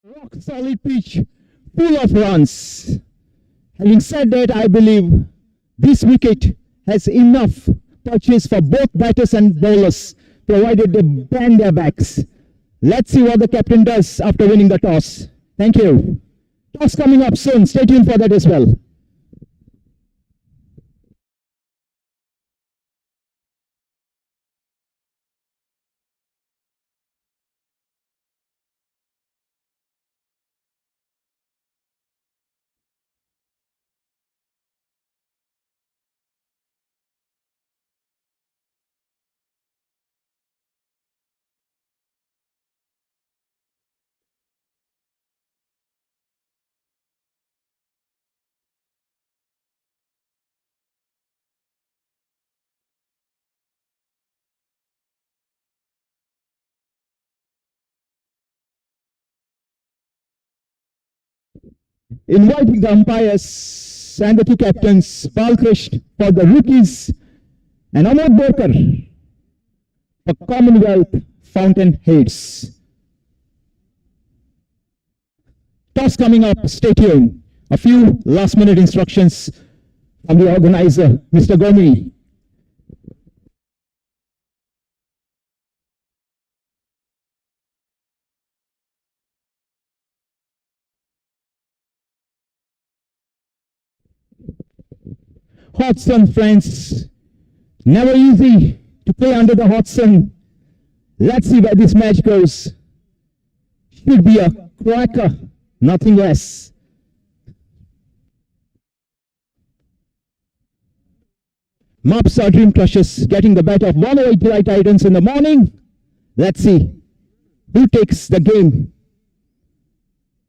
Rock solid pitch, full of runs. Having said that, I believe this wicket has enough purchase for both batters and bowlers, provided they bend their backs. Let's see what the captain does after winning the toss. Thank you. Toss coming up soon. Stay tuned for that as well. Inviting the umpires and the two captains, Balkrishna for the rookies and Amod Borkar for Commonwealth Fountainheads. Toss coming up, stay tuned. A few last minute instructions from the organizer, Mr. Gomi. Hot sun, friends. Never easy to play under the hot sun. Let's see where this match goes. Should be a cracker, nothing less. Mops are dream crushers, getting the better of 108 Delight Titans in the morning. Let's see who takes the game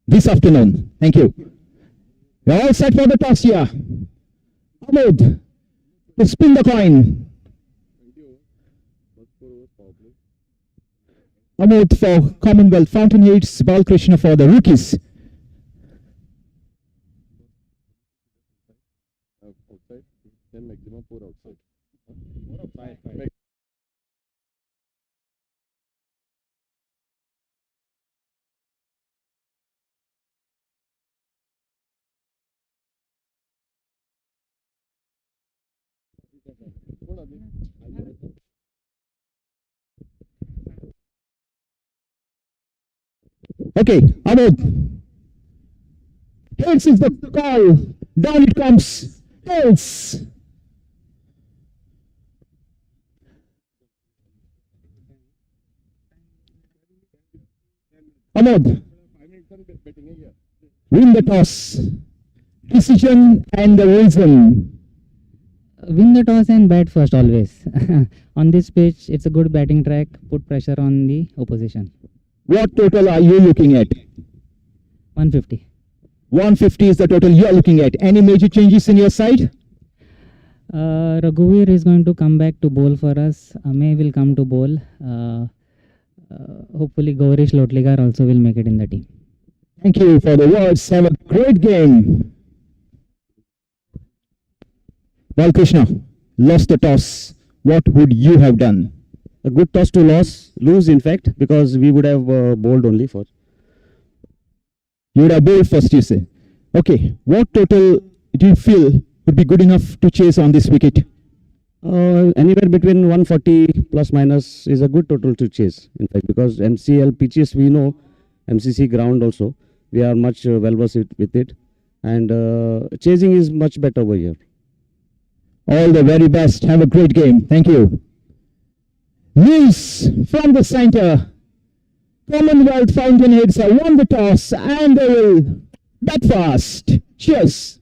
this afternoon. Thank you. We're all set for the toss here. Ahmed, to spin the coin. Ahmed for Commonwealth Fountainheads, Balkrishna for the rookies. Then maximum 4 outside. Okay, Ahmed. Tails is the call. Down it comes. Tails. Ahmed. Win the toss. Decision and the reason. Win the toss and bat first always. On this pitch, it's a good batting track. Put pressure on the opposition. What total are you looking at? 150. 150 is the total you are looking at. Any major changes in your side? Raghuveer is going to come back to bowl for us. Amey will come to bowl. Hopefully, Gaurish Lotlikar also will make it in the team. Thank you for the words. Have a great game. Balkrishna, lost the toss. What would you have done? A good toss to lose in fact, because we would have bowled only for. You would have bowled first, you say. Okay, what total do you feel would be good enough to chase on this wicket? Anywhere between 140 plus minus is a good total to chase, in fact, because MCL pitches we know, MCC ground also, we are much well versed with it, and chasing is much better over here. All the very best. Have a great game. Thank you. News from the center. Commonwealth Fountainheads have won the toss and they will bat fast. Cheers.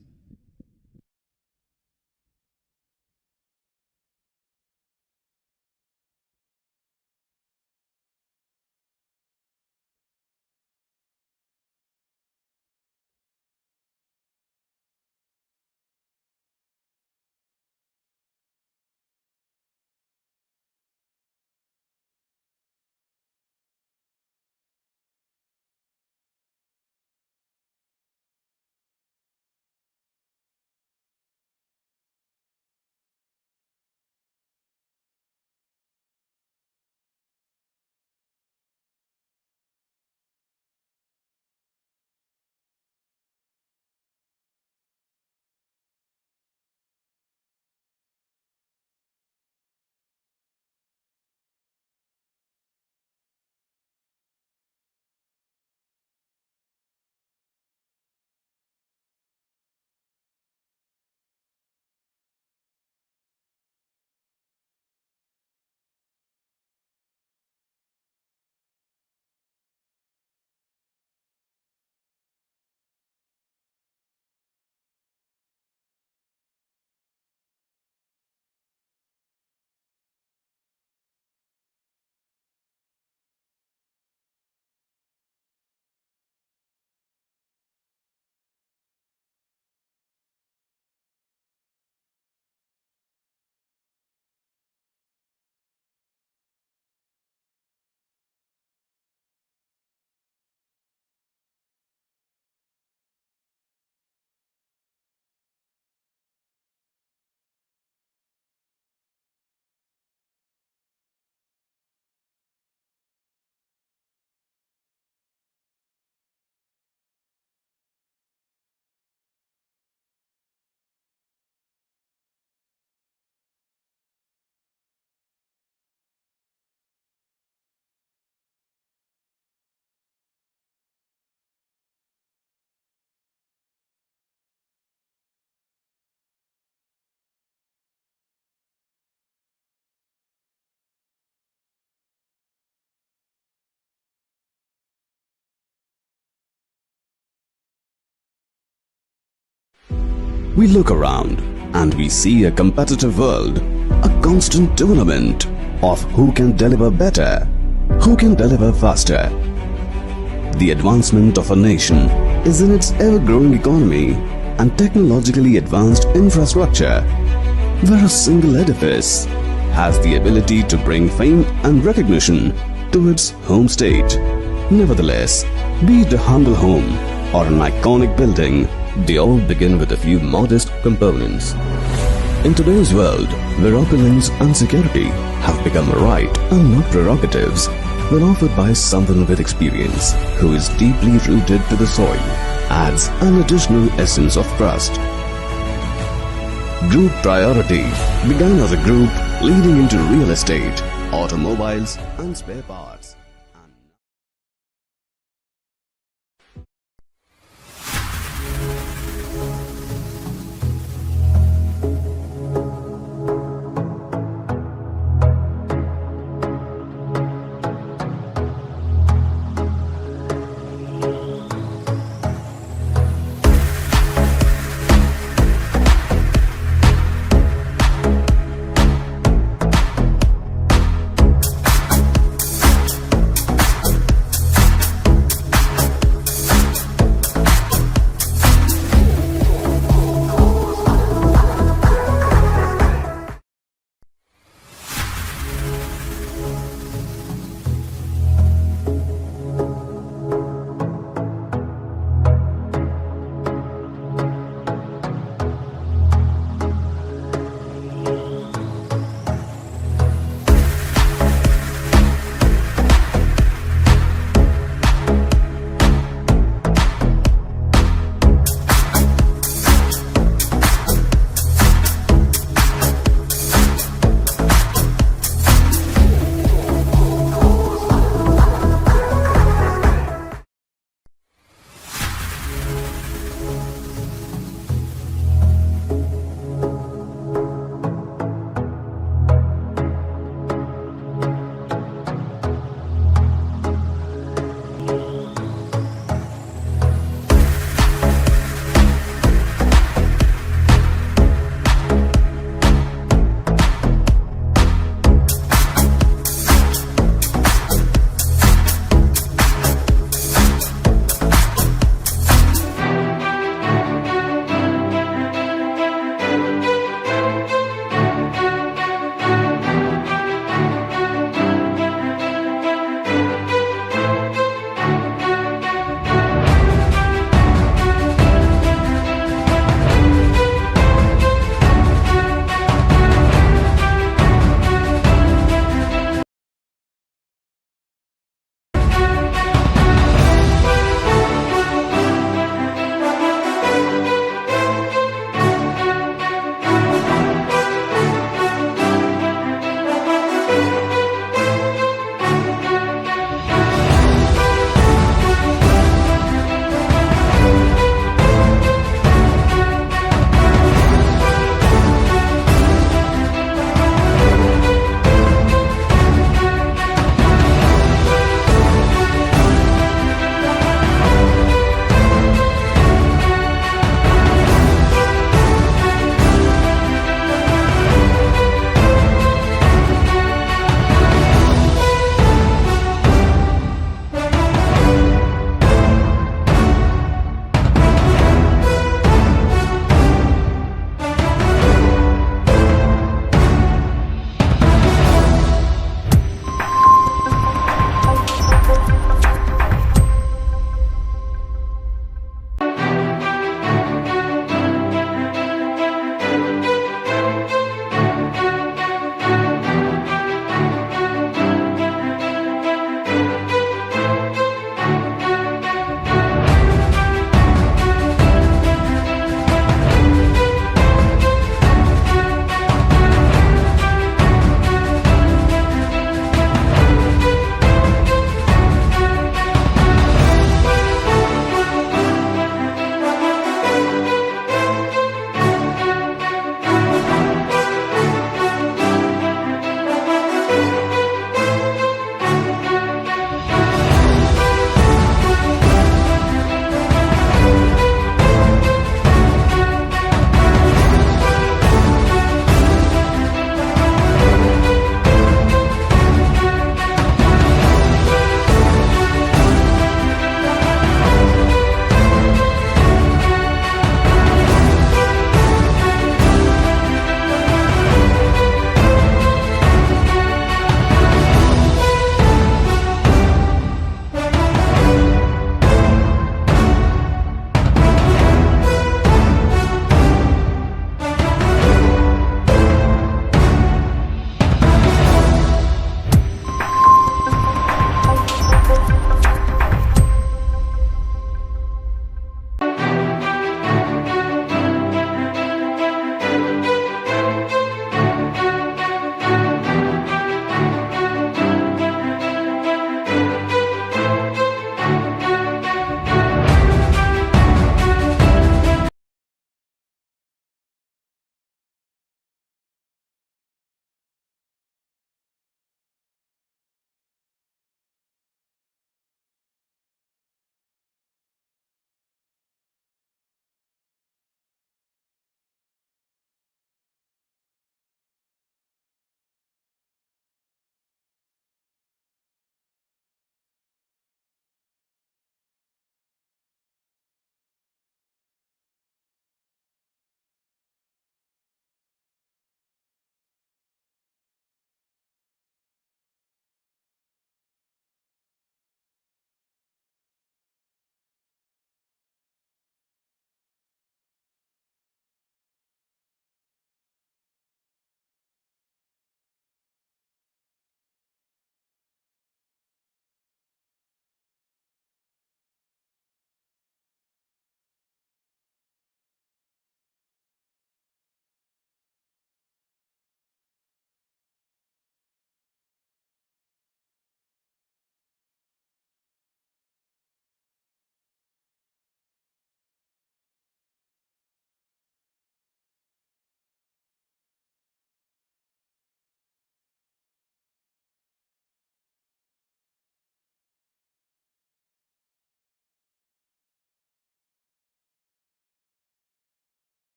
We look around and we see a competitive world, a constant tournament of who can deliver better, who can deliver faster. The advancement of a nation is in its ever-growing economy and technologically advanced infrastructure, where a single edifice has the ability to bring fame and recognition to its home state. Nevertheless, be it a humble home or an iconic building, they all begin with a few modest components. In today's world, where opulence and security have become a right and not prerogatives, when offered by someone with experience who is deeply rooted to the soil, adds an additional essence of trust. Group Priority began as a group leading into real estate, automobiles and spare parts.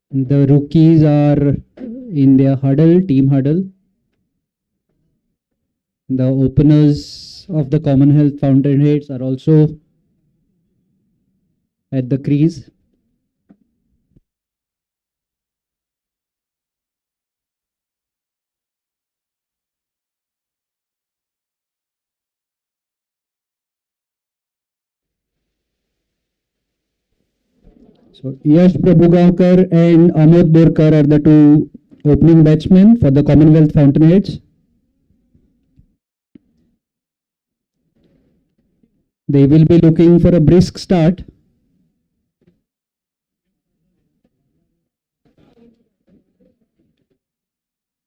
The rookies are in their huddle, team huddle. The openers of the Commonwealth Fountainheads are also at the crease. So Yash Prabhugaonkar and Amod Borkar are the two opening batsmen for the Commonwealth Fountainheads. They will be looking for a brisk start.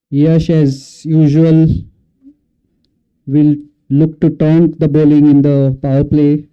Yash, as usual, will look to taunt the bowling in the power play.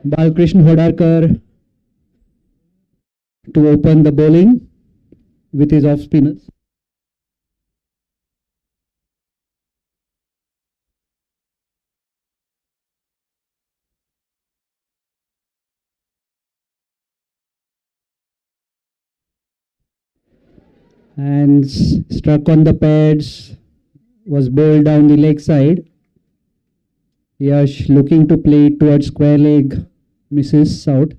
Balkrishna Hodarkar to open the bowling with his off spinners. And struck on the pads, was bowled down the leg side. Yash looking to play towards square leg, misses out.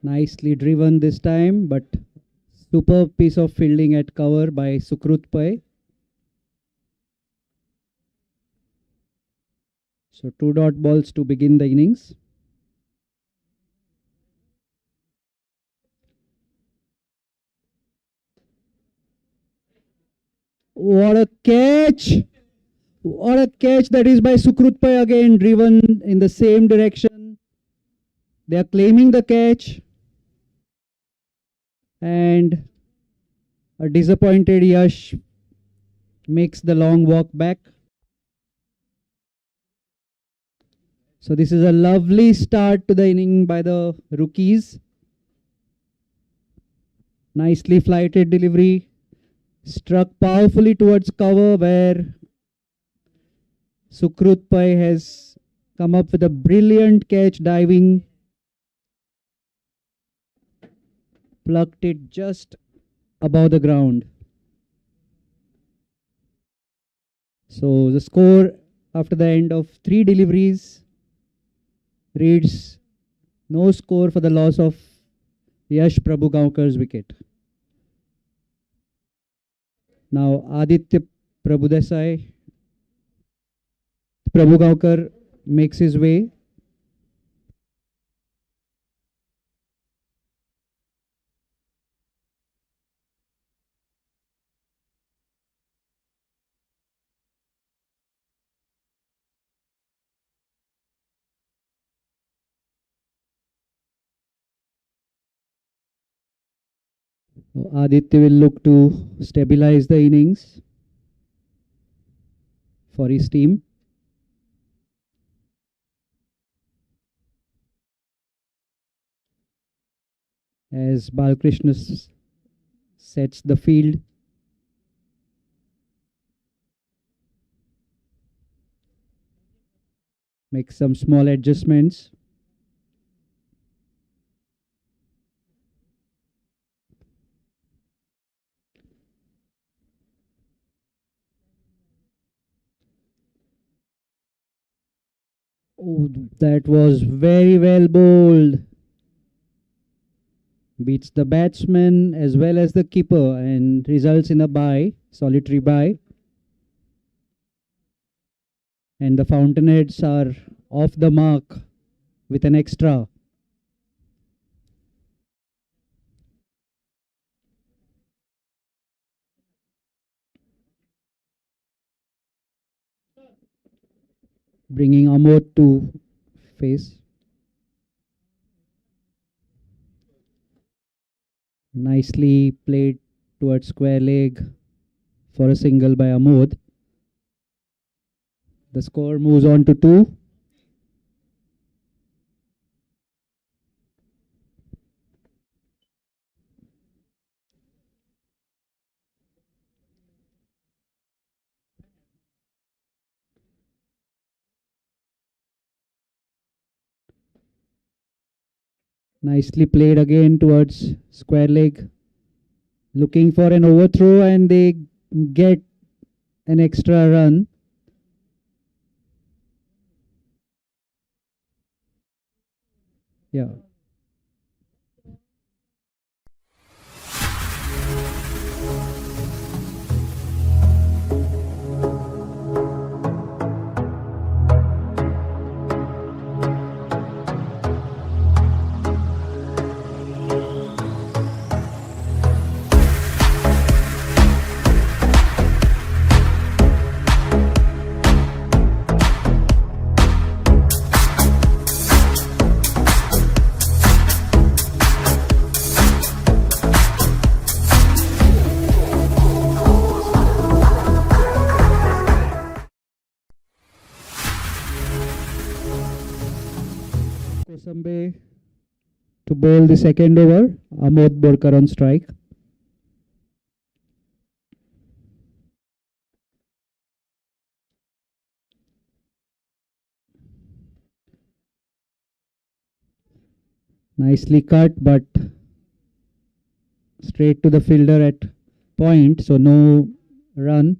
Nicely driven this time, but superb piece of fielding at cover by Sukrut Pai. So 2 dot balls to begin the innings. What a catch! What a catch that is by Sukrut Pai, again driven in the same direction. They are claiming the catch. And a disappointed Yash makes the long walk back. So this is a lovely start to the inning by the rookies. Nicely flighted delivery. Struck powerfully towards cover, where Sukrut Pai has come up with a brilliant catch, diving. Plucked it just above the ground. So the score after the end of 3 deliveries reads no score for the loss of Yash Prabhugaonkar's wicket. Now Aditya Prabhudesai, Prabhugaonkar makes his way. Aditya will look to stabilize the innings for his team. As Balkrishna sets the field. Make some small adjustments. Oh, that was very well bowled. Beats the batsman as well as the keeper and results in a bye, solitary bye. And the Fountainheads are off the mark with an extra. bringing Amod to face. Nicely played towards square leg for a single by Amod. The score moves on to 2. Nicely played again towards square leg, looking for an overthrow, and they get an extra run. Yeah. Kosambe to bowl the second over. Amod Borkar on strike. Nicely cut, but straight to the fielder at point, so no run.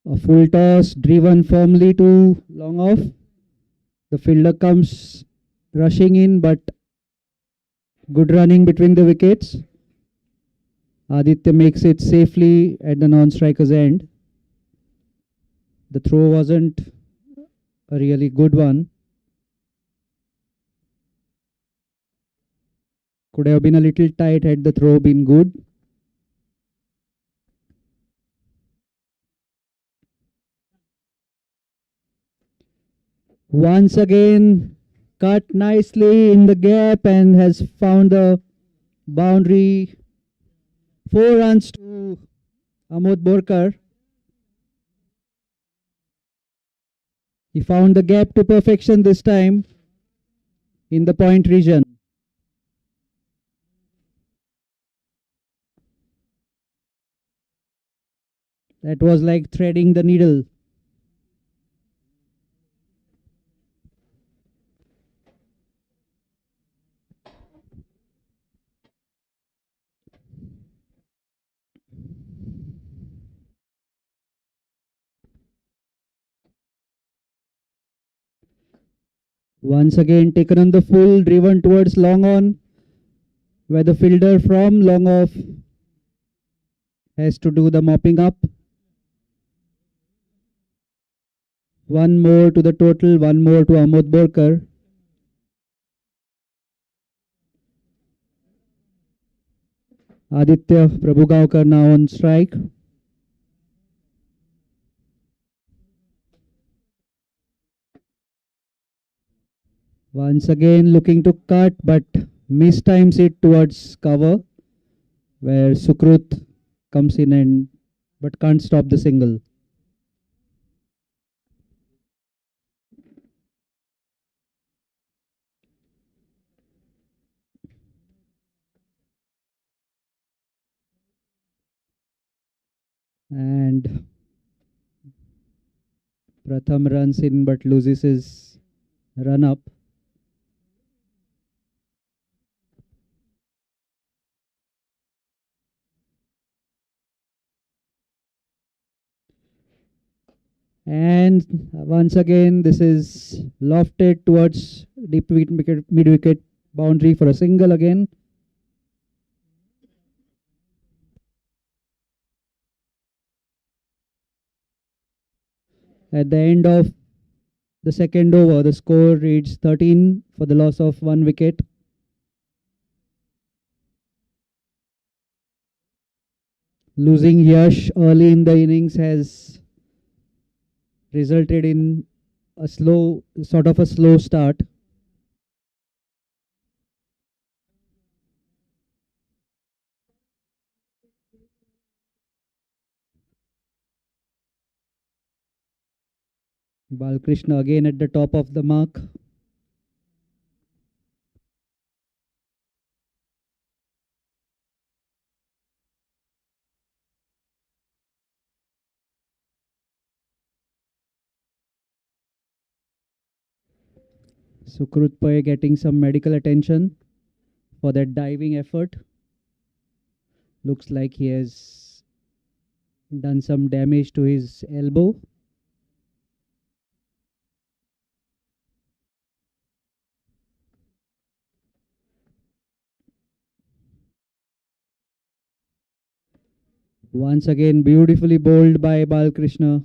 A full toss driven firmly to long off. The fielder comes rushing in, but good running between the wickets. Aditya makes it safely at the non-striker's end. The throw wasn't a really good one. Could have been a little tight had the throw been good. Once again, cut nicely in the gap and has found the boundary. 4 runs to Amod Borkar. He found the gap to perfection this time in the point region. That was like threading the needle. Once again taken on the full, driven towards long on, where the fielder from long off has to do the mopping up. One more to the total, one more to Amod Borkar. Aditya Prabhugaonkar now on strike. Once again looking to cut, but mistimes it towards cover, where Sukrut comes in and but can't stop the single. And Pratham runs in but loses his run up. And once again, this is lofted towards deep mid wicket boundary for a single again. At the end of the second over. The score reads 13 for the loss of 1 wicket. Losing Yash early in the innings has resulted in a slow start. Balkrishna again at the top of the mark. Sukrut Pai getting some medical attention for that diving effort. Looks like he has done some damage to his elbow. Once again, beautifully bowled by Balkrishna.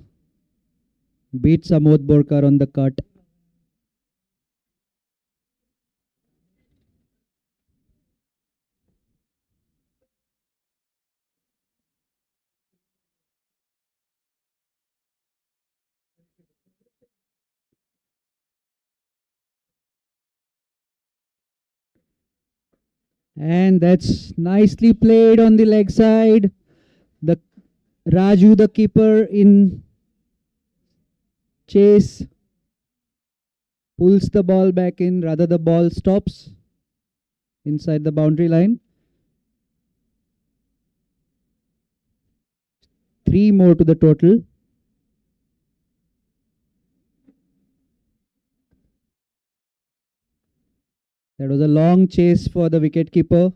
Beats Amod Borkar on the cut. And that's nicely played on the leg side. The Raju, the keeper in chase, pulls the ball back in. Rather, the ball stops inside the boundary line. 3 more to the total. That was a long chase for the wicketkeeper.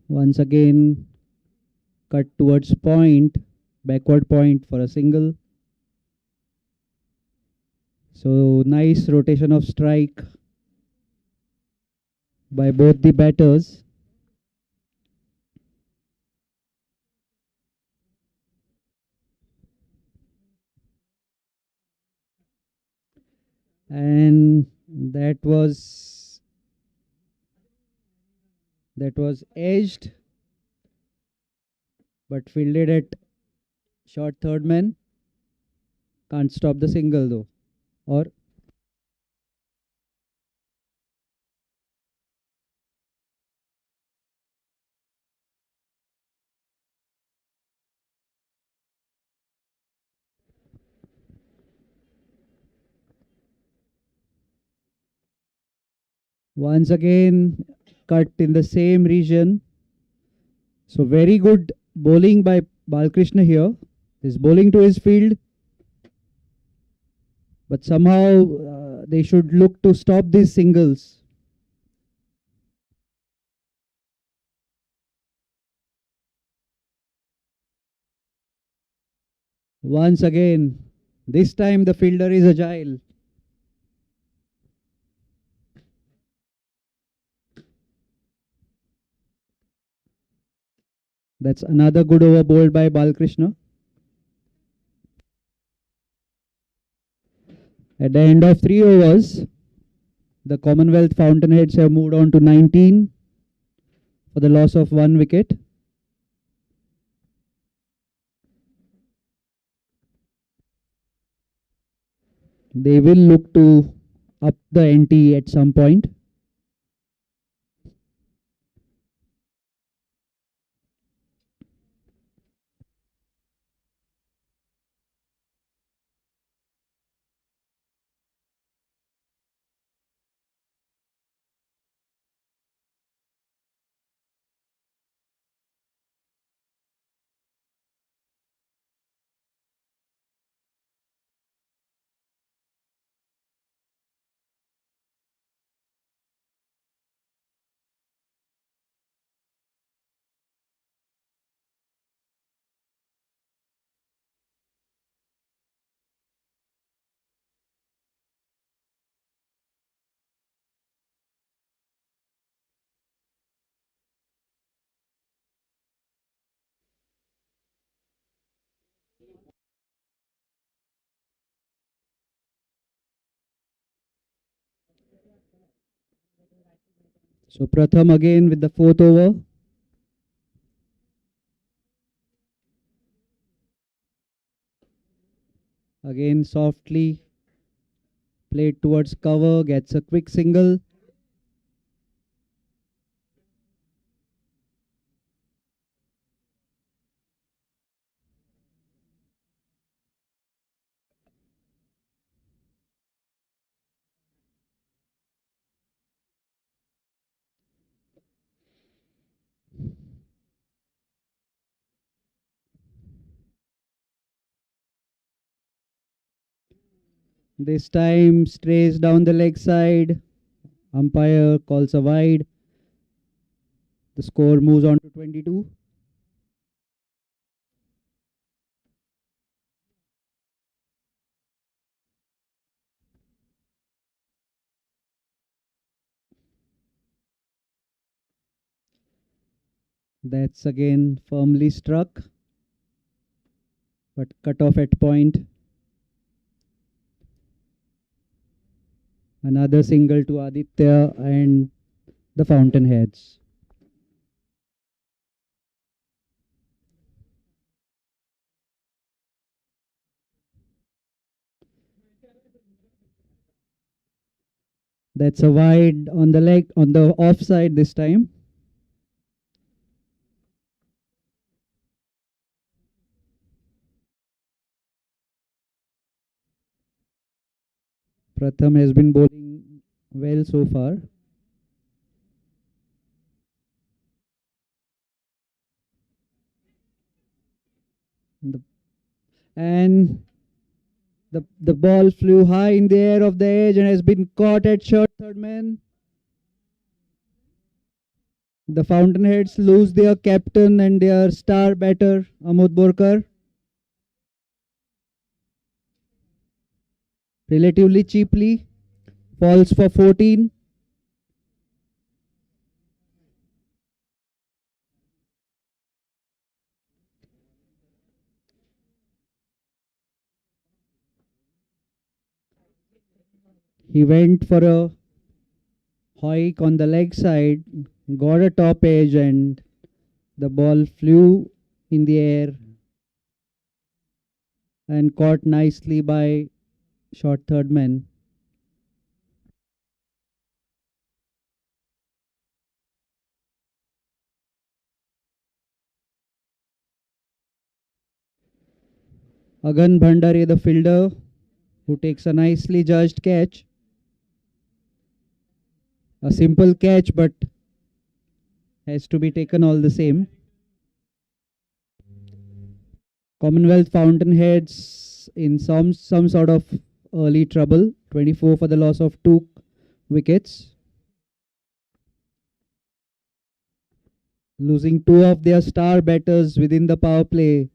Once again, cut towards point, backward point for a single. So nice rotation of strike by both the batters. And that was edged, but fielded at short third man. Can't stop the single though. Or once again cut in the same region. So very good bowling by Balkrishna here. He's bowling to his field, but somehow they should look to stop these singles. Once again, this time the fielder is agile. That's another good over bowled by Balkrishna. At the end of 3 overs, the Commonwealth Fountainheads have moved on to 19 for the loss of 1 wicket. They will look to up the ante at some point. So Pratham again with the fourth over. Again softly played towards cover, gets a quick single. This time strays down the leg side. Umpire calls a wide. The score moves on to 22. That's again firmly struck, but cut off at point. Another single to Aditya and the Fountainheads. That's a wide on the leg, on the offside this time. Pratham has been bowling well so far. And the ball flew high in the air of the edge and has been caught at short third man. The Fountainheads lose their captain and their star batter, Amod Borkar. Relatively cheaply, falls for 14. He went for a hike on the leg side, got a top edge, and the ball flew in the air and caught nicely by short third man. Agan Bhandari, the fielder, who takes a nicely judged catch. A simple catch, but has to be taken all the same. Commonwealth Fountainheads in some sort of early trouble. 24 for the loss of 2 wickets. Losing 2 of their star batters within the power play.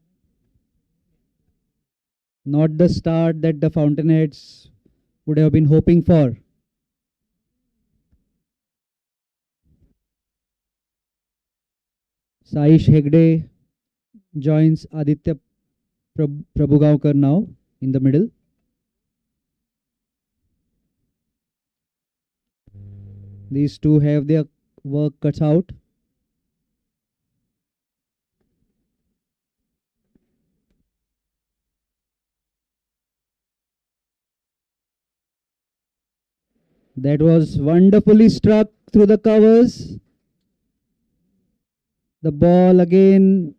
Not the start that the Fountainheads would have been hoping for. Saish Hegde joins Aditya Prabhugaonkar now in the middle. These two have their work cut out. That was wonderfully struck through the covers. The ball again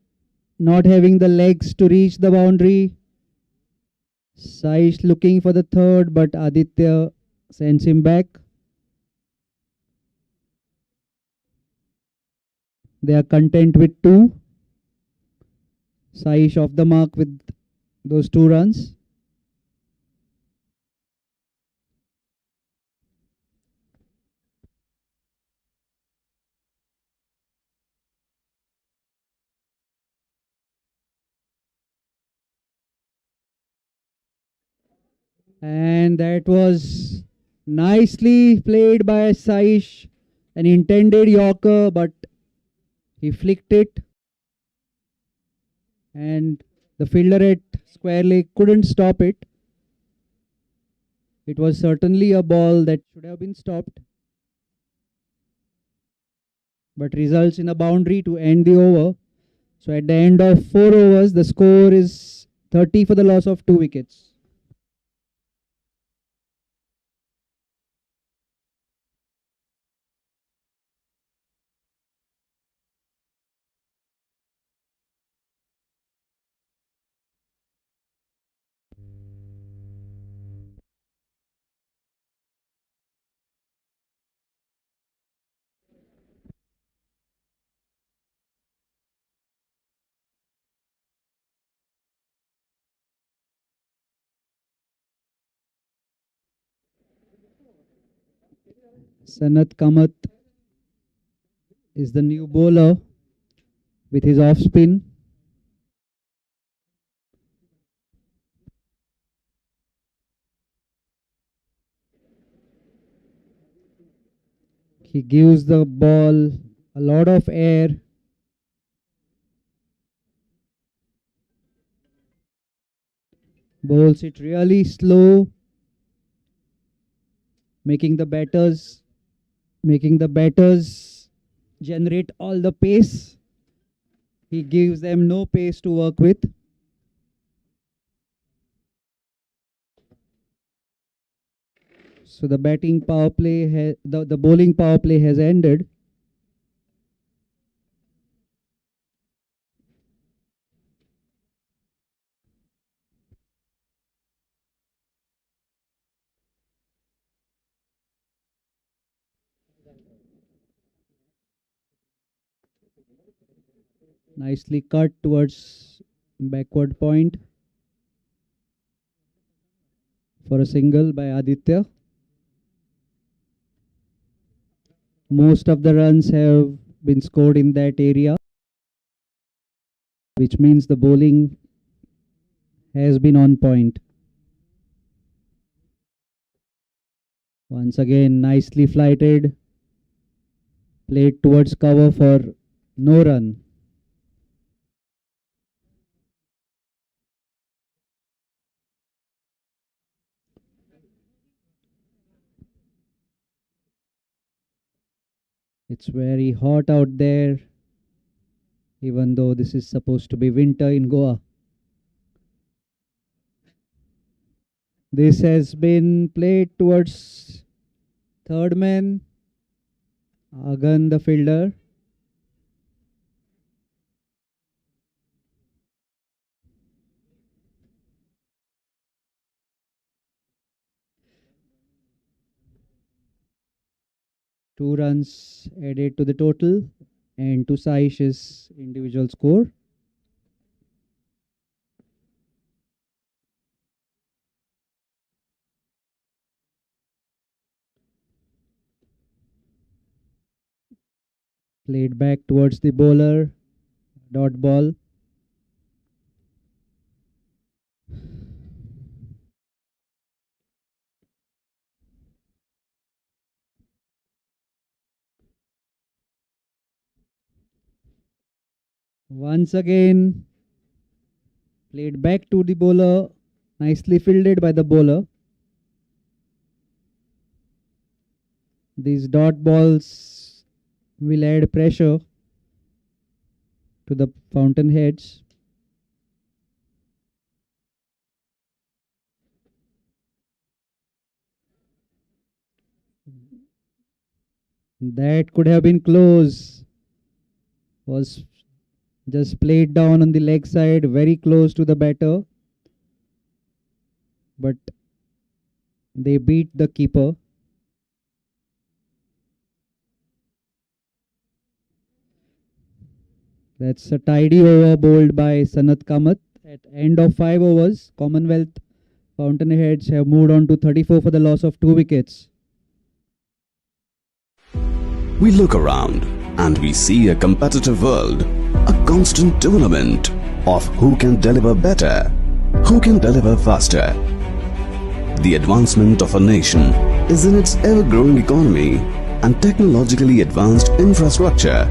not having the legs to reach the boundary. Saish looking for the third, but Aditya sends him back. They are content with 2. Saish off the mark with those 2 runs. And that was nicely played by Saish. An intended Yorker, but he flicked it. And the fielder at square leg couldn't stop it. It was certainly a ball that should have been stopped. but results in a boundary to end the over. So at the end of 4 overs, the score is 30 for the loss of 2 wickets. Sanat Kamath is the new bowler with his off spin. He gives the ball a lot of air. Bowls it really slow, making the batters generate all the pace. He gives them no pace to work with. So the bowling power play has ended. Nicely cut towards backward point for a single by Aditya. Most of the runs have been scored in that area, which means the bowling has been on point. Once again, nicely flighted, played towards cover for no run. It's very hot out there, even though this is supposed to be winter in Goa. This has been played towards third man, Agan the fielder. Two runs added to the total and to Saish's individual score. Played back towards the bowler, dot ball. Once again, played back to the bowler, nicely fielded by the bowler. These dot balls will add pressure to the Fountainheads. That could have been close. Was just played down on the leg side, very close to the batter. But they beat the keeper. That's a tidy over bowled by Sanat Kamath. At end of 5 overs, Commonwealth Fountainheads have moved on to 34 for the loss of 2 wickets. We look around and we see a competitive world, a constant tournament of who can deliver better, who can deliver faster. The advancement of a nation is in its ever-growing economy and technologically advanced infrastructure,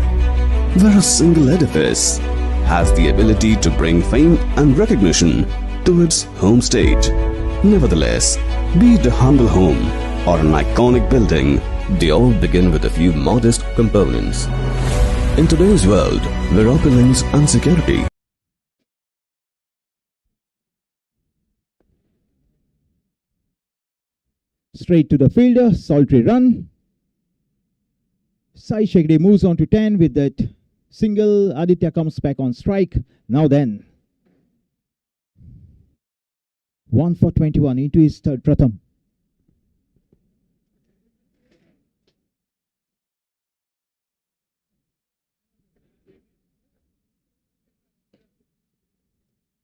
where a single edifice has the ability to bring fame and recognition to its home state. Nevertheless, be it a humble home or an iconic building, they all begin with a few modest components. In today's world, where opulence and security straight to the fielder, solitary run. Sai Shegde moves on to 10 with that single. Aditya comes back on strike. Now then, 1 for 21 into his third Pratham.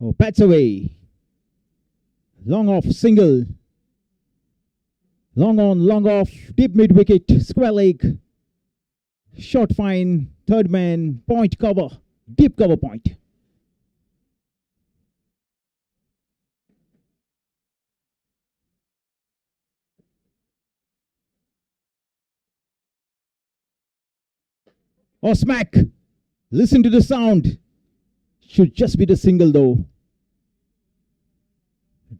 Oh, bats away. Long off, single. Long on, long off, deep mid wicket, square leg. Short fine, third man, point cover, deep cover point. Oh, smack. Listen to the sound. Should just be the single though.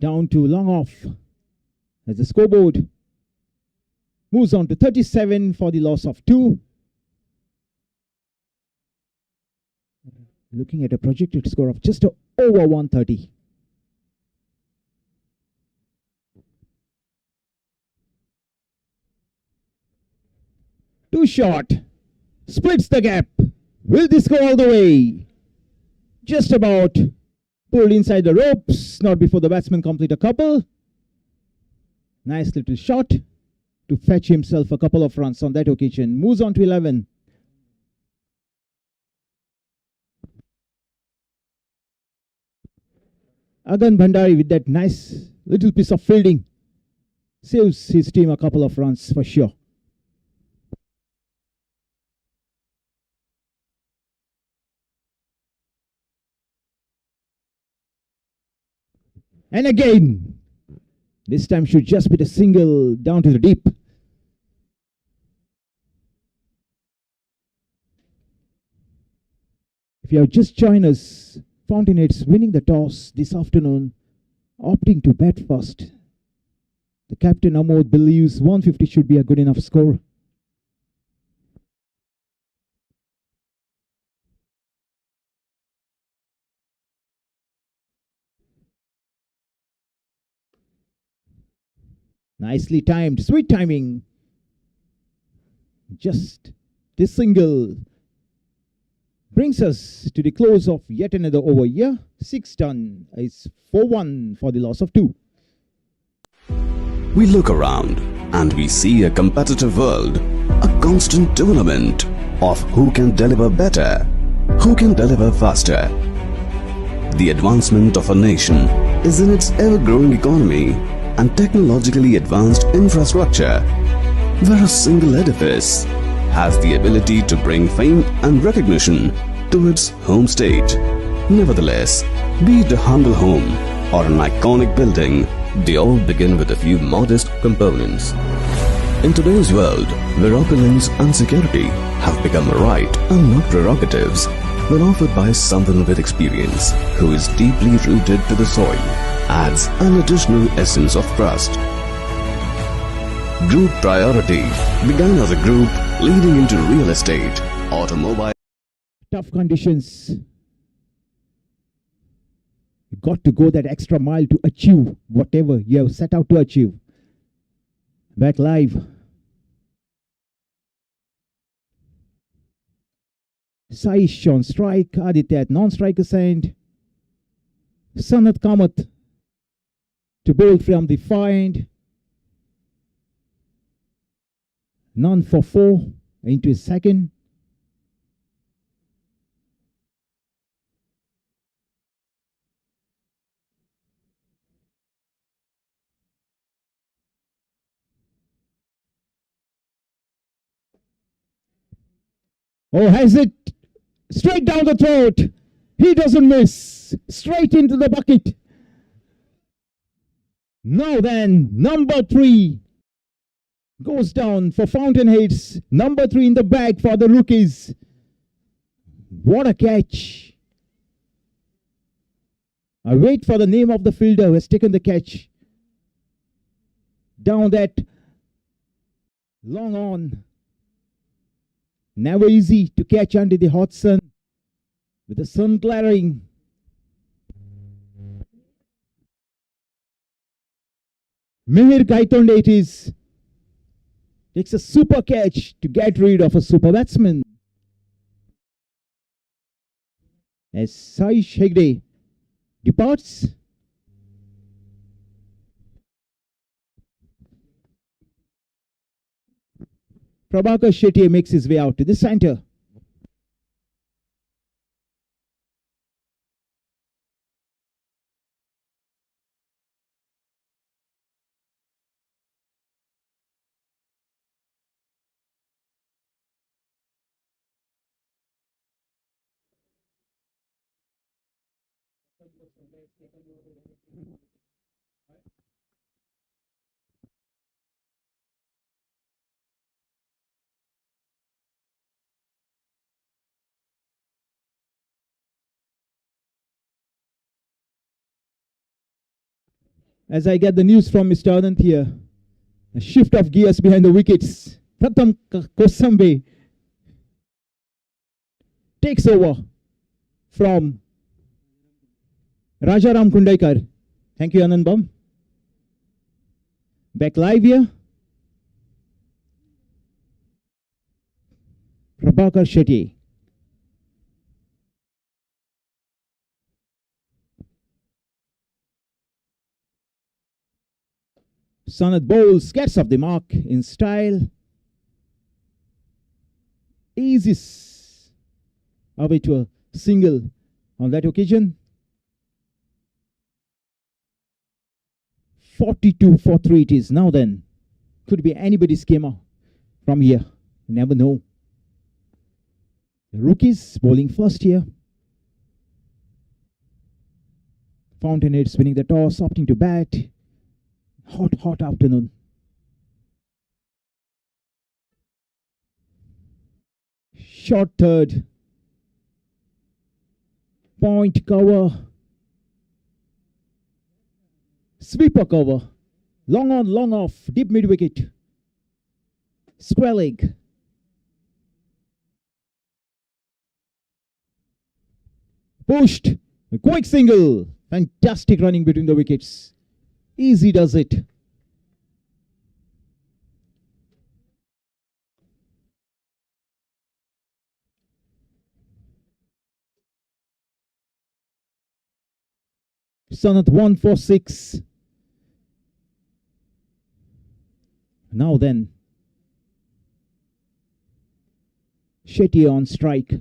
Down to long off as the scoreboard moves on to 37 for the loss of 2. Looking at a projected score of just over 130. Too short. Splits the gap. Will this go all the way? Just about. Pulled inside the ropes. Not before the batsman complete a couple. Nice little shot to fetch himself a couple of runs on that occasion. Moves on to 11. Agan Bhandari with that nice little piece of fielding saves his team a couple of runs for sure. And again, this time should just be the single down to the deep. If you have just joined us, Fountainheads winning the toss this afternoon, opting to bat first. The captain Amod believes 150 should be a good enough score. Nicely timed, sweet timing. Just this single brings us to the close of yet another over here. 6 done. It's 4-1 for the loss of 2. we look around and we see a competitive world, a constant tournament of who can deliver better, who can deliver faster. The advancement of a nation is in its ever-growing economy and technologically advanced infrastructure, where a single edifice has the ability to bring fame and recognition to its home state. Nevertheless, be it a humble home or an iconic building, they all begin with a few modest components. In today's world, where opulence and security have become a right and not prerogatives, when offered by someone with experience who is deeply rooted to the soil, adds an additional essence of trust. Group Priority began as a group leading into real estate, automobile. Tough conditions. You got to go that extra mile to achieve whatever you have set out to achieve. Back live. Saish on strike, Aditya at non-striker end. Sanat Kamath to bowl from the far end. None for 4 into his second. Oh, has it straight down the throat. He doesn't miss. Straight into the bucket. Now then, number 3 goes down for Fountainheads. Number 3 in the bag for the rookies. What a catch. I wait for the name of the fielder who has taken the catch. Down that long on. Never easy to catch under the hot sun with the sun glaring. Mihir Gaitonde it is. Takes a super catch to get rid of a super batsman. As Saish Hegde departs. Prabhakar Shetty makes his way out to the center. As I get the news from Mr. Anand here, a shift of gears behind the wickets. Pratham Kosambe takes over from Rajaram Kundaikar. Thank you, Anand Bam. Back live here. Prabhakar Shetty. Sanat bowls, gets off the mark in style. Eases away to a single on that occasion. 42 for 3 it is. Now then, could be anybody's game from here. You never know. The rookies bowling first here. Fountainheads winning the toss, opting to bat. Hot afternoon. Short third. Point cover. Sweeper cover. Long on, long off. Deep mid wicket. Square leg. Pushed. A quick single. Fantastic running between the wickets. Easy does it. Sanat 1 for 6. Now then, Shetty on strike.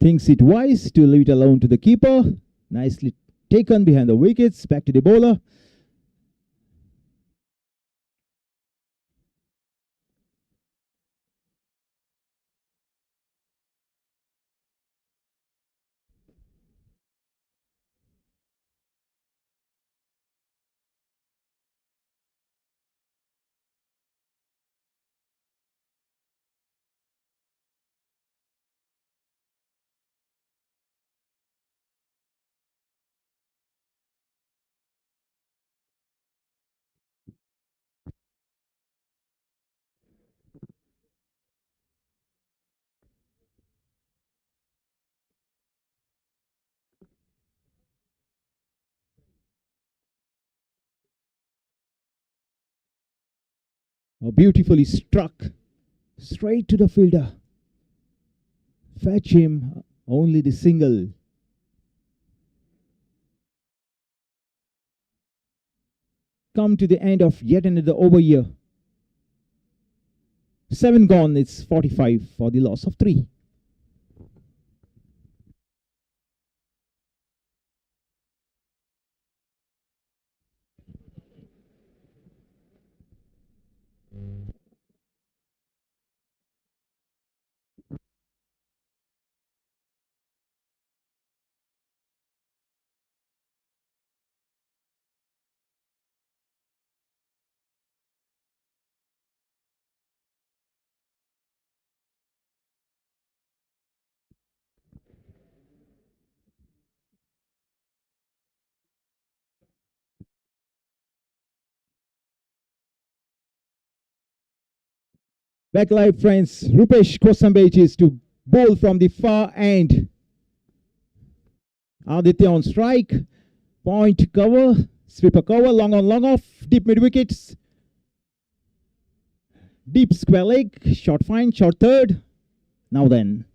Thinks it wise to leave it alone to the keeper. Nicely taken behind the wickets. Back to the bowler. Beautifully struck straight to the fielder. Fetch him only the single. Come to the end of yet another over here. 7 gone, it's 45 for the loss of 3. Back live, friends. Rupesh Kosambe is to bowl from the far end. Aditya on strike. Point cover. Sweeper cover. Long on, long off. Deep mid wickets. Deep square leg. Short fine. Short third. Now then.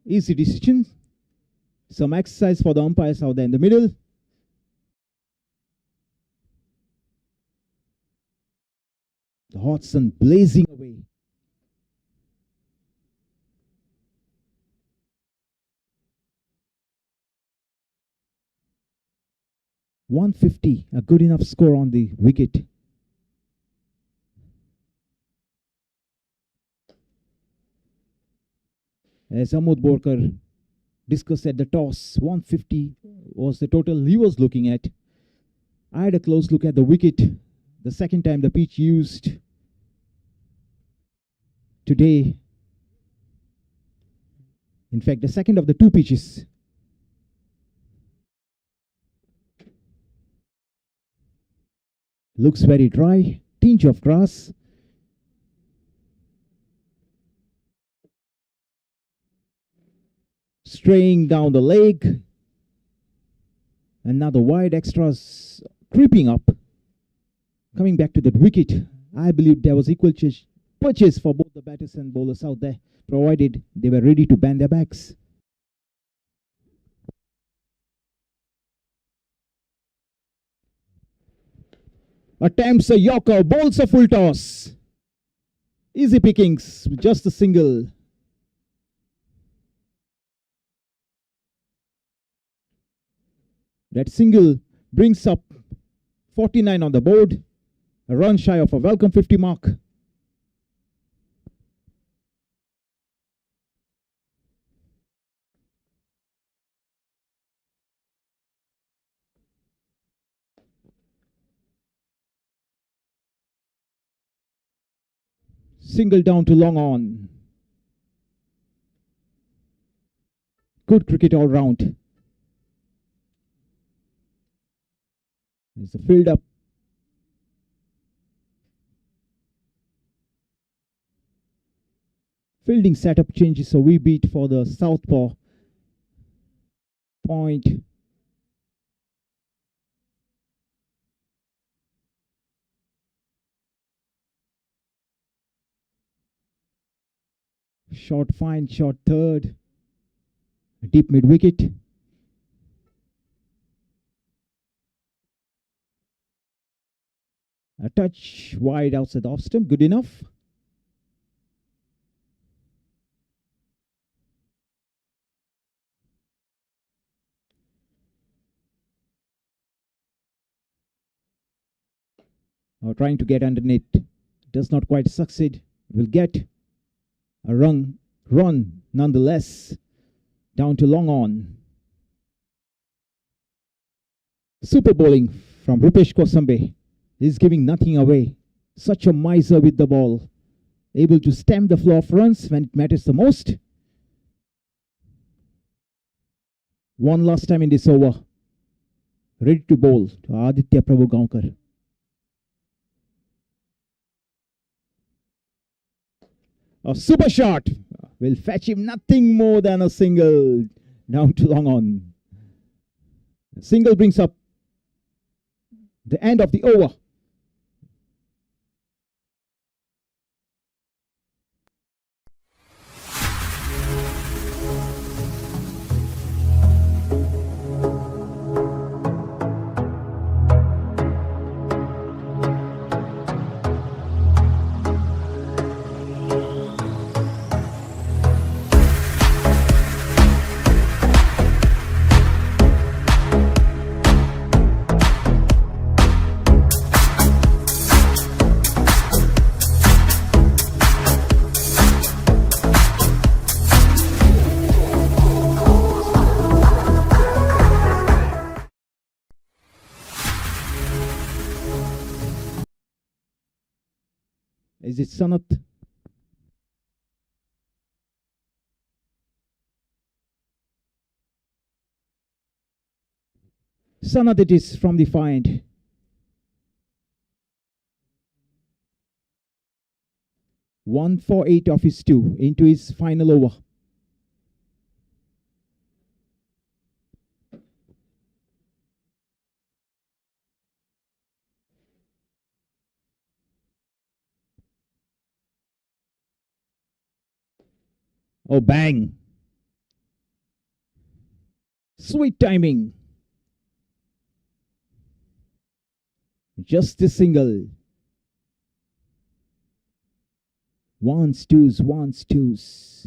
Easy decision. Some exercise for the umpires out there in the middle. The hot sun blazing away. .150, a good enough score on the wicket. As Amod Borkar discussed at the toss, 150 was the total he was looking at. I had a close look at the wicket. The second time the pitch used today. In fact, the second of the two pitches. Looks very dry, tinge of grass. Straying down the leg. Another wide extras creeping up. Coming back to that wicket, I believe there was equal purchase for both the batters and bowlers out there, provided they were ready to bend their backs. Attempts a yorker, bowls a full toss. Easy pickings, just a single. That single brings up 49 on the board, a run shy of a welcome 50 mark. Single down to long on. Good cricket all round. There's a filled up. Fielding setup changes a wee bit for the southpaw. Point. Short fine, short third. Deep mid wicket. A touch wide outside the off stump, good enough. Now trying to get underneath, does not quite succeed. Will get a run nonetheless. Down to long on. Super bowling from Rupesh Kosambe. He's giving nothing away. Such a miser with the ball. Able to stem the flow of runs when it matters the most. One last time in this over. Ready to bowl to Aditya Prabhu Gaonkar. A super shot will fetch him nothing more than a single. Down to long on. A single brings up the end of the over. Is it Sanat? Sanat it is from the far end. One for 8 of his 2 into his final over. Oh, bang. Sweet timing. Just a single. Ones, twos, ones, twos.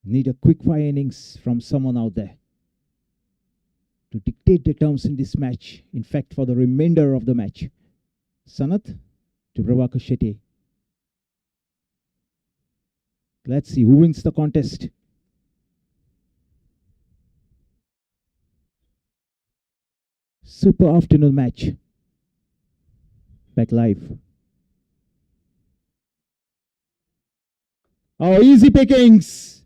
Need a quick fire innings from someone out there to dictate the terms in this match. In fact, for the remainder of the match. Sanat to Prabhakar Shetty. Let's see who wins the contest. Super afternoon match. Back live. Oh, easy pickings.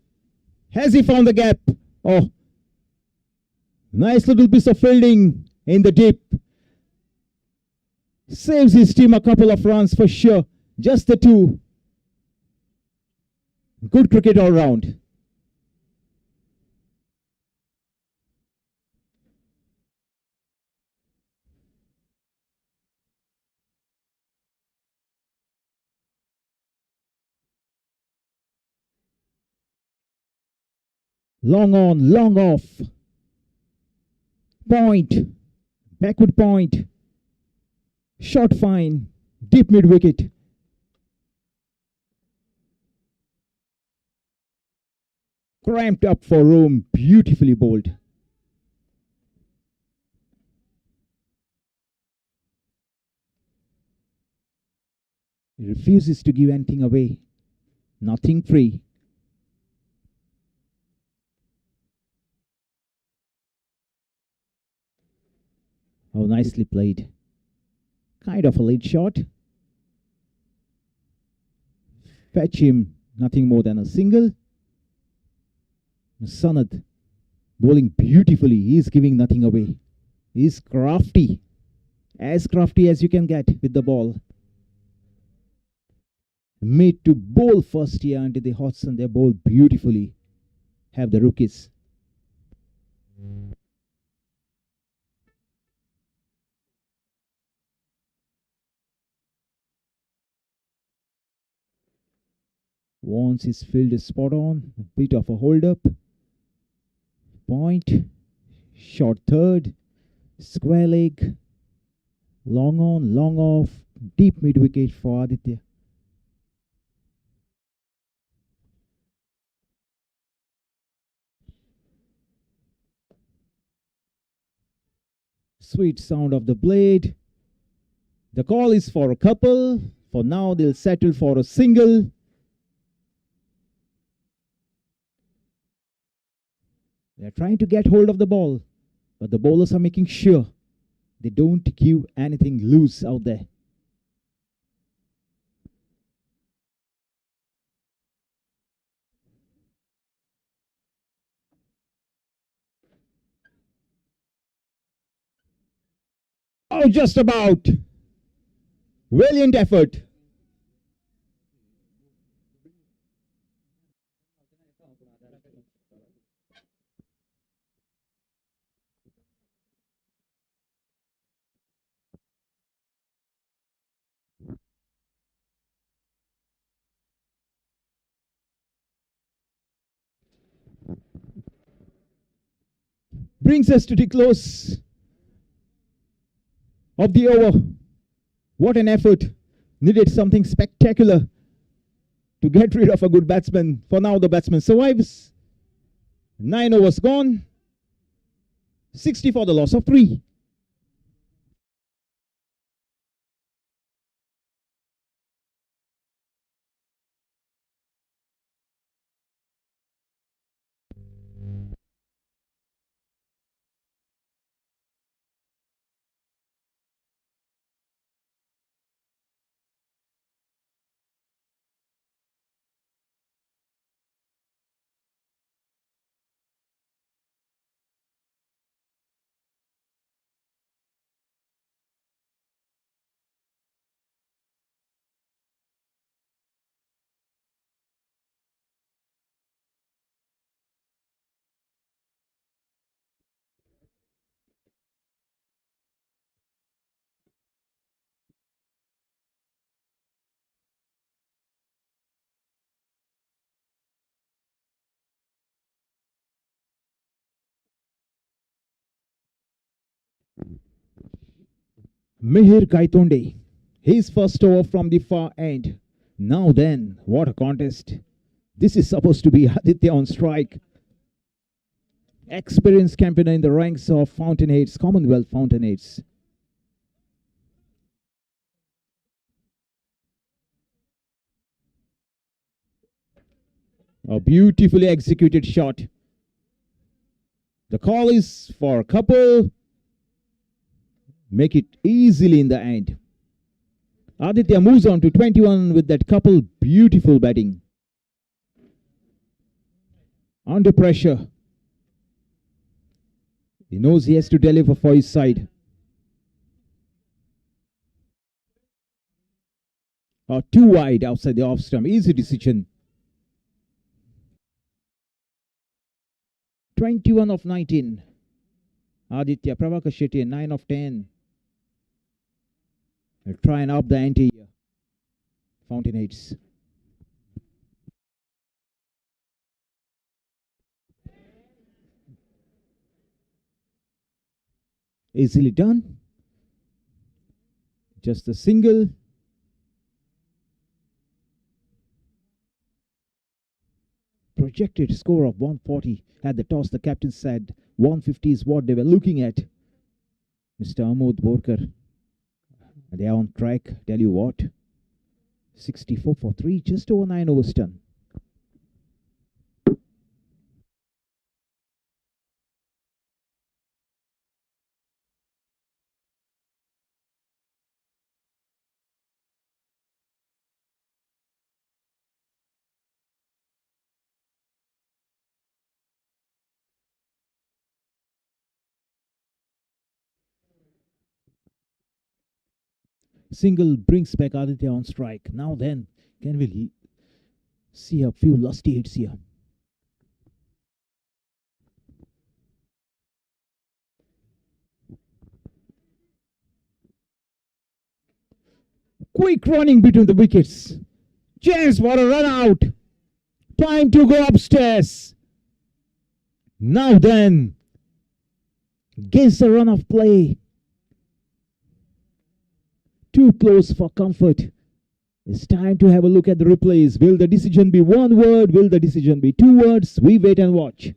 Has he found the gap? Oh, nice little piece of fielding in the deep. Saves his team a couple of runs for sure. Just the 2. Good cricket all round. Long on, long off. Point. Backward point. Short fine. Deep mid wicket. Cramped up for room. Beautifully bowled. He refuses to give anything away. Nothing free. Oh, nicely played. Kind of a late shot. Fetch him nothing more than a single. Sanat bowling beautifully. He's giving nothing away. He's crafty. As crafty as you can get with the ball. Made to bowl first here under the hot sun. They bowl beautifully. Have the rookies. Once his field is spot on. A bit of a hold up. Point. Short third. Square leg. Long on, long off. Deep mid wicket for Aditya. Sweet sound of the blade. The call is for a couple. For now, they'll settle for a single. They're trying to get hold of the ball, but the bowlers are making sure they don't give anything loose out there. Oh, just about. Valiant effort. Brings us to the close of the over. What an effort. Needed something spectacular to get rid of a good batsman. For now, the batsman survives. 9 overs gone. 60 for the loss of 3. Mihir Gaitonde. His first over from the far end. Now then, what a contest. This is supposed to be Aditya on strike. Experienced campaigner in the ranks of Fountainheads, Commonwealth Fountainheads. A beautifully executed shot. The call is for a couple. Make it easily in the end. Aditya moves on to 21 with that couple. Beautiful batting. Under pressure. He knows he has to deliver for his side. Too wide outside the off stump. Easy decision. 21 of 19. Aditya Pravakar Shetty, 9 of 10. They'll try and up the ante here. Fountainheads. Easily done. Just a single. Projected score of 140. At the toss, the captain said 150 is what they were looking at. Mr. Amod Borkar. They are on track. Tell you what. 64 for 3. Just over 9 overs done. Single brings back Aditya on strike. Now then, can we see a few lusty hits here? Quick running between the wickets. Chance for a run out. Time to go upstairs. Now then, gets a run of play. Too close for comfort. It's time to have a look at the replays. Will the decision be one word? Will the decision be two words? We wait and watch.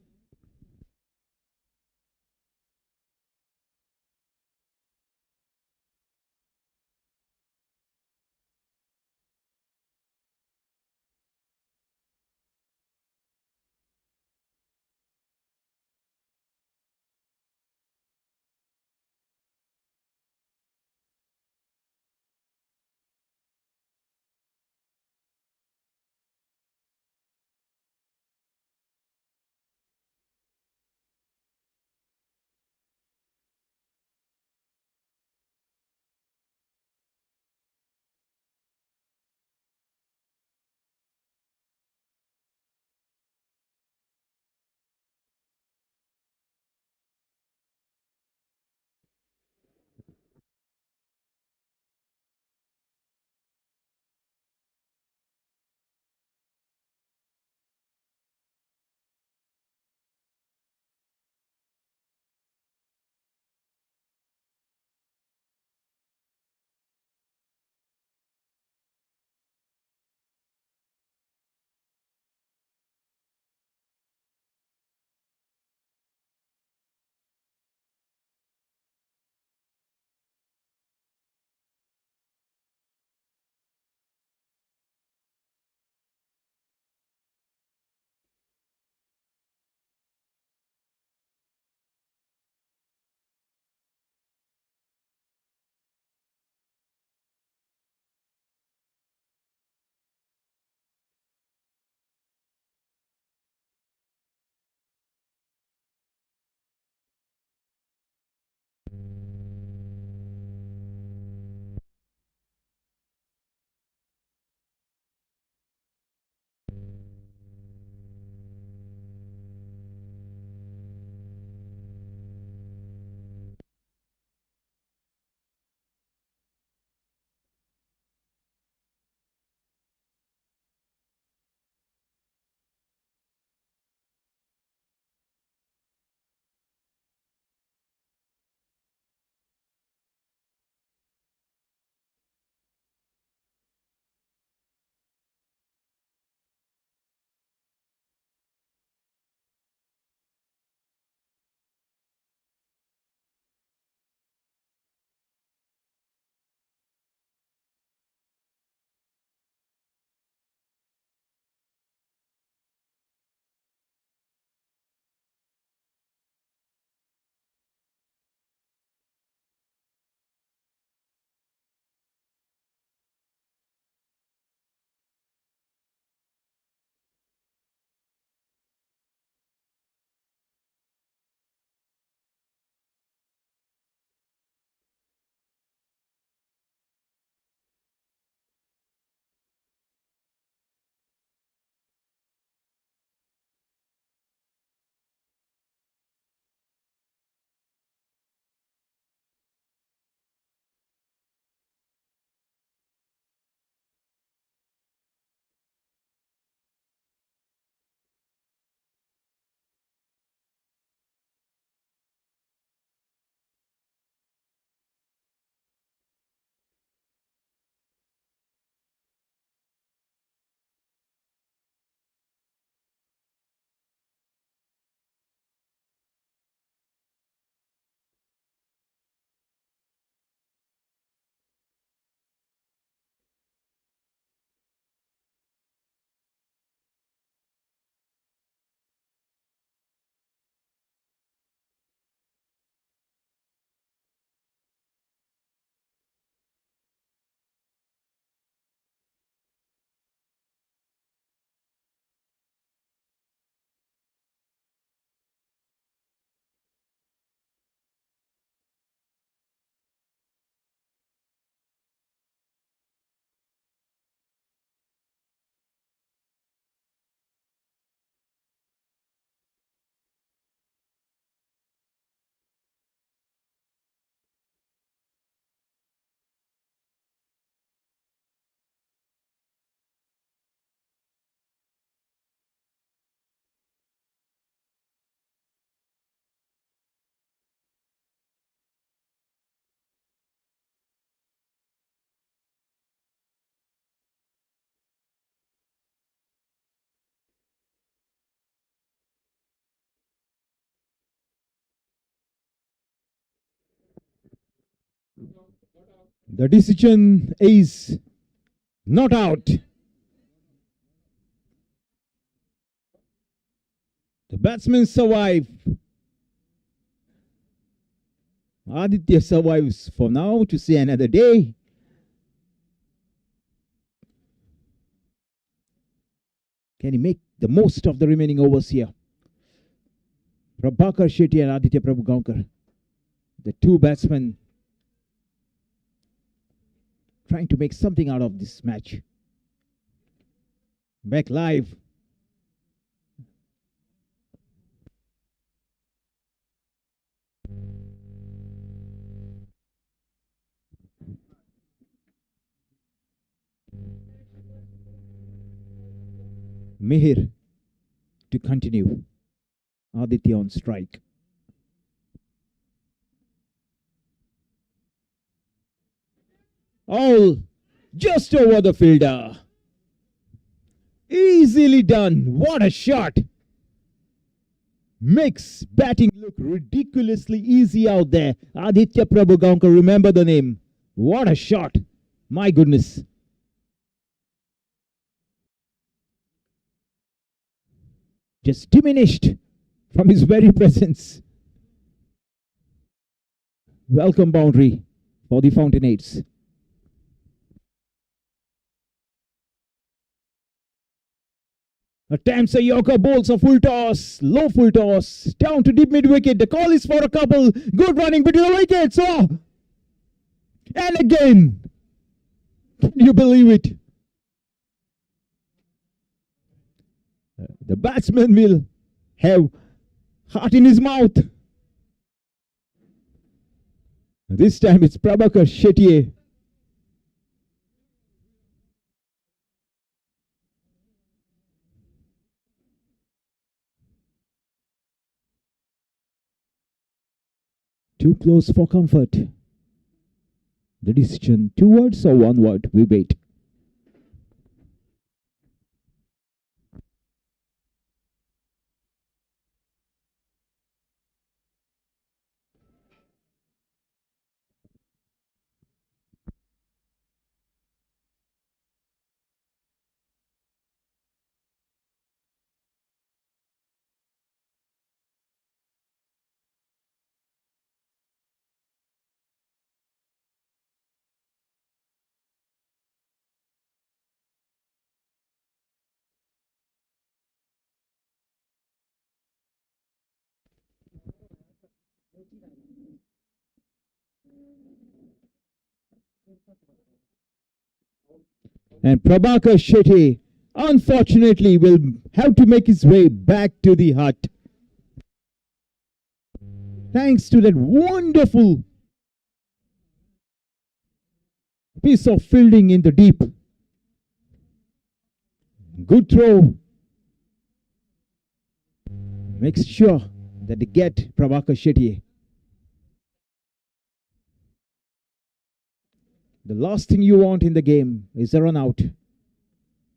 The decision is not out. The batsmen survive. Aditya survives for now to see another day. Can he make the most of the remaining overs here? Prabhakar Shetty and Aditya Prabhugaonkar, the two batsmen trying to make something out of this match. Back live. Mihir to continue. Aditya on strike. All just over the fielder. Easily done. What a shot. Makes batting look ridiculously easy out there. Aditya Prabhugaonkar, remember the name. What a shot. My goodness. Just diminished from his very presence. Welcome boundary for the Fountainheads. Attempts a Yorker, bowls a full toss, low full toss, down to deep mid wicket. The call is for a couple. Good running between the wickets. Oh! And again. Can you believe it? The batsman will have heart in his mouth. This time it's Prabhakar Shetty. Too close for comfort. The decision, 2 words or 1 word, we wait. And Prabhakar Shetty, unfortunately, will have to make his way back to the hut. Thanks to that wonderful piece of fielding in the deep. Good throw. Makes sure that they get Prabhakar Shetty. The last thing you want in the game is a run out.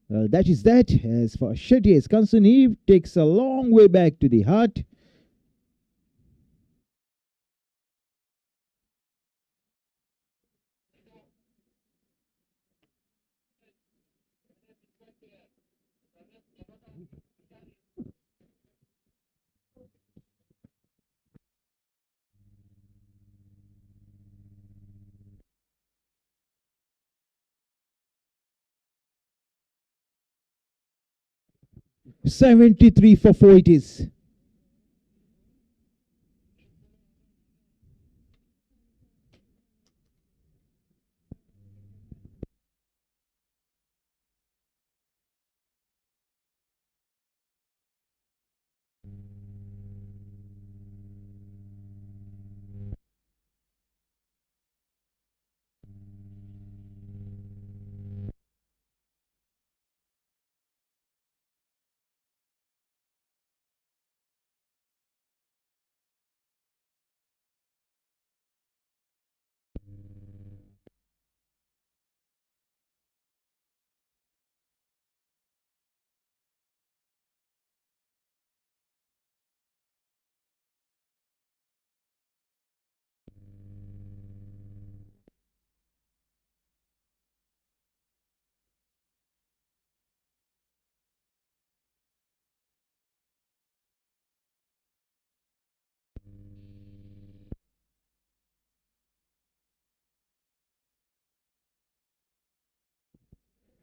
Well, that is that. As far as Shetty is concerned, he takes a long way back to the hut. "73 for 4" it is.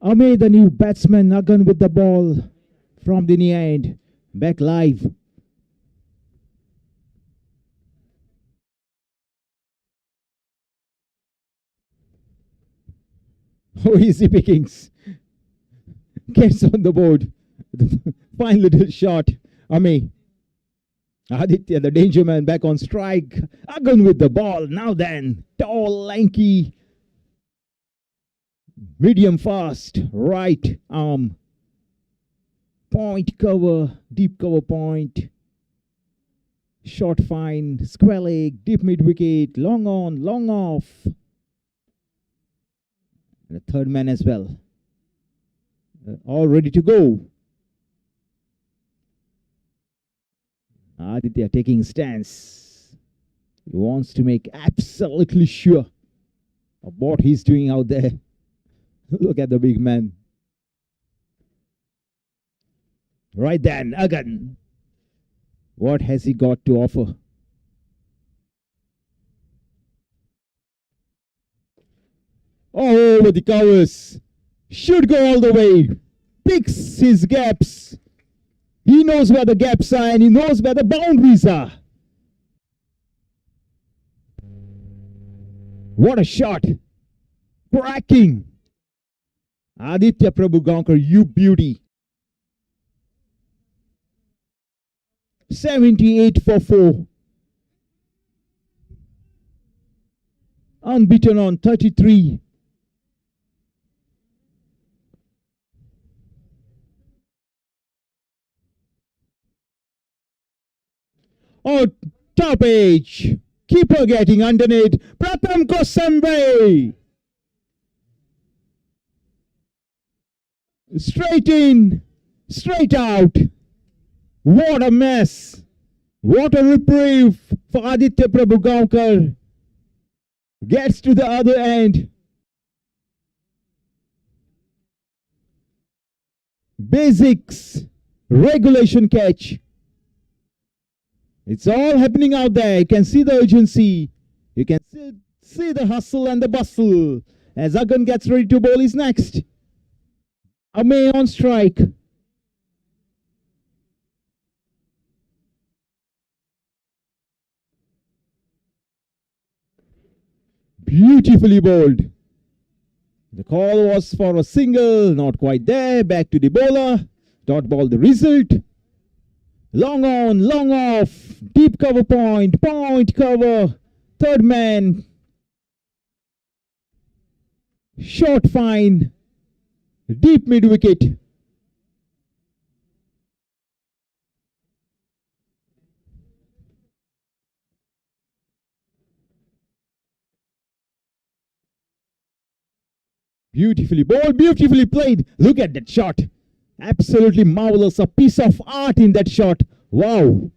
Ame, the new batsman, Agan with the ball from the near end. Back live. Oh, easy pickings. Gets on the board. Fine little shot. Ame. Aditya, the danger man, back on strike. Agan with the ball. Now then, tall, lanky, medium fast, right arm. Point cover, deep cover point. Short fine, square leg, deep mid wicket, long on, long off. And a third man as well. All ready to go. Aditya taking stance. He wants to make absolutely sure of what he's doing out there. Look at the big man. Right then, Agan. What has he got to offer? Oh, over the covers. Should go all the way. Picks his gaps. He knows where the gaps are and he knows where the boundaries are. What a shot. Cracking. Aditya Prabhu Gaonkar, you beauty. 78 for 4. Unbeaten on 33. Oh, top edge. Keeper getting underneath. Pratham Kosambe. Straight in. Straight out. What a mess. What a reprieve for Aditya Prabhu Gaonkar. Gets to the other end. Basics. Regulation catch. It's all happening out there. You can see the urgency. You can see the hustle and the bustle. As Agan gets ready to bowl his next. Ame on strike. Beautifully bowled. The call was for a single. Not quite there. Back to the bowler. Dot ball the result. Long on, long off, deep cover point, point cover, third man, short fine, deep mid wicket. Beautifully bowled, beautifully played. Look at that shot. Absolutely marvelous. A piece of art in that shot. Wow.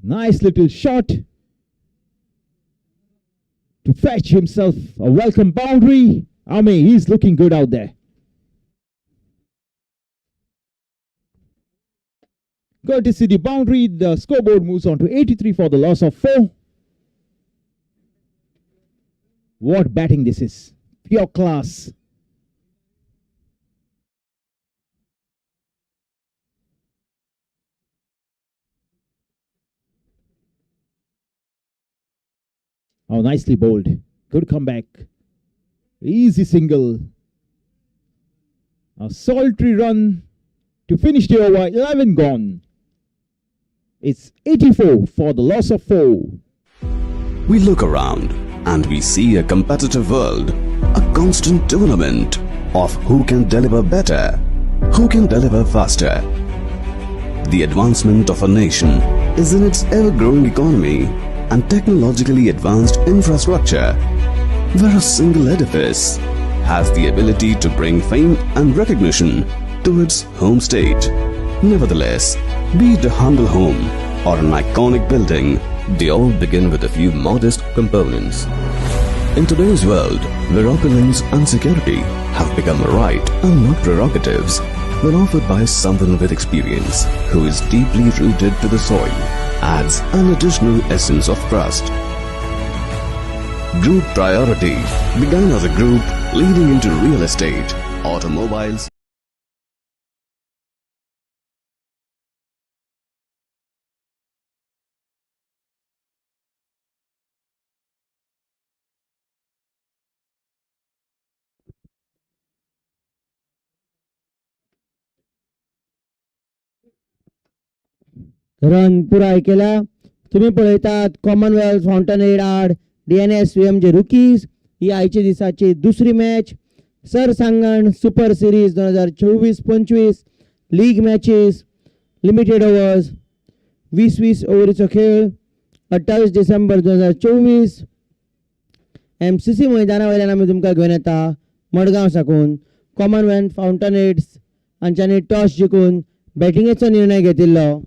Nice little shot to fetch himself a welcome boundary. Ame, he's looking good out there. Courtesy the boundary, the scoreboard moves on to 83 for the loss of 4. What batting this is. Pure class. Oh, nicely bowled. Good comeback. Easy single. A solitary run to finish the over. 11 gone. It's 84 for the loss of 4. We look around and we see a competitive world, a constant tournament of who can deliver better, who can deliver faster. The advancement of a nation is in its ever-growing economy and technologically advanced infrastructure, where a single edifice has the ability to bring fame and recognition to its home state. Nevertheless, be it a humble home or an iconic building, they all begin with a few modest components. In today's world, where opulence and security have become a right and not prerogatives, when offered by someone with experience who is deeply rooted to the soil, adds an additional essence of trust. Group Priority began as a group leading into real estate, automobiles, run पुराय केला. तुम्ही पळयतात Commonwealth Fountainhead आड DNS VMJ rookies ही आयच्या दिसाची दुसरी match. सरसांगण super series 2024-25 league matches limited overs 20-20 ओव्हरीचो खेळ 28 डिसेंबर 2024 MCC मैदाना वयल्यान आमी तुमकां घेवन येता मडगांव साकून. कॉमनवेल्थ फाउंटनहेड्स हांच्यांनी टॉस जिखून बॅटिंगेचो निर्णय घेतिल्लो.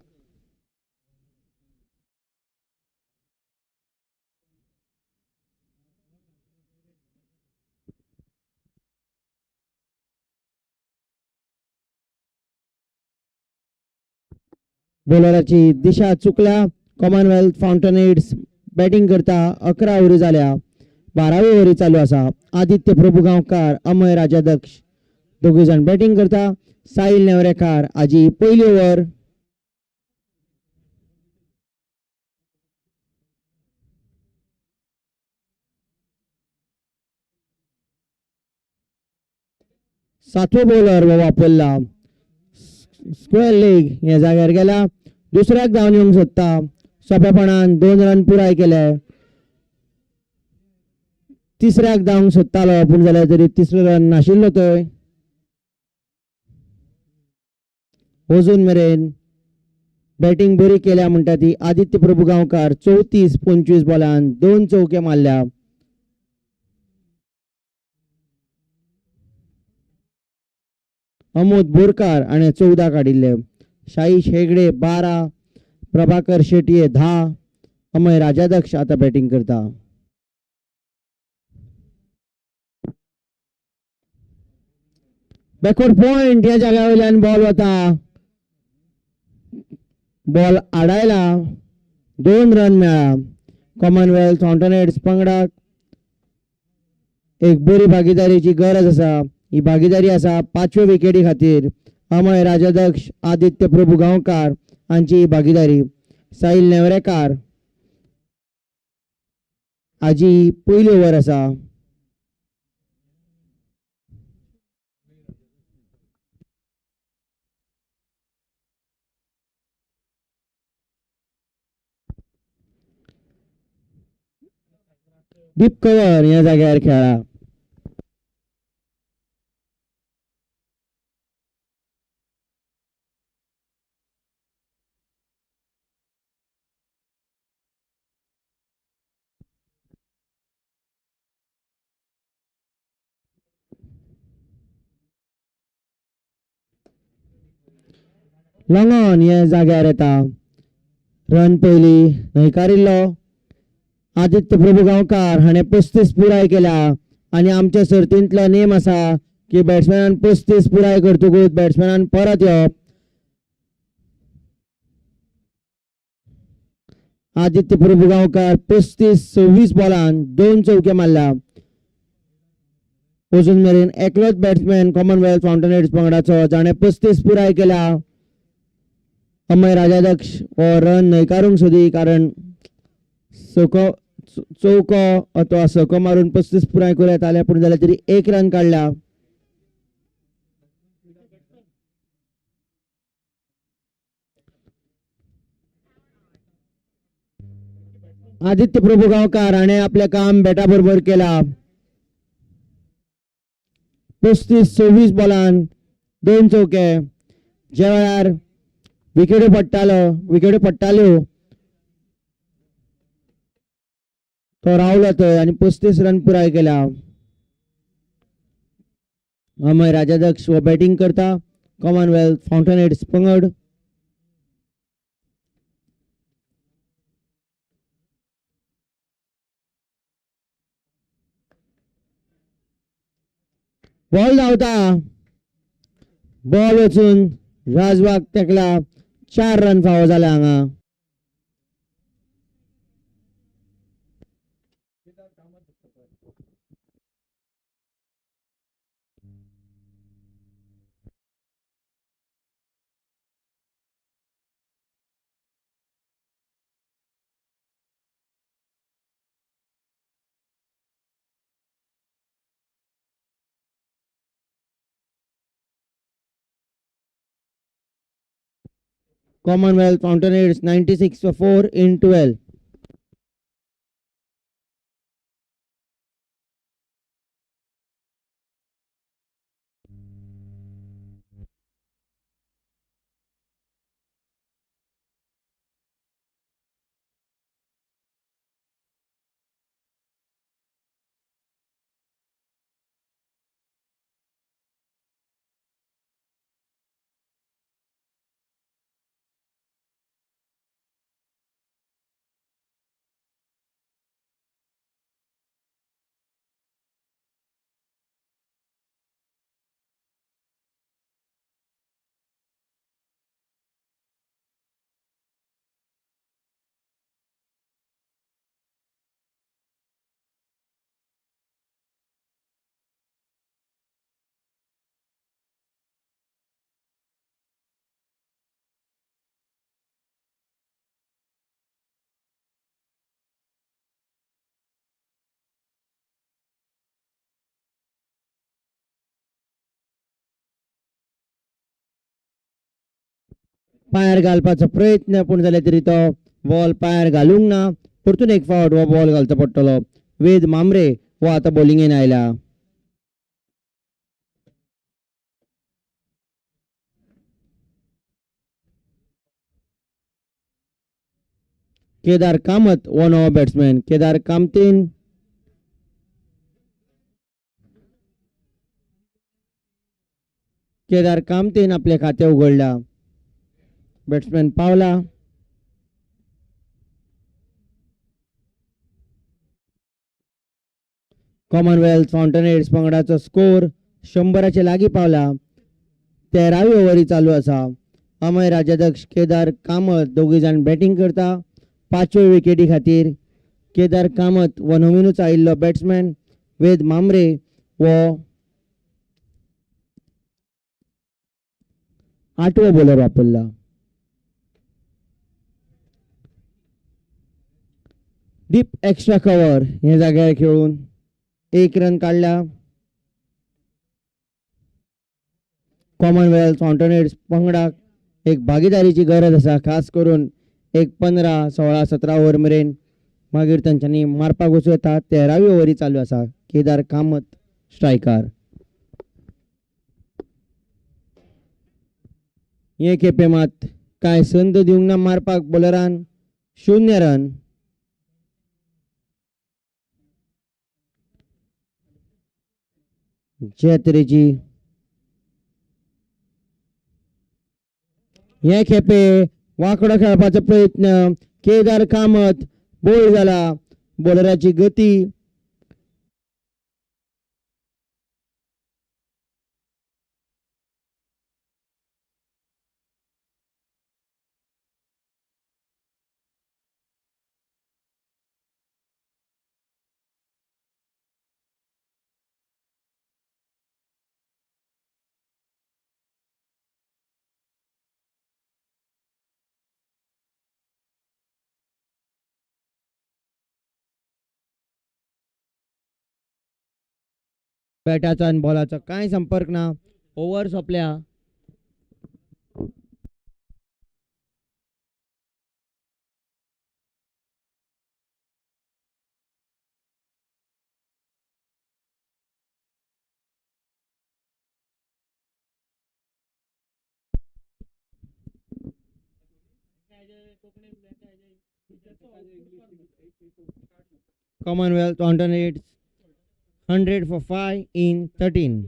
बॉलराची दिशा चुकल्या. कॉमनवेल्थ फाउंटनहेड्स बॅटिंग करता. 11 ओव्हरी जाल्या. 12वी ओव्हरी चालू आसा. आदित्य प्रभू गांवकार अमय राजाध्यक्ष दोघूय जाण बॅटिंग करता. साहिल नेवरेकार हाजी पयली ओव्हर. सातवो बॉलर वापरला. स्क्वेअर लेग ह्या जाग्यार गेला. दुसऱ्याक धांवन येवंक सोदता. सोंपेपणान 2 रन पुराय केले. तिसऱ्याक धांवंक सोदतालो पूण जाल्यार तरी तिसरो रन नाशिल्लो थंय. अजून मेरेन बॅटिंग बरी केल्या म्हणटा ती आदित्य प्रभू गांवकार 34-25 बॉलान 2 चौके मारल्या. अमोद बोरकार आणि 14 काढिल्ले. शाहीश हेगडे 12, प्रभाकर शेटये 10, अमय राजाध्यक्ष आता बॅटिंग करता. बॅकवर्ड पॉइंट या जाग्या वयल्यान बॉल वता. बॉल आडायला. 2 रन मेळ्ळा. कॉमनवेल्थ फाउंटनहेड्स पंगडाक एक बरी भागीदारीची गरज आसा. ही भागीदारी आसा 5व्या विकेटी खातीर. अमय राजाध्यक्ष आदित्य प्रभू गांवकार हांची ही भागीदारी. साहिल नेवरेकार हाजी पयली ओव्हर आसा. डीप कव्हर या जाग्यार खेळा. लॉंग ऑन या जाग्यार येता. रन पयली न्हयकारिल्लो. आदित्य प्रभू गांवकार हाणें 35 पुराय केल्या आनी आमच्या सर्तींतलो नेम आसा की बॅट्समॅनान 35 पुराय करतकूच बॅट्समॅनान परत येवप. आदित्य प्रभू गांवकार 35-26 बॉलान 2 चौके मारल्या. अजून मेरेन एकलोच बॅट्समॅन कॉमनवेल्थ फाउंटनहेड्स पंगडाचो जाणें 35 पुराय केल्या. अमय राजाध्यक्ष हो रन न्हयकारूंक सोदी कारण चौको अथवा सको मारून 35 पुराय करूं येताले पूण जाल्यार तरी 1 रन काडल्या. आदित्य प्रभू गांवकार हाणें आपलें काम बॅटा बरोबर केला. 35-26 बॉलान 2 चौके. ज्या वेळार विकेट्यो पडटाल्यो तो रावलो थंय आनी 35 रन पुराय केल्या. अमय राजाध्यक्ष हो बॅटिंग करता. कॉमनवेल्थ फाउंटनहेड्स पंगड. बॉल धांवता. बॉल वचून राजवाक तेकला. 4 रन फावो जाल्या हांगा. Commonwealth Fountainheads 96 for 4 in 12. Pier घालपाचो प्रयत्न पूण जाल्यार तरी तो बॉल पायर घालूंक ना. परतून एक फावट हो बॉल घालचो पडटलो. वेद मामरे हो आतां बॉलिंगेन आयला. केदार कामत हो नवो बॅट्समॅन. केदार कामतीन आपले खाते उघडला. बॅट्समॅन पावला. कॉमनवेल्थ फाउंटनहेड्स पंगडाचो स्कोर 100चे लागीं पावला. 13वी ओव्हरी चालू आसा. अमय राजाध्यक्ष केदार कामत दोघी जाण बॅटिंग करता. 5वे विकेटी खातीर केदार कामत हो नवीनूच आयिल्लो बॅट्समॅन. वेद मामरे हो 8वो बॉलर वापरला. डीप एक्स्ट्रा कव्हर हे जाग्यार खेळून 1 रन काडला. कॉमनवेल्थ फाउंटनहेड्स पंगडाक एक भागीदारीची गरज आसा, खास करून एक 15, 16, 17 ओव्हर मेरेन. मागीर तांच्यांनी मारपाक वचूं येता. 13वी ओव्हरी चालू आसा. केदार कामत स्ट्रायकार. हे खेपे मात कांय संद दिवंक ना मारपाक बॉलरान. 0 रन. जे तरेची हे खेपे वाकडो खेळपाचो प्रयत्न. केदार कामत बोल्ड जाला. बॉलराची गती. बॅटाचा आणि बॉलाचा काय संपर्क ना. ओव्हर सोंपल्या. Commonwealth Fountainheads 100 for 5 in 13.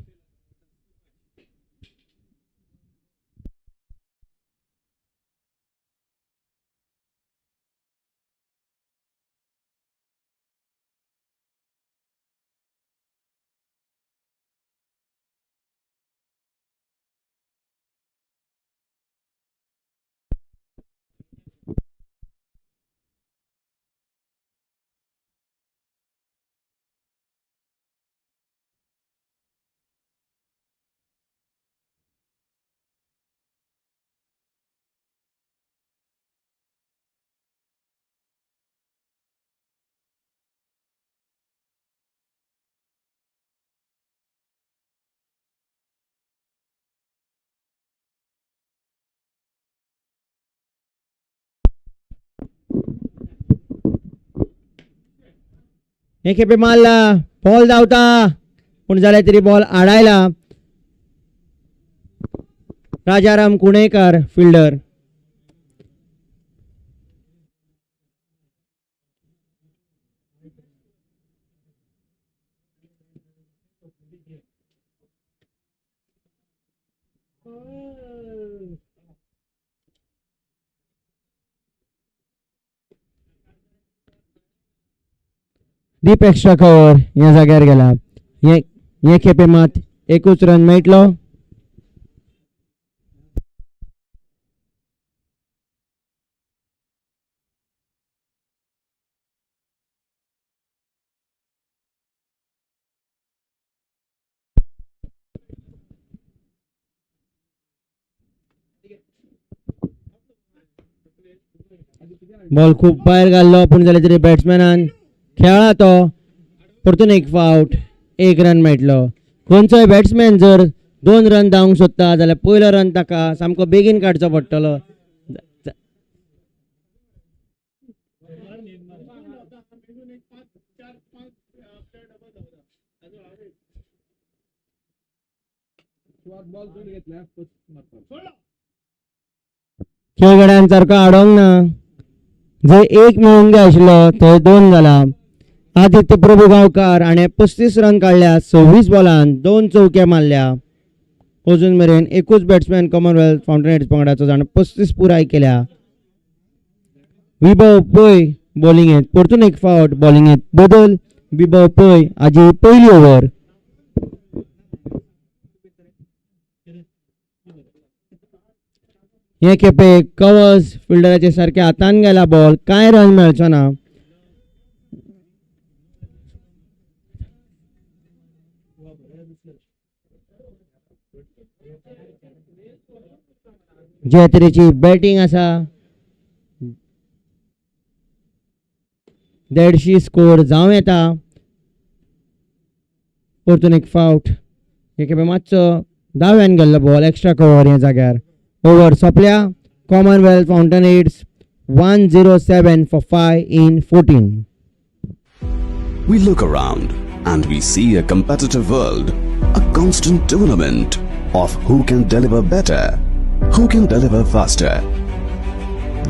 हे खेपे मारला, बॉल धांवता पूण जाल्यार तरी बॉल आडायला. Rajaram Kunekar fielder. Deep extra cover ह्या जाग्यार गेला. हे खेपे मात एकूच रन मेळटलो. बॉल खूप भायर घाल्लो पूण जाल्यार तरी बॅट्समॅनान खेळ्ळा तो. परतून एक फावट, एक रन मेळटलो. खंयचोय बॅट्समॅन जर 2 रन धांवंक सोदता जाल्यार पयलो रन ताका सामको बेगीन काडचो पडटलो. खेळगड्यांसारको आडोंक ना. जंय एक मेळूंक जाय आशिल्लो थंय 2 जाला. आदित्य प्रभू गांवकार हाणें 35 रन काडल्या 26 बॉलान 2 चौके मारल्या. अजून मेरेन एकूच बॅट्समॅन कॉमनवेल्थ फाउंटेनहेड्स पंगडाचो जाणें 35 पुराय केल्या. विभव पै बॉलिंगेंत. परतून एक फावट बॉलिंगेंत बदल. विभव पै हाजी पयली ओव्हर. हे खेपे कवर्स फिल्डराचे सारखे हातान गेला बॉल. कांय रन मेळचो ना. ज्या तरेची बॅटिंग आसा 150 स्कोर जावं येता. परतून एक फावट. हे खेपे मातसो दाव्यान गेल्लो बॉल. एक्स्ट्रा कव्हर ह्या जाग्यार. ओव्हर सोंपल्या. Commonwealth Fountainheads 107 for 5 in 14. We look around and we see a competitive world, a constant tournament of who can deliver better, who can deliver faster.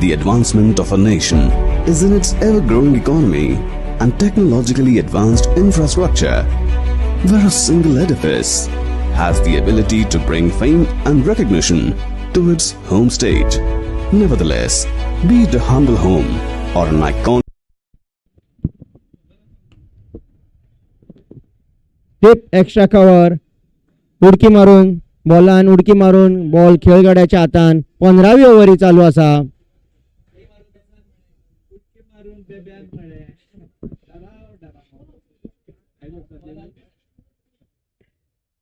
The advancement of a nation is in its ever-growing economy and technologically advanced infrastructure, where a single edifice has the ability to bring fame and recognition to its home state. Nevertheless, be it a humble home or an iconic tip extra cover. उडकी मारून बॉलान उडकी मारून ball खेळगड्याच्या हातान. 15वी ovary चालू आसा.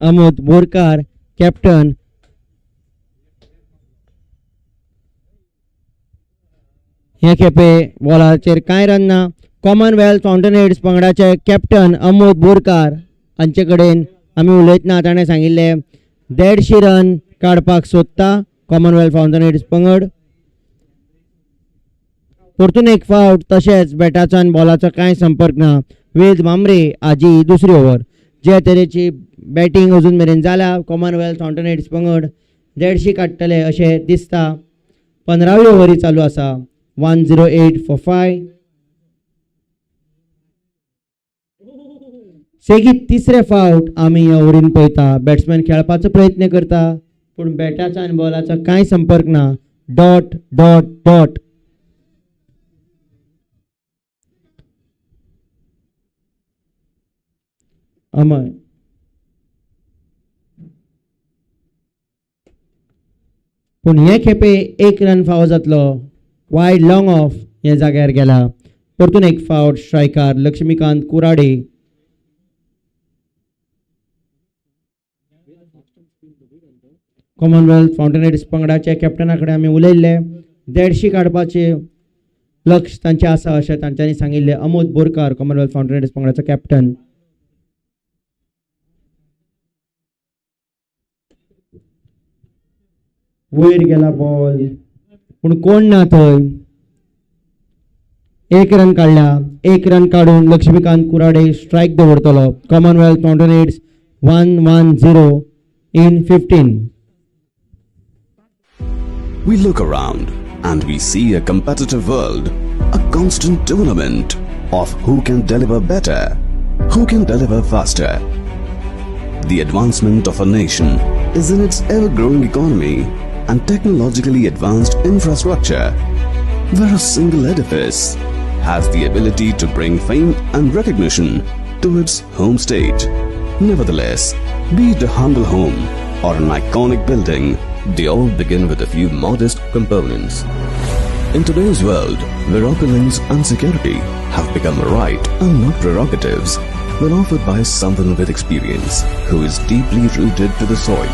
Amod Borkar captain. हे खेपे बॉलाचेर कांय run ना. Commonwealth फाउंटेनहेड्स पंगडाचे captain Amod Borkar हांचे कडेन आमी उलयतना ताणें सांगिल्लें 150 रन काडपाक सोदता कॉमनवेल्थ फाउंटेनहेड्स पंगड. परतून एक फावट तशेंच बॅटाचो आनी बॉलाचो कांय संपर्क ना. वेद मामरे हाजी दुसरी ओव्हर. जे तरेची बॅटिंग अजून मेरेन जाल्या कॉमनवेल्थ फाउंटेनहेड्स पंगड 150 काडटले अशें दिसता. 15वी ओव्हरी चालू आसा. 108 for 5. सेगीत तिसरे फावट आमी ह्या ओव्हरीन पळयता. बॅट्समॅन खेळपाचो प्रयत्न करता पूण बॅटाचो आनी बॉलाचो कांय संपर्क ना. Dot dot dot. अमय पूण हे खेपे एक रन फावो जातलो. वायड लॉंग ऑफ ह्या जाग्यार गेला. परतून एक फावट स्ट्रायकार लक्ष्मीकांत कुराडे. कॉमनवेल्थ फाउंटेनहेड्स पंगडाच्या कॅप्टना कडेन आमी उलयल्ले. 150 काडपाचे लक्ष तांचे आसा अशें तांच्यांनी सांगिल्लें. अमोद बोरकार कॉमनवेल्थ फाउंटेनहेड्स पंगडाचो कॅप्टन. वयर गेला बॉल पूण कोण ना थंय. एक रन काढल्या. एक रन काढून लक्ष्मीकांत कुराडे स्ट्राईक दवरतलो. Commonwealth Fountainheads 1-1-0 in 15. We look around and we see a competitive world, a constant tournament of who can deliver better, who can deliver faster. The advancement of a nation is in its ever-growing economy and technologically advanced infrastructure, where a single edifice has the ability to bring fame and recognition to its home state. Nevertheless, be it a humble home or an iconic building, they all begin with a few modest components. In today's world, where opulence and security have become a right and not prerogatives, when offered by someone with experience who is deeply rooted to the soil,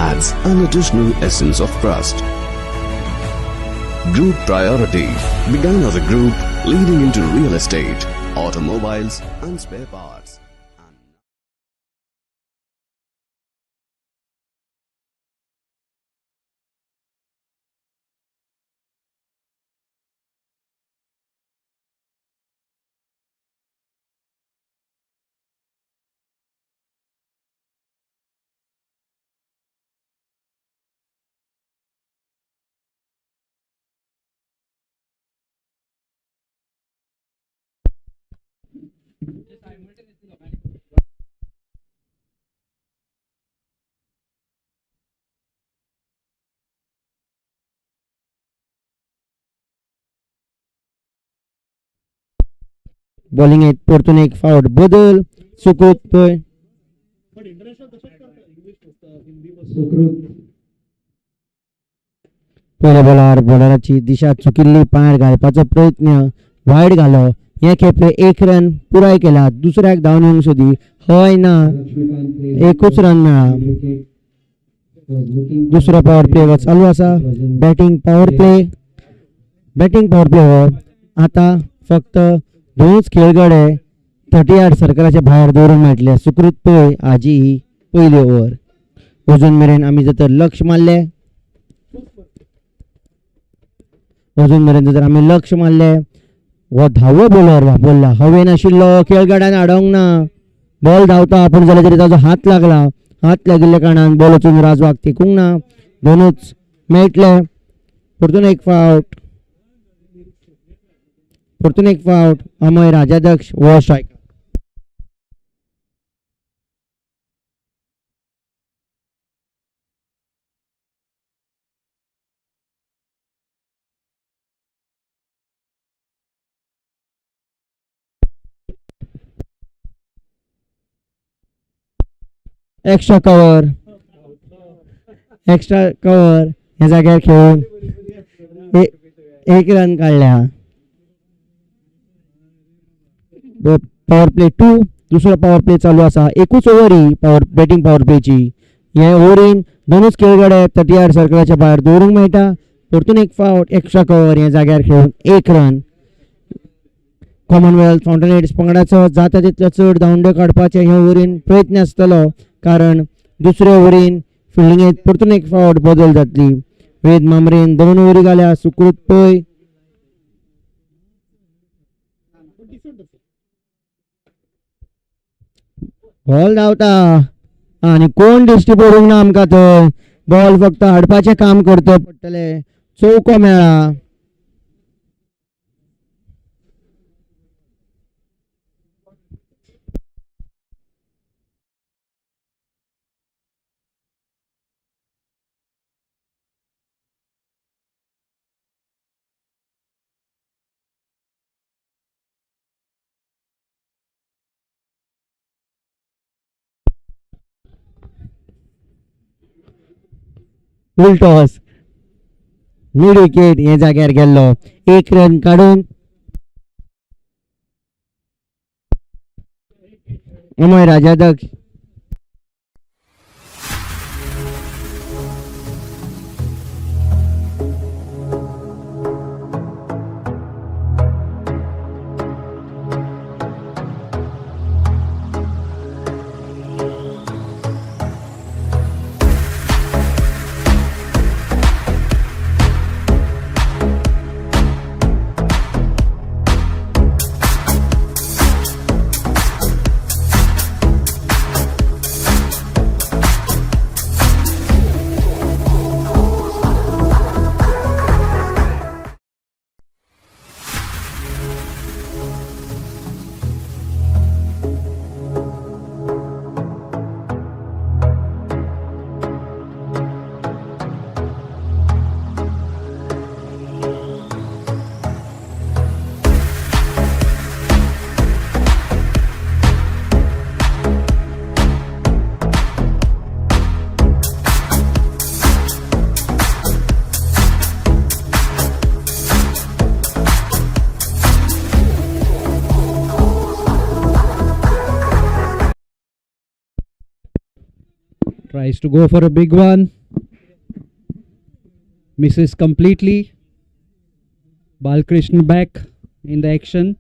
adds an additional essence of trust. Group Priority began as a group leading into real estate, automobiles and spare parts. Bowling आहेत परतून एक fought बदल. सुकृत पै पहिल्या बॉलराची दिशा चुकिल्ली. पांयार घालपाचो प्रयत्न wide घालो. हे खेपे एक रन पुराय केला. दुसऱ्याक धांवन येवंक सोदी हय ना. एकूच रन मेळ्ळा. दुसरो पॉवर प्ले चालू आसा. बॅटिंग पॉवर प्ले हो आता फक्त दोनच खेळगडे 30 यार्ड सर्कलाच्या भायर दवरूंक मेळटले. सुकृत पै हाजी ही पयली ओव्हर. अजून मेरेन आमी जर लक्ष मारले हो धावो बॉलर वापरला. हवेन आशिल्लो खेळगड्यान हाडोंक ना. बॉल धांवता पूण जाल्यार तरी ताजो हात लागला. हात लागिल्ल्या कारणान बॉल वचून राजवाक तेकूंक ना. दोनूच मेळटले. परतून एक फावट अमय राजाध्यक्ष वो स्ट्रायक. एक्स्ट्रा कव्हर ह्या जाग्यार खेळून एक रन काढल्या. Power play 2. दुसरो पॉवर प्ले चालू आसा. एकूच ओव्हर ही बॅटिंग पॉवर प्लेची. हे ओव्हरीन दोनूच खेळगडे 30 यार्ड सर्कलाच्या भायर दवरूंक मेळटा. परतून एक फावट एक्स्ट्रा कव्हर ह्या जाग्यार खेळून एक रन. कॉमनवेल्थ फाउंटेनहेड्स पंगडाचो जाता तितलो चड धांवड्यो काडपाचे हे ओव्हरीन प्रयत्न आसतलो, कारण दुसऱ्या ओव्हरीन फिल्डिंगेत परतून एक फावट बदल जातली. वेद मामरेन 2 ओव्हरी घाल्या. सुकृत पै बॉल धांवता आणि कोण दिश्टी पडूंक ना आमकां थंय. बॉल फक्त हाडपाचें काम करचो पडटलें. चौको मेळ्ळा. फुल टॉस मिड विकेट हे जाग्यार गेल्लो. एक रन काढून Amay Rajadhyaksha Tries to go for a big one. Misses completely. Balkrishna back in the action.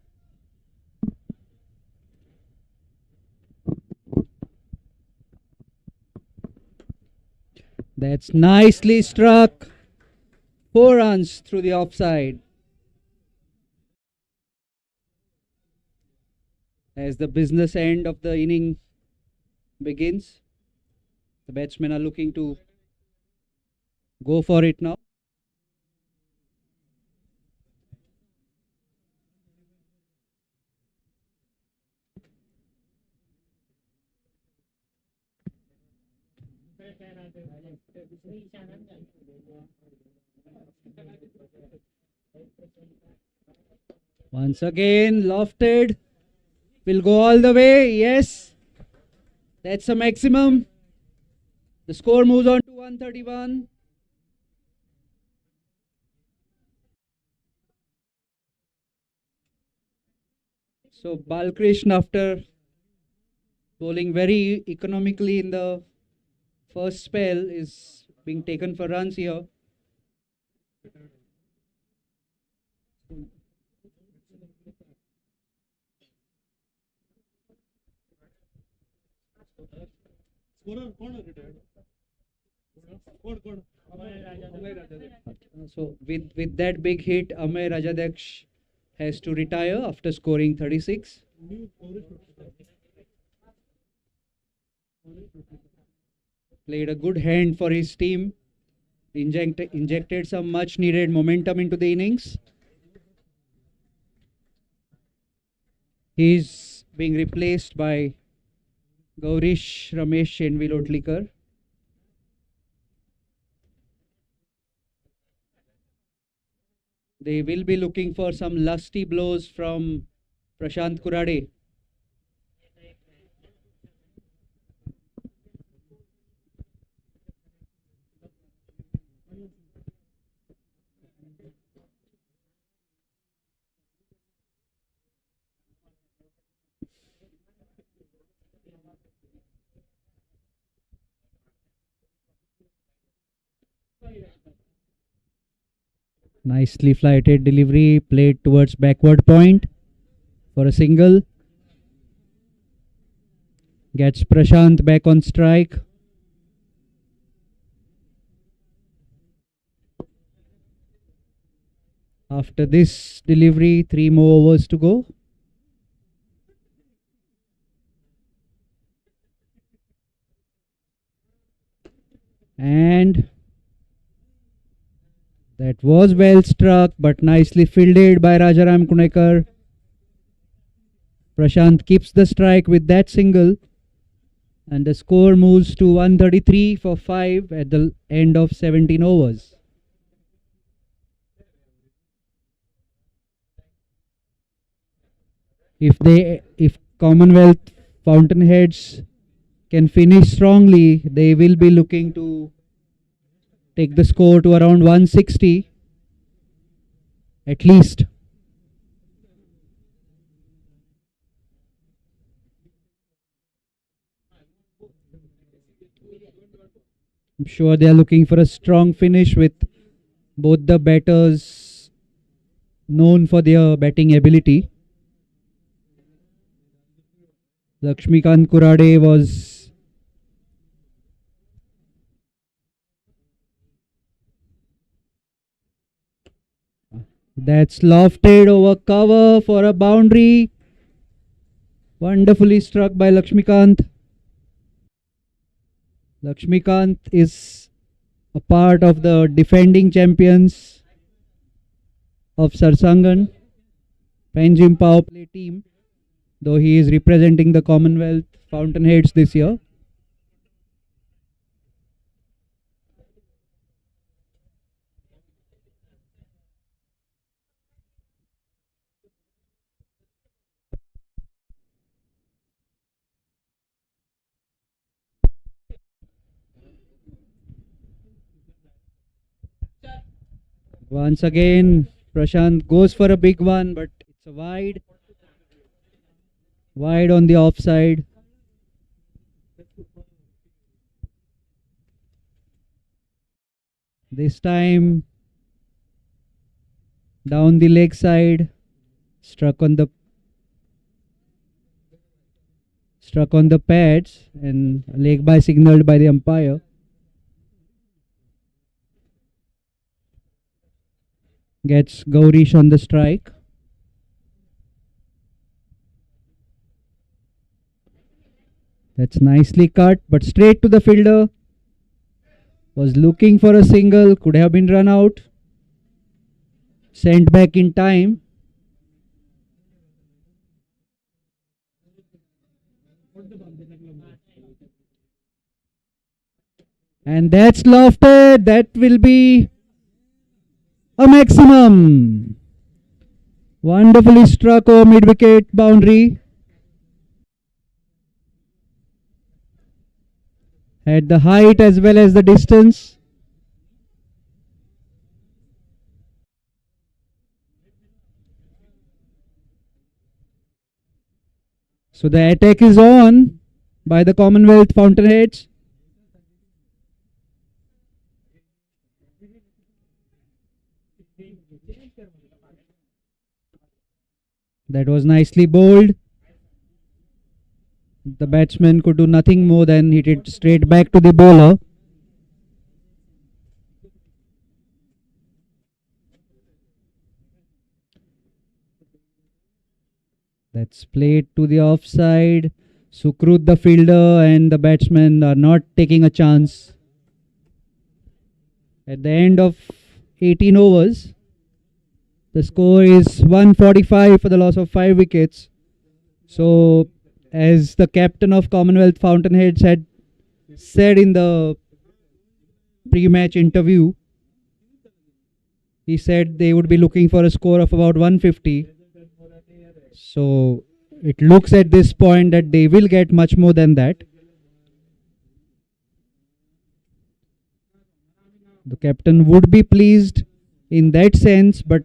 That's nicely struck. 4 runs through the offside. As the business end of the inning begins, the batsmen are looking to go for it now. Once again, lofted. Will go all the way. Yes. That's a maximum. The score moves on to 131. So Balkrishna, after bowling very economically in the first spell, is being taken for runs here. So with that big hit, Amay Rajadaksh has to retire after scoring 36. Played a good hand for his team. Injected some much needed momentum into the innings. He's being replaced by Gaurish Ramesh Shenvilotlikar. They will be looking for some lusty blows from Prashant Kurade. Nicely flighted delivery, played towards backward point for a single. Gets Prashant back on strike. After this delivery, 3 more overs to go. And that was well struck, but nicely fielded by Rajaram Kunekar. Prashant keeps the strike with that single. And the score moves to 133 for 5 at the end of 17 overs. If Commonwealth Fountainheads can finish strongly, they will be looking to take the score to around 160 at least. I'm sure they are looking for a strong finish with both the batters known for their batting ability. Lakshmikant Kurade was that's lofted over cover for a boundary. Wonderfully struck by Lakshmikant. Lakshmikant is a part of the defending champions of Sarsangan Panjim Power Play team, though he is representing the Commonwealth Fountainheads this year. Once again, Prashant goes for a big one, but it's a wide. Wide on the offside. This time down the leg side, struck on the pads, and leg by signaled by the umpire. Gets Gaurish on the strike. That's nicely cut, but straight to the fielder. Was looking for a single, could have been run out. Sent back in time. And that's lofted. That will be a maximum. Wonderfully struck over mid-wicket boundary. Had the height as well as the distance. So the attack is on by the Commonwealth Fountainheads. That was nicely bowled. The batsman could do nothing more than hit it straight back to the bowler. That's played to the offside. Sukrut, the fielder, and the batsman are not taking a chance. At the end of 18 overs, the score is 145 for the loss of 5 wickets. So, as the captain of Commonwealth Fountainheads had said in the pre-match interview, he said they would be looking for a score of about 150. So it looks at this point that they will get much more than that. The captain would be pleased in that sense, but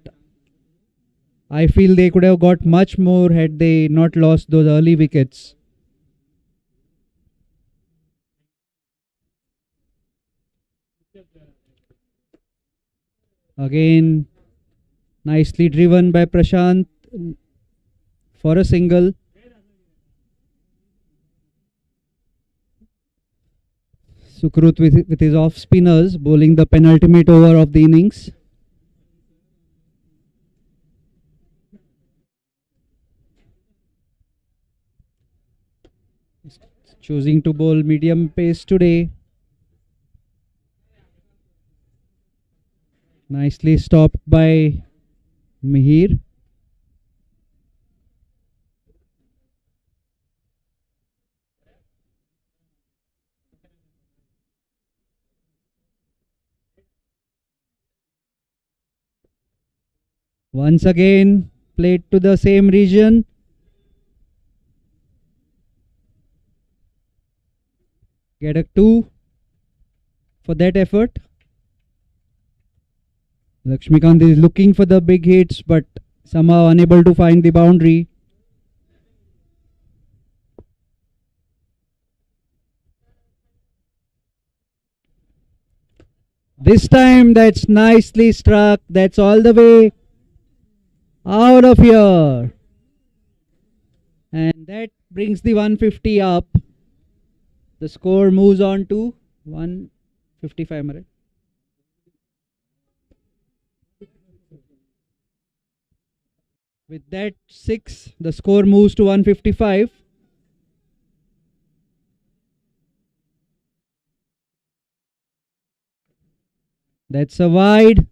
I feel they could have got much more had they not lost those early wickets. Again, nicely driven by Prashant for a single. Sukrut with his off spinners bowling the penultimate over of the innings. Choosing to bowl medium pace today. Nicely stopped by Mihir. Once again, played to the same region. Get a 2 for that effort. Lakshmikant is looking for the big hits, but somehow unable to find the boundary. This time that's nicely struck. That's all the way out of here. And that brings the 150 up. The score moves on to 155. Marat. With that 6, the score moves to 155. That's a wide.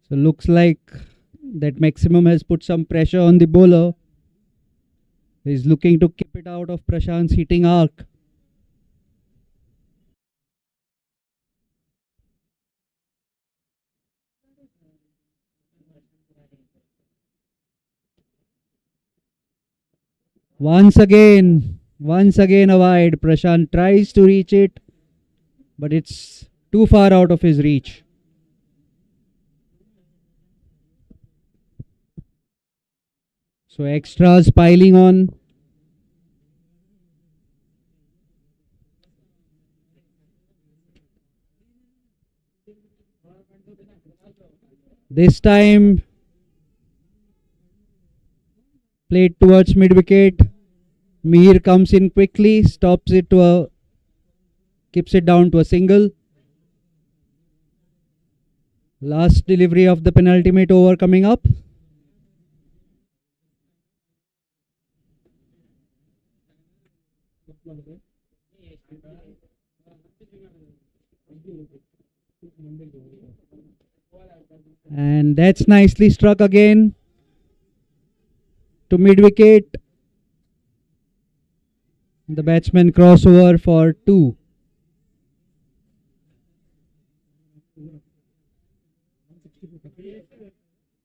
So looks like that maximum has put some pressure on the bowler. He's looking to keep it out of Prashant's hitting arc. Once again a wide. Prashant tries to reach it, but it's too far out of his reach. So extras piling on. This time played towards mid wicket. Mir comes in quickly, stops it to a, keeps it down to a single. Last delivery of the penultimate over coming up. And that's nicely struck again to mid wicket. The batsman crossover for 2.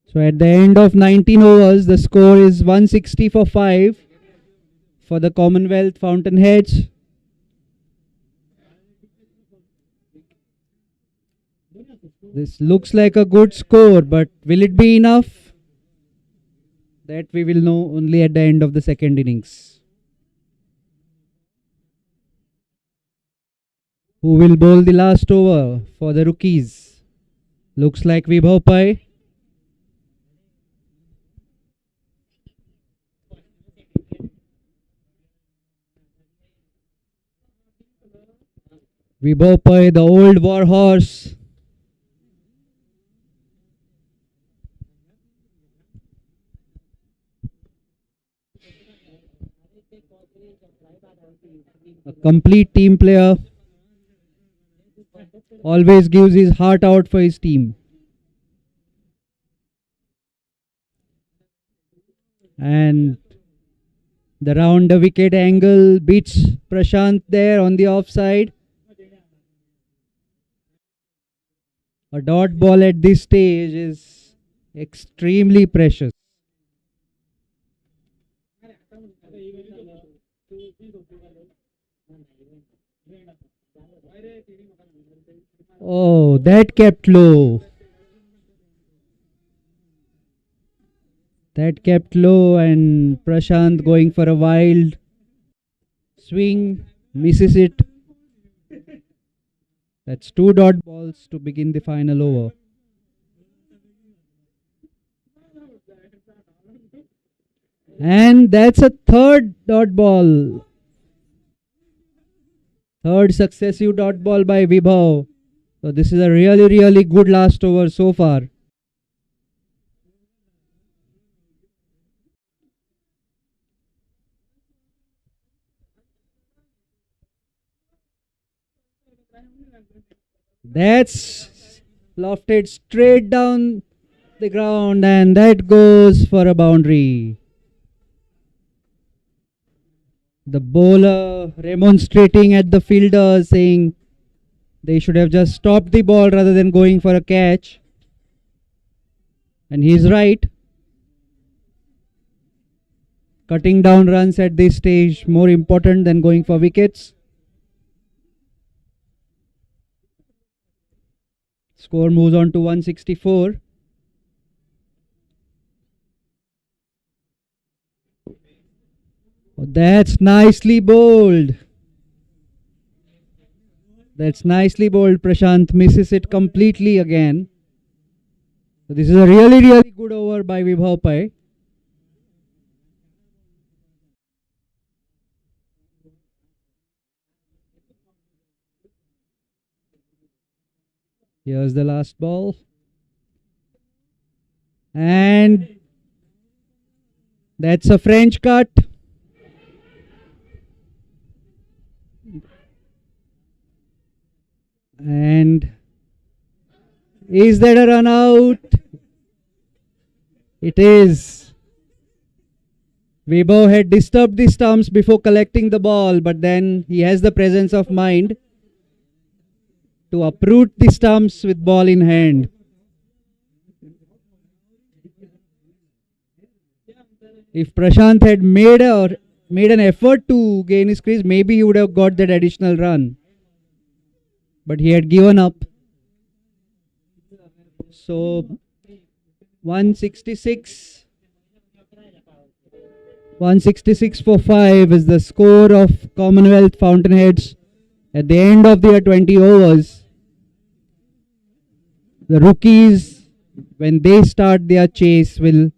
So at the end of 19 overs, the score is 160 for 5 for the Commonwealth Fountainheads. This looks like a good score, but will it be enough? That we will know only at the end of the second innings. Who will bowl the last over for the rookies? Looks like Vibhav Pai. Vibhav Pai, the old war horse. A complete team player. Always gives his heart out for his team. And the round the wicket angle beats Prashant there on the offside. A dot ball at this stage is extremely precious. Oh, that kept low. That kept low, and Prashant going for a wild swing, misses it. That's 2 dot balls to begin the final over. And that's a 3rd dot ball. 3rd successive dot ball by Vibhav. So this is a really good last over so far. That's lofted straight down the ground, and that goes for a boundary. The bowler remonstrating at the fielder, saying they should have just stopped the ball rather than going for a catch. And he's right. Cutting down runs at this stage more important than going for wickets. Score moves on to 164. Oh, that's nicely bowled. That's nicely bowled. Prashant misses it completely again. So this is a really good over by Vibhav Pai. Here's the last ball. And that's a French cut. And is that a run out? It is. Vibhav had disturbed the stumps before collecting the ball, but then he has the presence of mind to uproot the stumps with ball in hand. If Prashant had made an effort to gain his crease, maybe he would have got that additional run. But he had given up. So 166 for 5 is the score of Commonwealth Fountainheads at the end of their 20 overs. The rookies, when they start their chase, will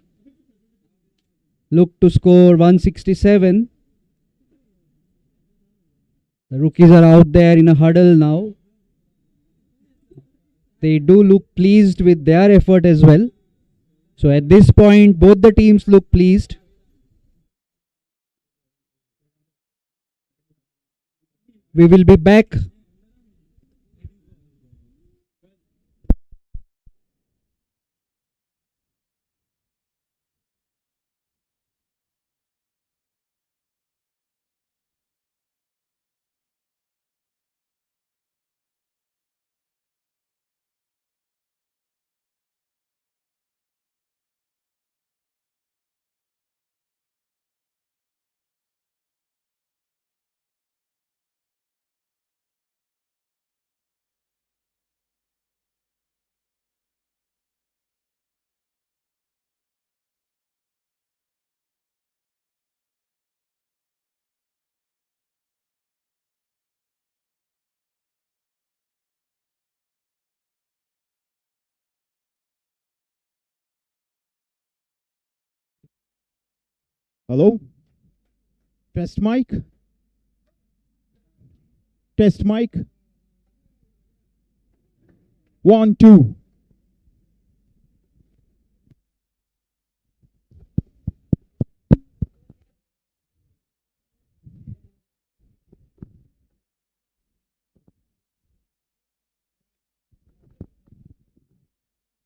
look to score 167. The rookies are out there in a huddle now. They do look pleased with their effort as well. So at this point, both the teams look pleased. We will be back. Hello? Test mic? Test mic? 1, 2.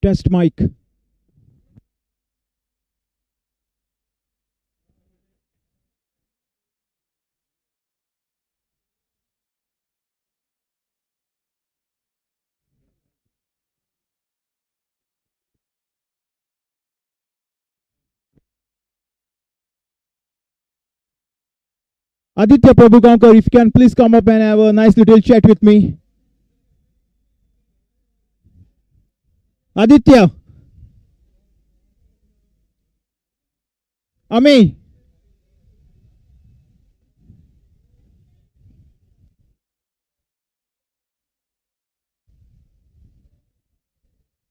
Test mic. Aditya Prabhugaonkar, if you can please come up and have a nice little chat with me. Aditya. Ami.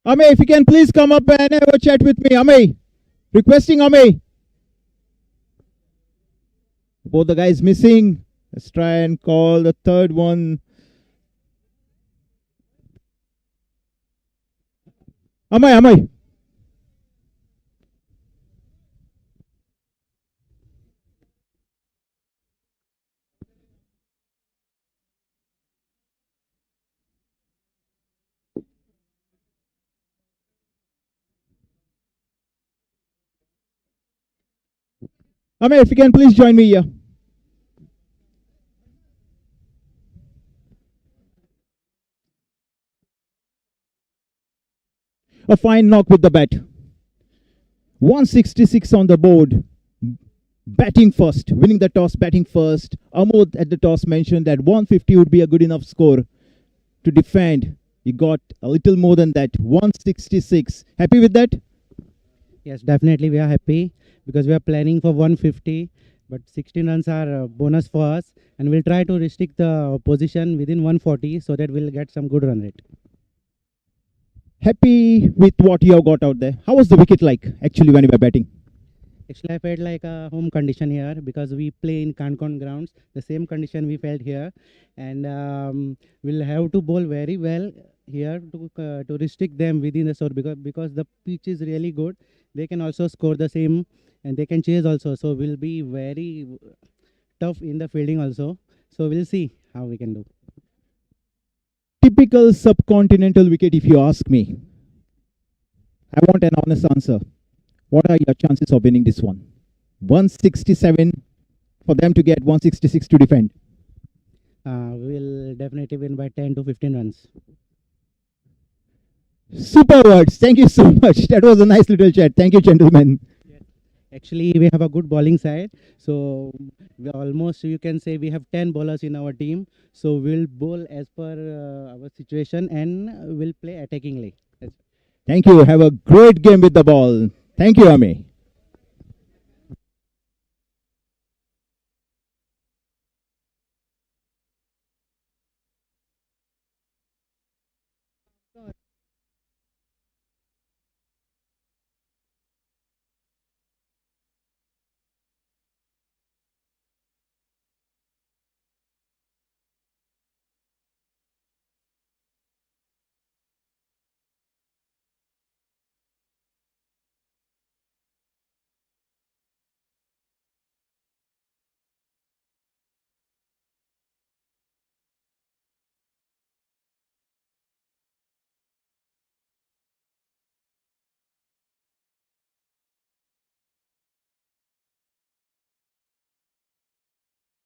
Ami, if you can please come up and have a chat with me. Ami. Requesting Ami. Both the guys missing. Let's try and call the third one. Amay, Amay. Amay, if you can please join me here. A fine knock with the bat. 166 on the board. Batting first, winning the toss, batting first. Amod at the toss mentioned that 150 would be a good enough score to defend. He got a little more than that, 166. Happy with that? Yes, definitely we are happy because we are planning for 150, but 16 runs are a bonus for us, and we'll try to restrict the position within 140 so that we'll get some good run rate. Happy with what you have got out there. How was the wicket like actually when you were batting? Actually, I felt like a home condition here because we play in Concon grounds, the same condition we felt here, and we'll have to bowl very well here to restrict them within the score because the pitch is really good. They can also score the same and they can chase also. So we'll be very tough in the fielding also. So we'll see how we can do. Typical subcontinental wicket, if you ask me. I want an honest answer. What are your chances of winning this one? 167 for them to get 166 to defend. We'll definitely win by 10 to 15 runs. Super words. Thank you so much. That was a nice little chat. Thank you, gentlemen. Actually, we have a good bowling side. So we almost, you can say, we have 10 bowlers in our team. So we'll bowl as per our situation and we'll play attackingly. Thank you. Have a great game with the ball. Thank you, Ami.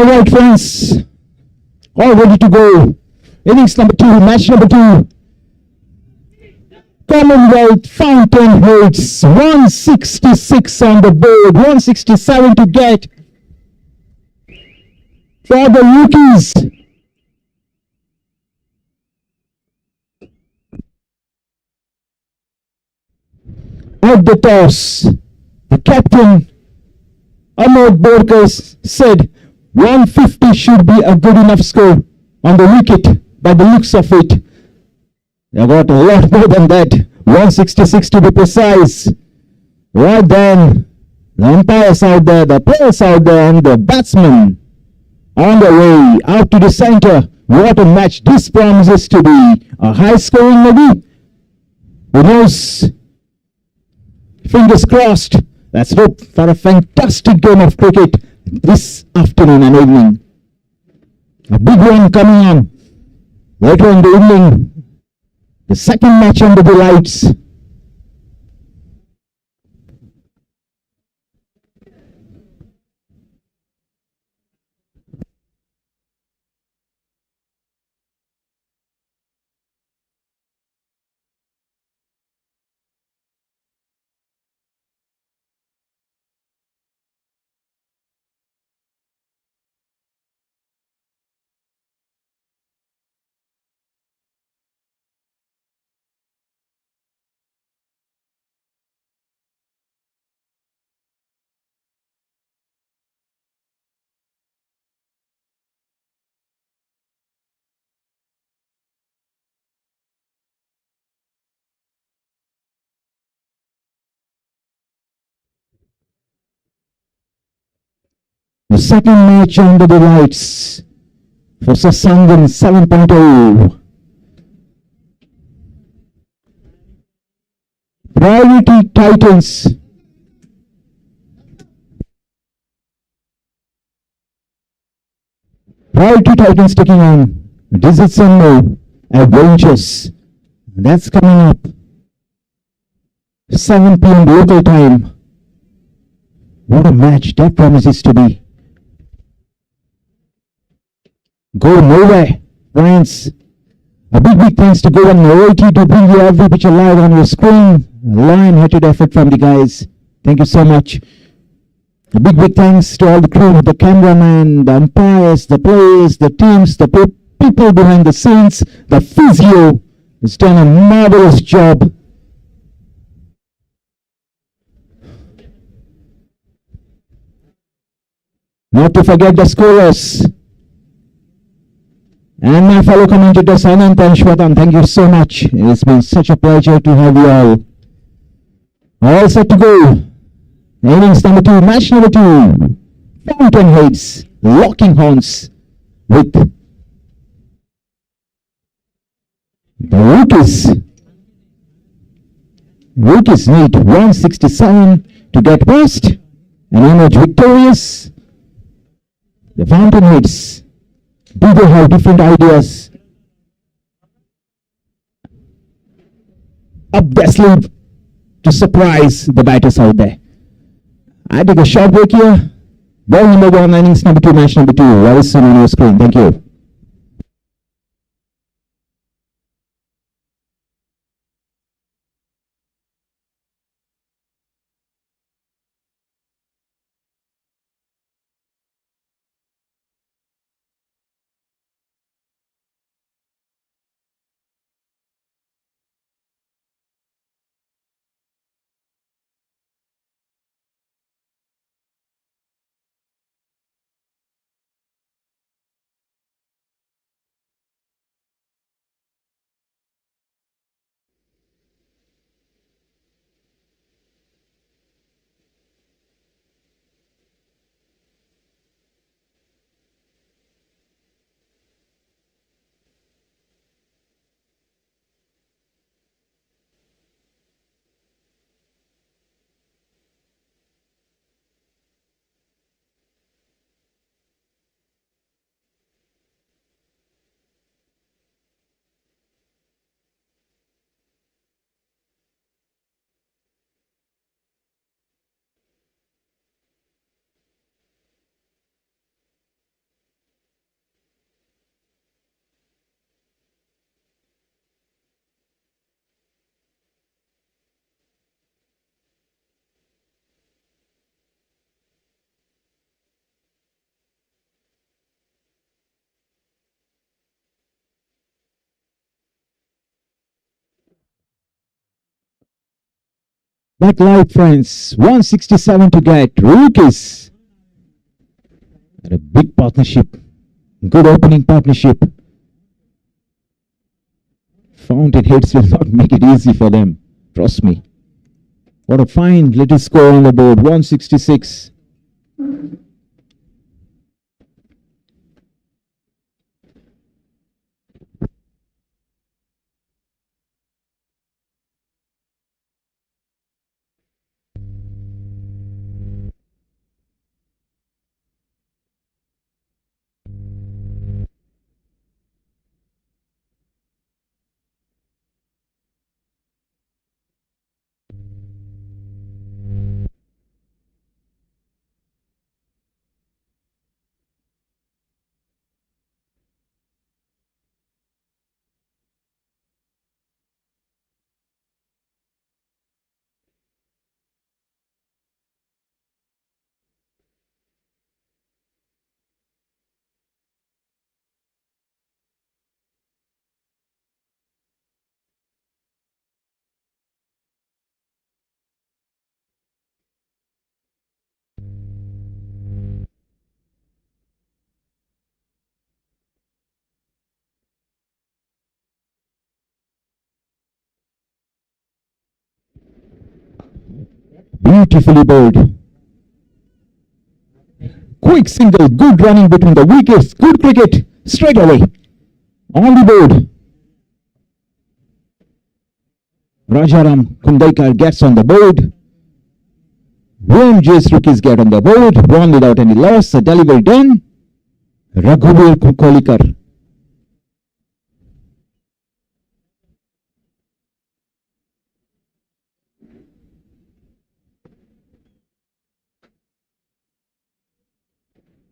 All right, friends, all ready to go. Innings number 2, match number 2. Commonwealth Fountainheads, 166 on the board, 167 to get for the rookies. At the toss, the captain, Amod Borkers, said 150 should be a good enough score on the wicket by the looks of it. They got a lot more than that, 166 to be precise. Right then, the umpires out there, the players out there, and the batsmen on the way out to the center. What a match this promises to be. A high scoring maybe. Who knows? Fingers crossed. Let's hope for a fantastic game of cricket this afternoon and evening. A big one coming on later in the evening. The second match under the lights. The second match under the lights for Sarsangan 7.0. Priority Titans. Priority Titans taking on Digital Adventures. That's coming up 7 p.m. local time. What a match that promises to be. Go nowhere, friends. A big thanks to Go and Noity to bring you every picture live on your screen. Lion-hearted effort from the guys. Thank you so much. A big thanks to all the crew, the cameraman, the umpires, the players, the teams, the people behind the scenes, the physio has done a marvelous job. Not to forget the scorers. And my fellow commentators, Anant and Shwatam, thank you so much. It's been such a pleasure to have you all. All set to go. Innings number 2, match number 2. Fountainheads locking horns with the rookies. Rookies need 167 to get past and emerge victorious. The Fountainheads, do they have different ideas up their sleeve to surprise the batters out there? I take a short break here. Ball number 1, innings number 2, match number 2. Very soon on your screen. Thank you. Back live, friends. 167 to get. Rookies. And a big partnership. Good opening partnership. Fountainheads will not make it easy for them. Trust me. What a fine little score on the board. 166. Beautifully bowled. Quick single, good running between the wickets, good cricket, straight away. On the board. Rajaram Kundaikar gets on the board. VMJ'S rookies get on the board. One without any loss, a delivery done. Raghuvir Kolikar.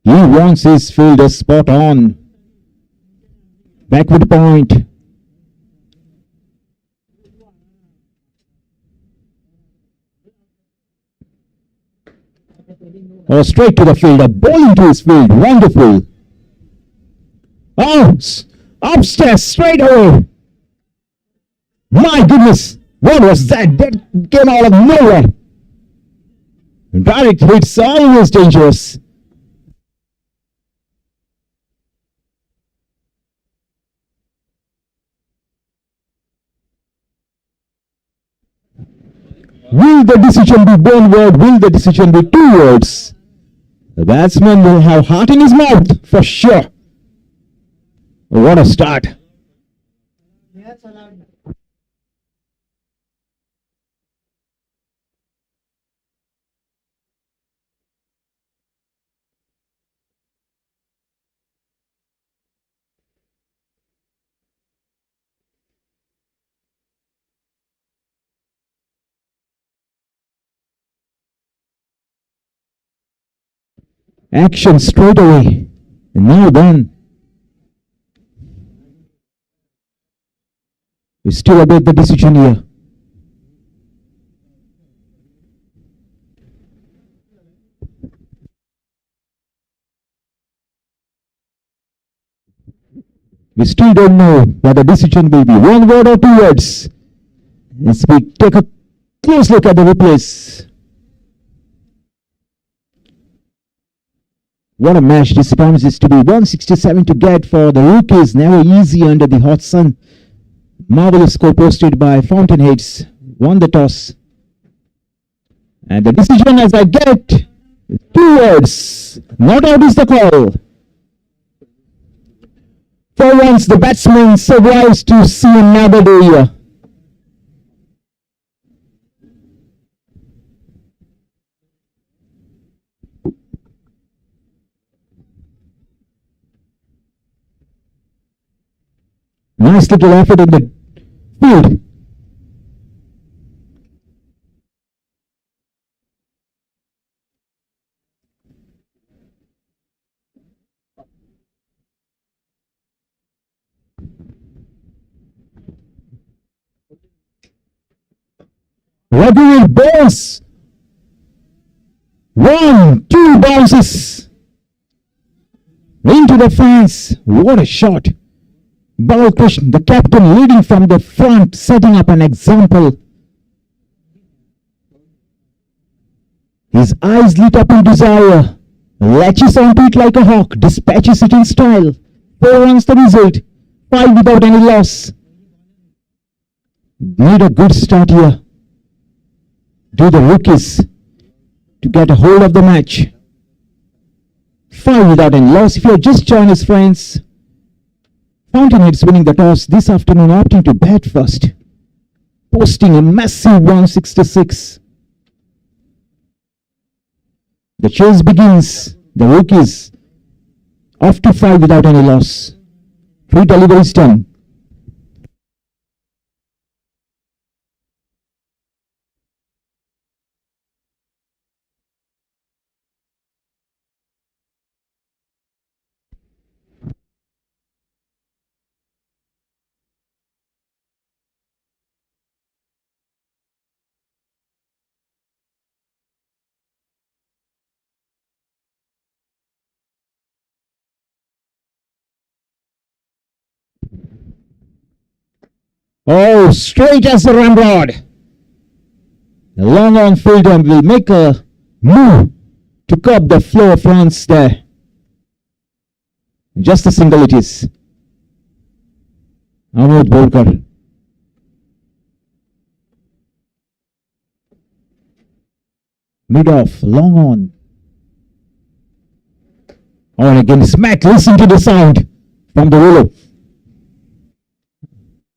He wants his fielder spot on. Backward point. Oh, straight to the fielder. Bowling to his field. Wonderful. Oh, upstairs straight away. My goodness. What was that? That came out of nowhere. Direct hits always dangerous. Will the decision be one word? Will the decision be 2 words? The batsman will have heart in his mouth for sure. What a start. Action straight away. And now then. We still await the decision here. We still don't know what the decision will be. 1 word or 2 words. Let's take a close look at the replays. What a match this promises to be. 167 to get for the rookies. Never easy under the hot sun. Marvelous score posted by Fountainheads. Won the toss. And the decision, as I get, 2 words. Not out is the call. For once, the batsman survives to see another day here. Nice little effort in the field. Raghuvir bowls. 1, 2 bounces into the fence. What a shot. Balakrishnan, the captain, leading from the front, setting up an example. His eyes lit up in desire, latches onto it like a hawk, dispatches it in style. 4 runs the result, 5 without any loss. Need a good start here. Do the rookies to get a hold of the match. 5 without any loss. If you have just joined us, friends, Fountainheads winning the toss this afternoon, opting to bat first, posting a massive 166. The chase begins. The rookies off to 5 without any loss. 3 deliveries done. Oh, straight as a ramrod. The long on fielder will make a move to curb the flow of runs there. Just a single it is. Amod Bolkar. Mid off, long on. Oh, and again smack. Listen to the sound from the willow.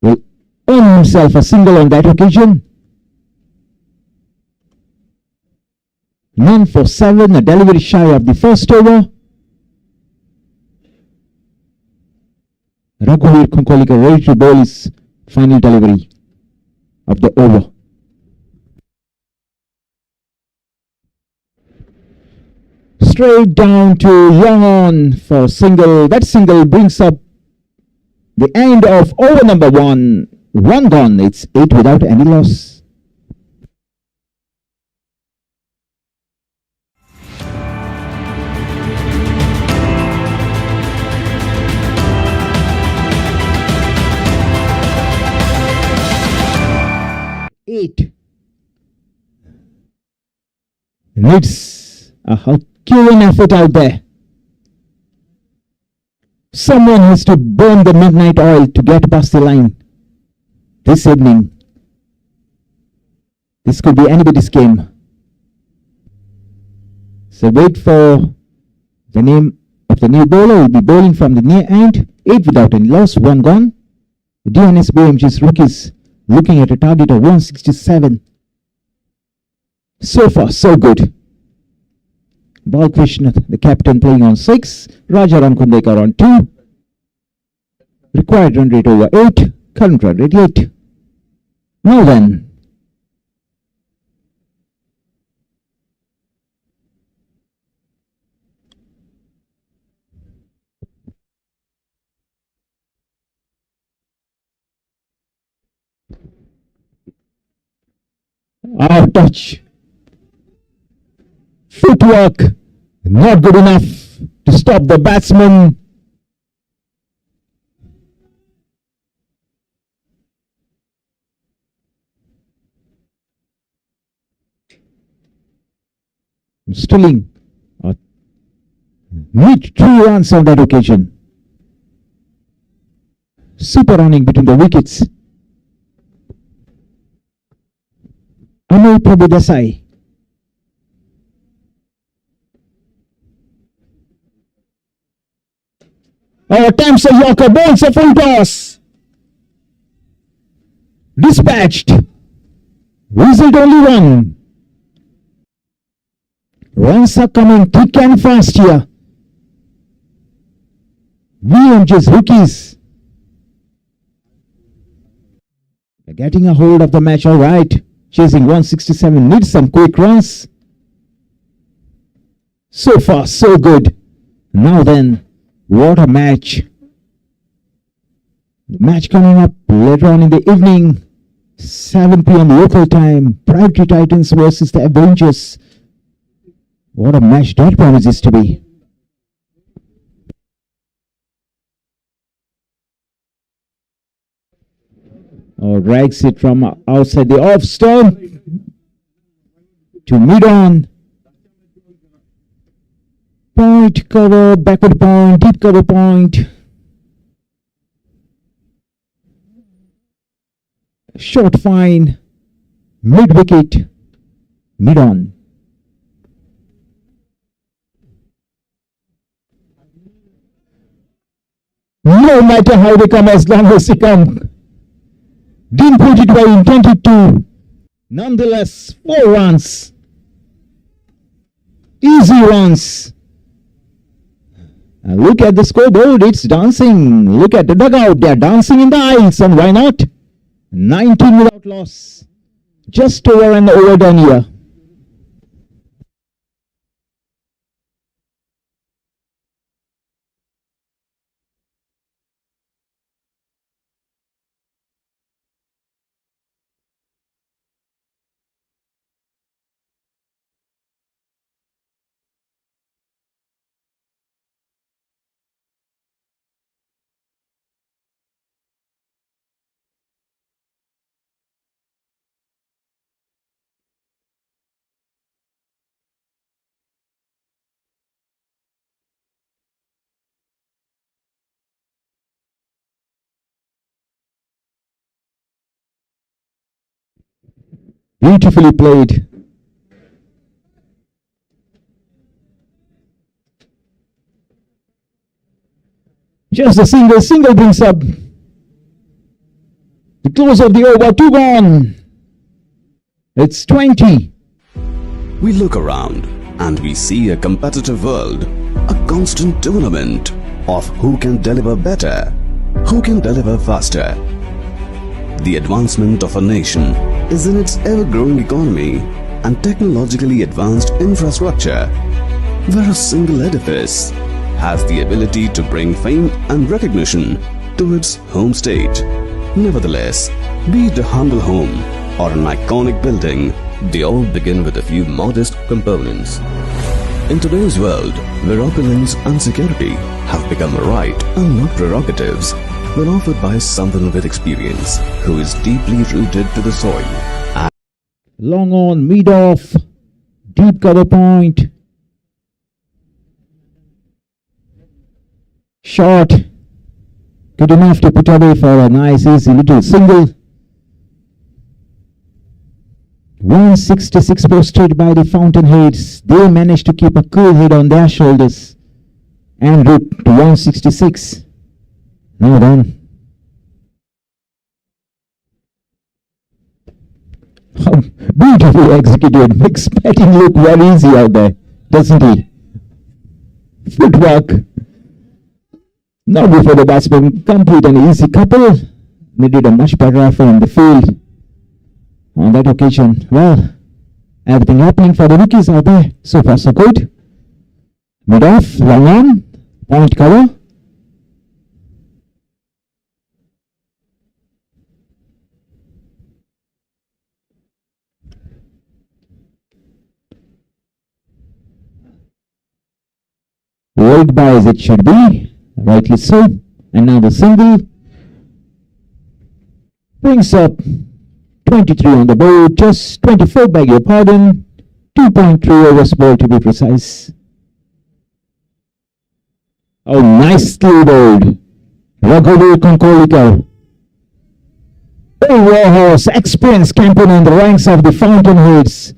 Will earn himself a single on that occasion. None for 7, a delivery shy of the first over. Raghuveer Konkolika ready to bowl his final delivery of the over. Straight down to long on for single. That single brings up the end of over number 1. 1 gone. It's 8 without any loss. Needs a Herculean effort out there. Someone has to burn the midnight oil to get past the line this evening. This could be anybody's game. So wait for the name of the new bowler. Will be bowling from the near end. 8 without any loss, 1 gone. The DNS VMJ'S rookies looking at a target of 167. So far, so good. Balkrishna, the captain, playing on 6. Rajaram Kundekar on 2. Required run rate over 8. Current run rate 8. Now then. Out of touch. Footwork not good enough to stop the batsman. Stilling mid 3 runs on that occasion. Super running between the wickets. Amol Prabhu Desai. Attempts a Yorker, bowls a full toss. Dispatched. Result only 1. Runs are coming thick and fast here. VMJ's rookies. They're getting a hold of the match, all right. Chasing 167, needs some quick runs. So far, so good. Now then, what a match. The match coming up later on in the evening, 7 p.m. local time. Priority Titans versus the Avengers. What a match that promises to be. Drags it from outside the off stump to mid on. Point, cover, backward point, deep cover point. Short fine, mid wicket, mid on. No matter how they come, as long as they come. Didn't put it where he intended to. Nonetheless, 4 runs. Easy runs. And look at the scoreboard, it's dancing. Look at the dugout, they're dancing in the aisles, and why not? 19 without loss. Just over and overdone here. Beautifully played. Just a single brings up the close of the over, 2 gone. It's 20. We look around and we see a competitive world, a constant tournament of who can deliver better, who can deliver faster. The advancement of a nation is in its ever-growing economy and technologically advanced infrastructure, where a single edifice has the ability to bring fame and recognition to its home state. Nevertheless, be it a humble home or an iconic building, they all begin with a few modest components. In today's world, where opulence and security have become a right and not prerogatives, when offered by someone with experience who is deeply rooted to the soil. Long on, mid off, deep cover point. Short. Good enough to put away for a nice easy little single. 166 posted by the Fountainheads. They managed to keep a cool head on their shoulders and route to 166. Now done. Oh, beautifully executed. Makes batting look very easy out there, doesn't he? Footwork. Now before the batsman complete an easy couple, they did a much better effort in the field on that occasion. Well, everything happening for the rookies out there. So far so good. Mid off, long on, point cover. Worked by as it should be, rightly so. And now the single brings up 23 on the board, just 24, beg your pardon, 2.3 overs ball to be precise. Oh, nicely bowled. Raghuveer Konkolikar. Oh, warhorse, experienced campaign in the ranks of the Fountainheads.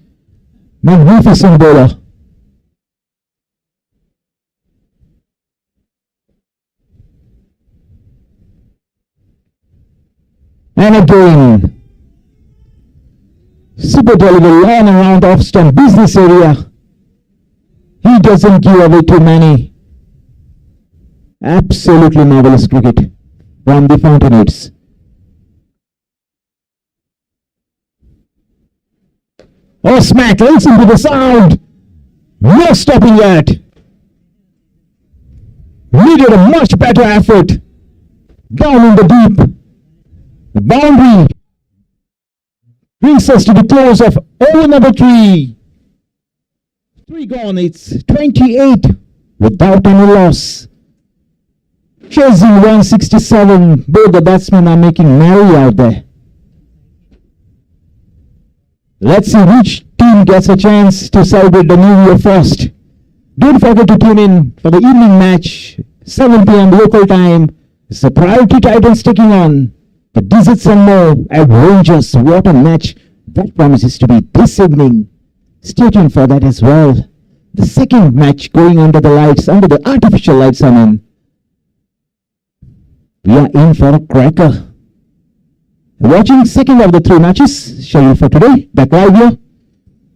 Magnificent bowler. And again, super delivery on around off stump business area. He doesn't give away too many. Absolutely marvelous cricket from the Fountainheads. Oh, smack, listen to the sound. No stopping yet. Needed a much better effort. Down in the deep. The boundary brings us to the close of over number 3. 3 gone, it's 28 without any loss. Chasing 167, both the batsmen are making merry out there. Let's see which team gets a chance to celebrate the new year first. Don't forget to tune in for the evening match, 7 p.m. local time. It's the priority titles taking on the Digits and More at Rangers. What a match that promises to be this evening. Stay tuned for that as well. The second match going under the lights, under the artificial lights, I mean. We are in for a cracker. Watching second of the three matches scheduled for today. Back live here.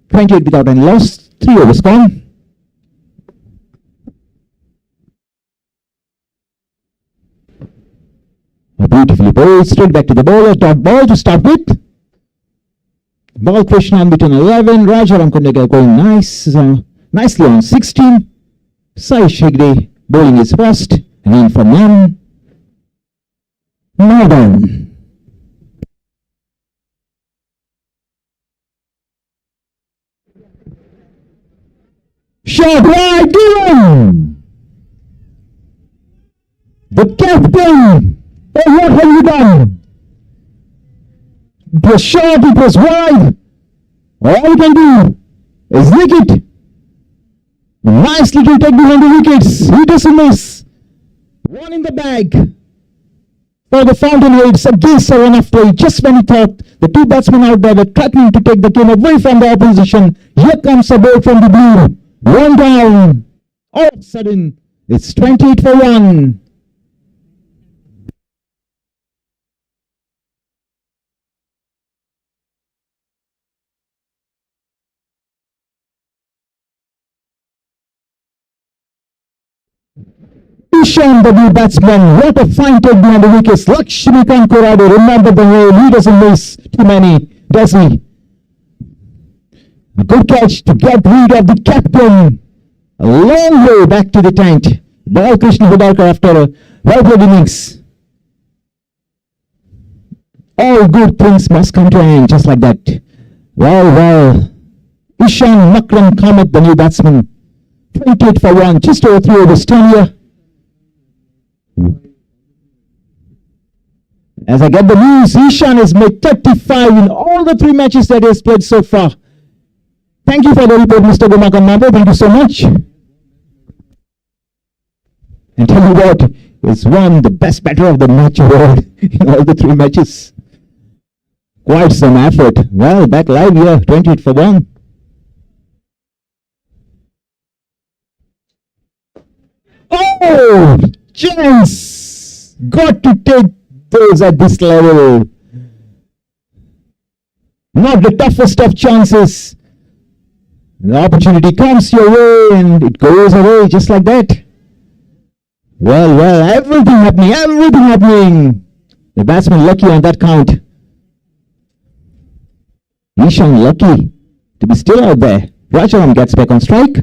28 without any loss. 3 overs gone. Beautifully bowled. Straight back to the bowler. Dot ball to start with. Ball Krishna on between 11. Rajaram Kundega going nicely on 16. Sai Shegde bowling his first. And in for none. Now done. Shot right, given. The captain. Oh, what have you done? It was short, it was wide. All we can do is nick it. Nice little take behind the wickets. Hit us a miss. One in the bag for the Fountainheads against a run of play. Just when he thought the two batsmen out there were threatening to take the game away from the opposition, here comes a ball from the blue. One down. All of a sudden, it's 28 for 1. Ishan, the new batsman, what a fine take behind the wickets. Lakshmikant Korade, remember the name, he doesn't miss too many, does he? A good catch to get rid of the captain. A long way back to the tent. Ball Krishna Hudalkar after a well-played innings. All good things must come to an end, just like that. Well. Ishan Makram Kamath, the new batsman. 28 for 1, just over 3 overs tenure. As I get the news, Ishan has made 35 in all the 3 matches that he has played so far. Thank you for the report, Mr. Gomakam Mabo. Thank you so much. And tell you what, he's won the best batter of the match award in all the 3 matches. Quite some effort. Well, back live here, 28 for 1. Oh, chance! Got to take those at this level. Not the toughest of chances. The opportunity comes your way and it goes away just like that. Well, everything happening. The batsman lucky on that count. Ishan lucky to be still out there. Rajaram gets back on strike.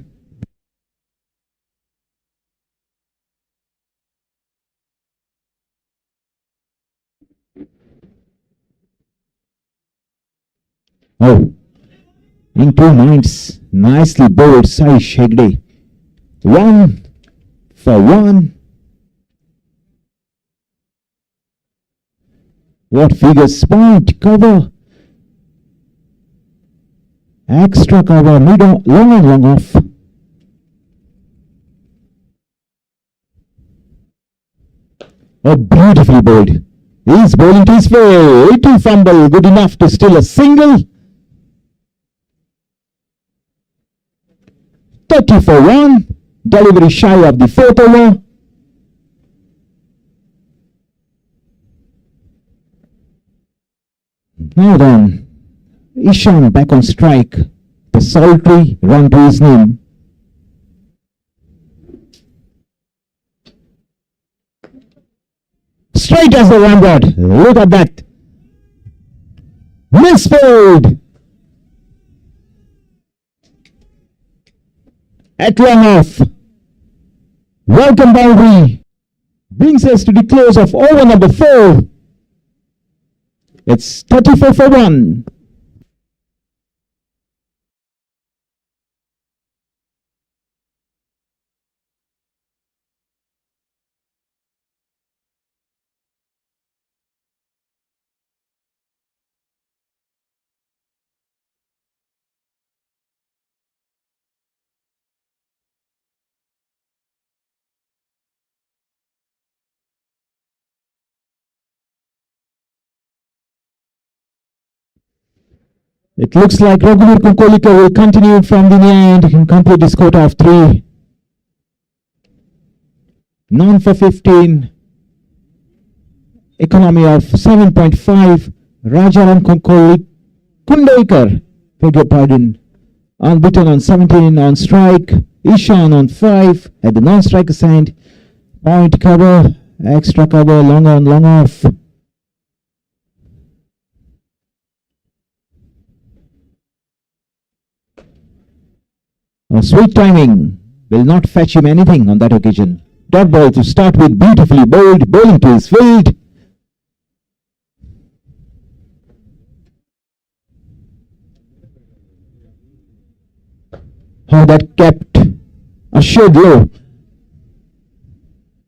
Oh, in 2 minds, nicely bowled Sai Shegde. 1 for 1. What figures? Point, cover, extra cover, mid on, long off. Oh, beautifully bowled. He's bowling to his way. 80 fumble, good enough to steal a single. 30 for 1. Delivery shy of the 4th over. Now then, Ishan back on strike. The sultry run to his name. Straight as the ramrod. Look at that. Misfield. At run off. Welcome boundary. Brings us to the close of over number 4. It's 34 for 1. It looks like Raghuveer Konkolika will continue from the end and complete his quota of 3. Non for 15. Economy of 7.5. Rajaram Kundaikar, beg your pardon, unbeaten on 17 on strike. Ishan on 5 at the non-striker side. Point cover, extra cover, long on, long off. Sweet timing will not fetch him anything on that occasion. Dot ball to start with, beautifully bowled, bowling to his field. How that kept assured low.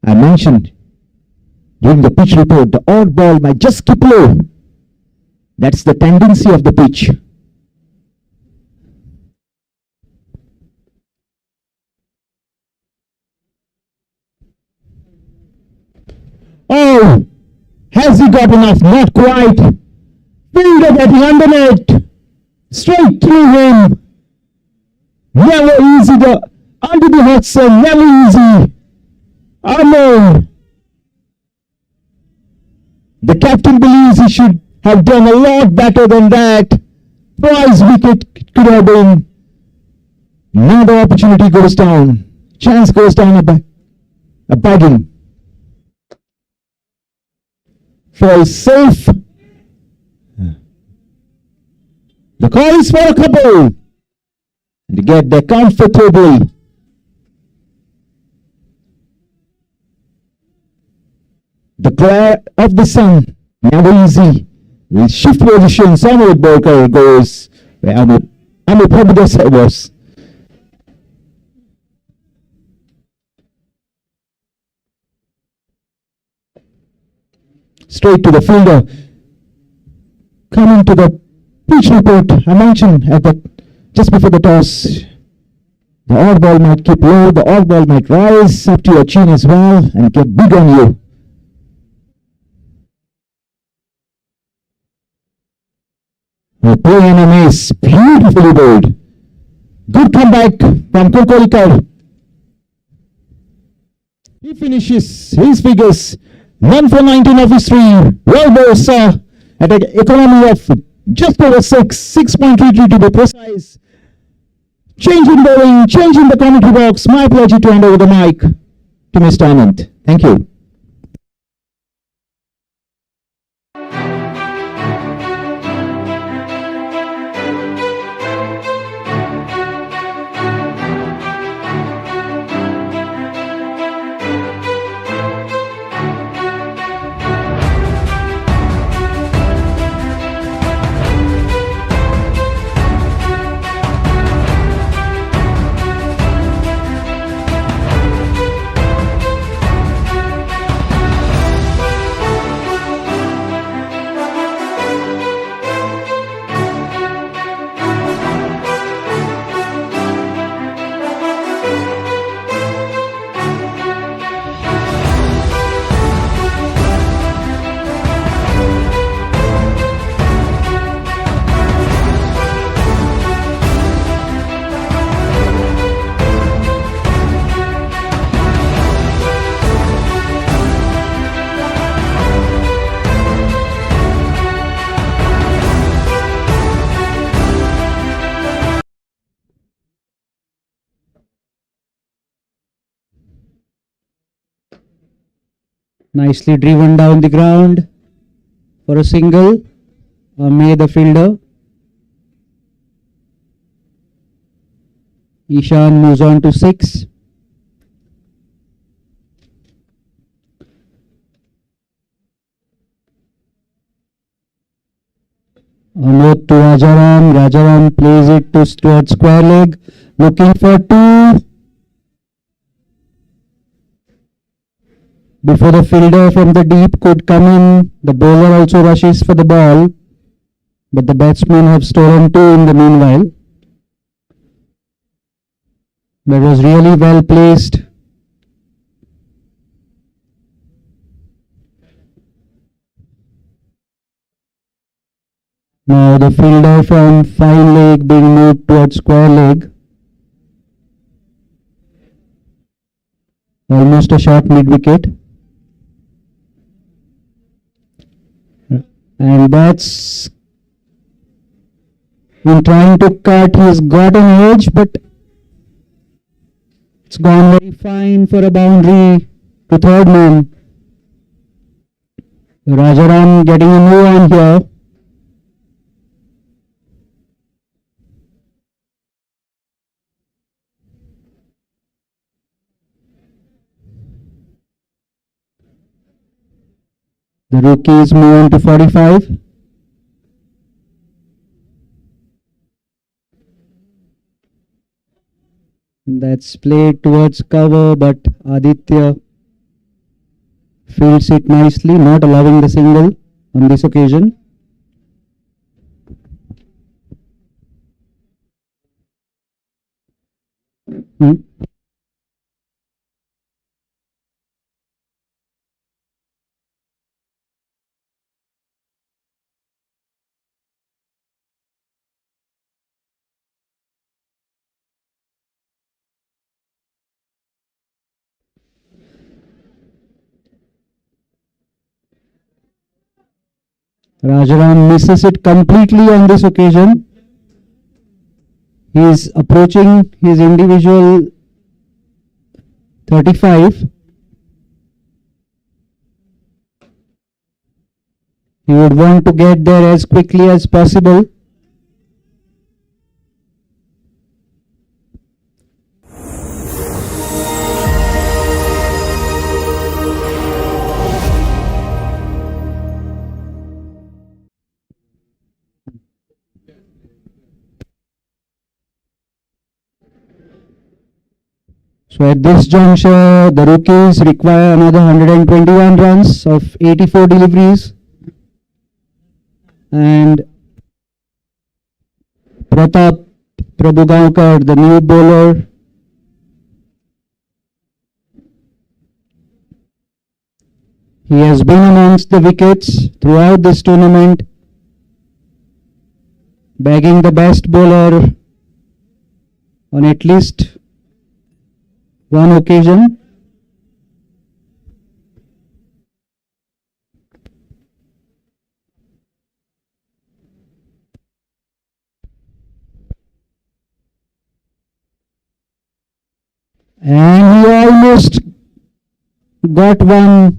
I mentioned during the pitch report, the odd ball might just keep low. That's the tendency of the pitch. Oh, has he got enough? Not quite. Fielder getting under net. Straight through him. Never easy, under the hot sun, never easy. Oh no. The captain believes he should have done a lot better than that. Prize wicket could have been. Now the opportunity goes down. Chance goes down a bagging. Falls safe. The call is for a couple. To get there comfortably. The glare of the sun, never easy. With shift position, Samuel Borker goes where Amit Prabhudas was. Straight to the fielder. Coming to the pitch report, I mentioned at the just before the toss, the odd ball might keep low, the odd ball might rise up to your chin as well and get big on you. The play and a miss, beautifully bowled. Good comeback from Konkolika. He finishes his figures 1 for 19 of his 3. Well bowled, sir, at an economy of just over 6.33 to be precise. Change in bowling, change in the commentary box. My pleasure to hand over the mic to Mr. Anand. Thank you. Nicely driven down the ground for a single. May the fielder. Ishan moves on to 6. A note to Rajaram. Rajaram plays it towards square leg. Looking for 2. Before the fielder from the deep could come in, the bowler also rushes for the ball, but the batsmen have stolen 2 in the meanwhile. That was really well placed. Now the fielder from fine leg being moved towards square leg. Almost a short mid wicket. And that's in trying to cut, he's got an edge, but it's gone very fine for a boundary to third man. Rajaram getting a move on here. The rookies move on to 45. That's played towards cover, but Aditya fields it nicely, not allowing the single on this occasion. Rajaram misses it completely on this occasion. He is approaching his individual 35. He would want to get there as quickly as possible. So at this juncture, the rookies require another 121 runs of 84 deliveries. And Pratap Prabhugaonkar, the new bowler, he has been amongst the wickets throughout this tournament, bagging the best bowler on at least one occasion. And he almost got one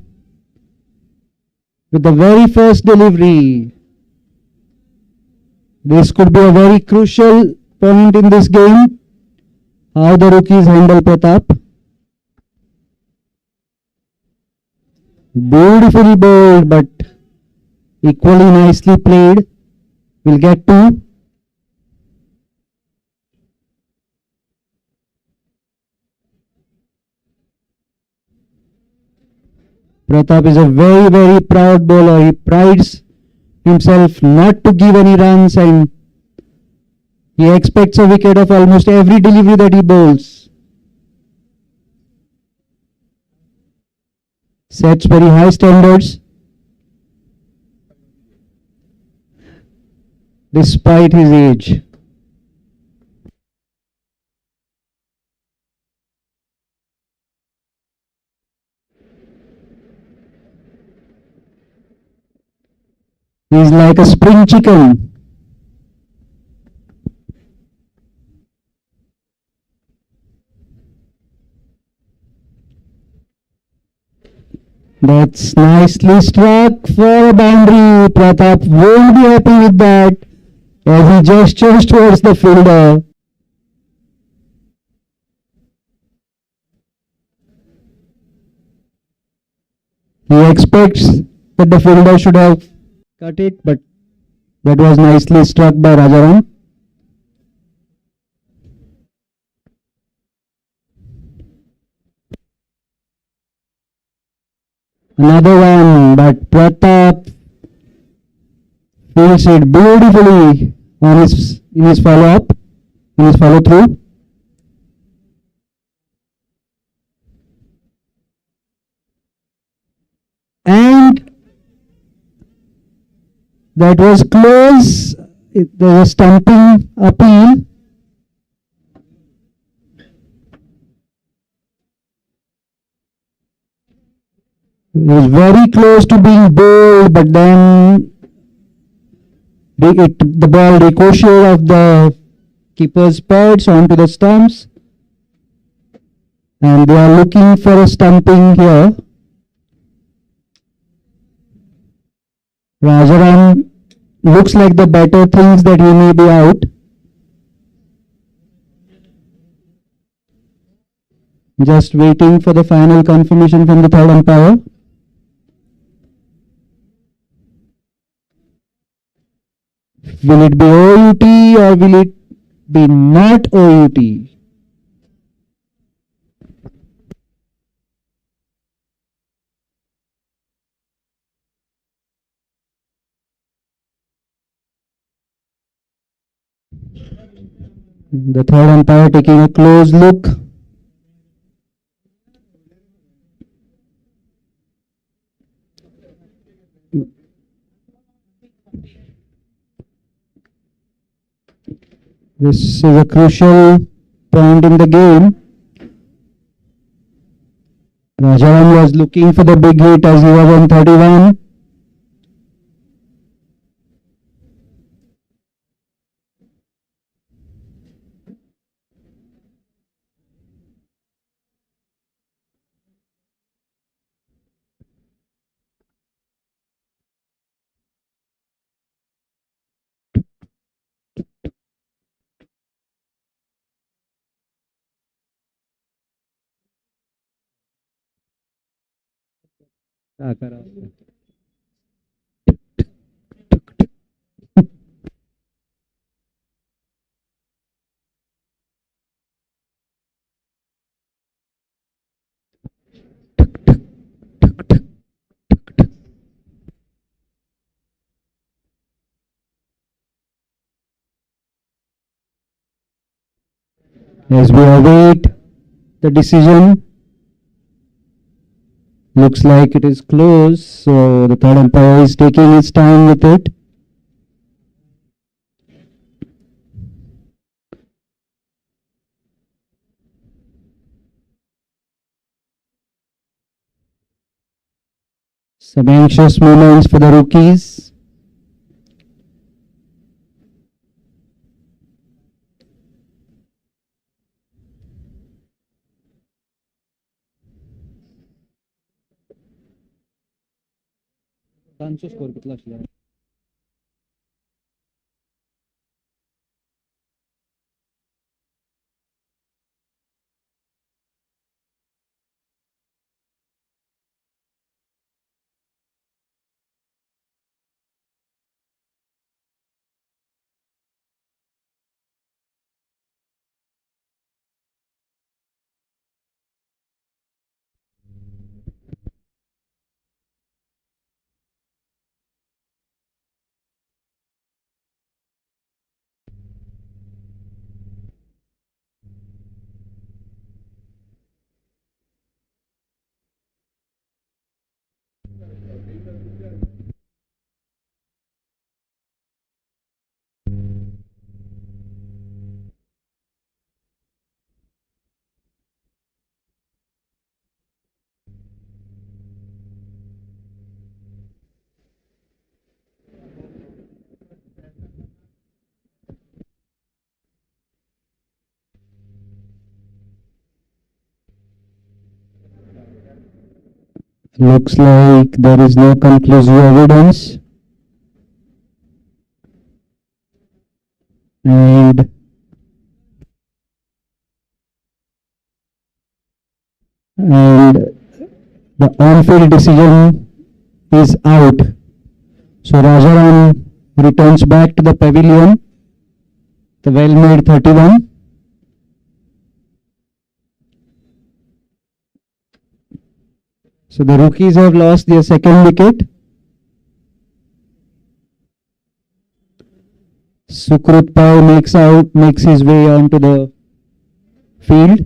with the very first delivery. This could be a very crucial point in this game. How the rookies handle Pratap. Beautifully bowled, but equally nicely played. We'll get two. Pratap is a very, very proud bowler. He prides himself not to give any runs, and he expects a wicket of almost every delivery that he bowls. Sets very high standards despite his age. He's like a spring chicken. That's nicely struck for a boundary. Pratap won't be happy with that as he gestures towards the fielder. He expects that the fielder should have cut it, but that was nicely struck by Rajaram. Another one, but Pratap fields it beautifully on in his follow-up, in his follow-through. And That was close. There was stumping appeal. It was very close to being bowled, but then the ball ricocheted off the keeper's pads onto the stumps. And they are looking for a stumping here. Rajaram looks like the batter thinks that he may be out. Just waiting for the final confirmation from the third umpire. Will it be OUT or will it be not OUT? The third umpire taking a close look. This is a crucial point in the game. Rajaram was looking for the big hit as he was on 31. As we await the decision, looks like it is close, so the third umpire is taking his time with it. Some anxious moments for the rookies. Score कितना असला Looks like there is no conclusive evidence. And the on-field decision is out. So Rajaram returns back to the pavilion, the well-made 31. So the rookies have lost their second wicket. Sukrut Pai makes his way onto the field.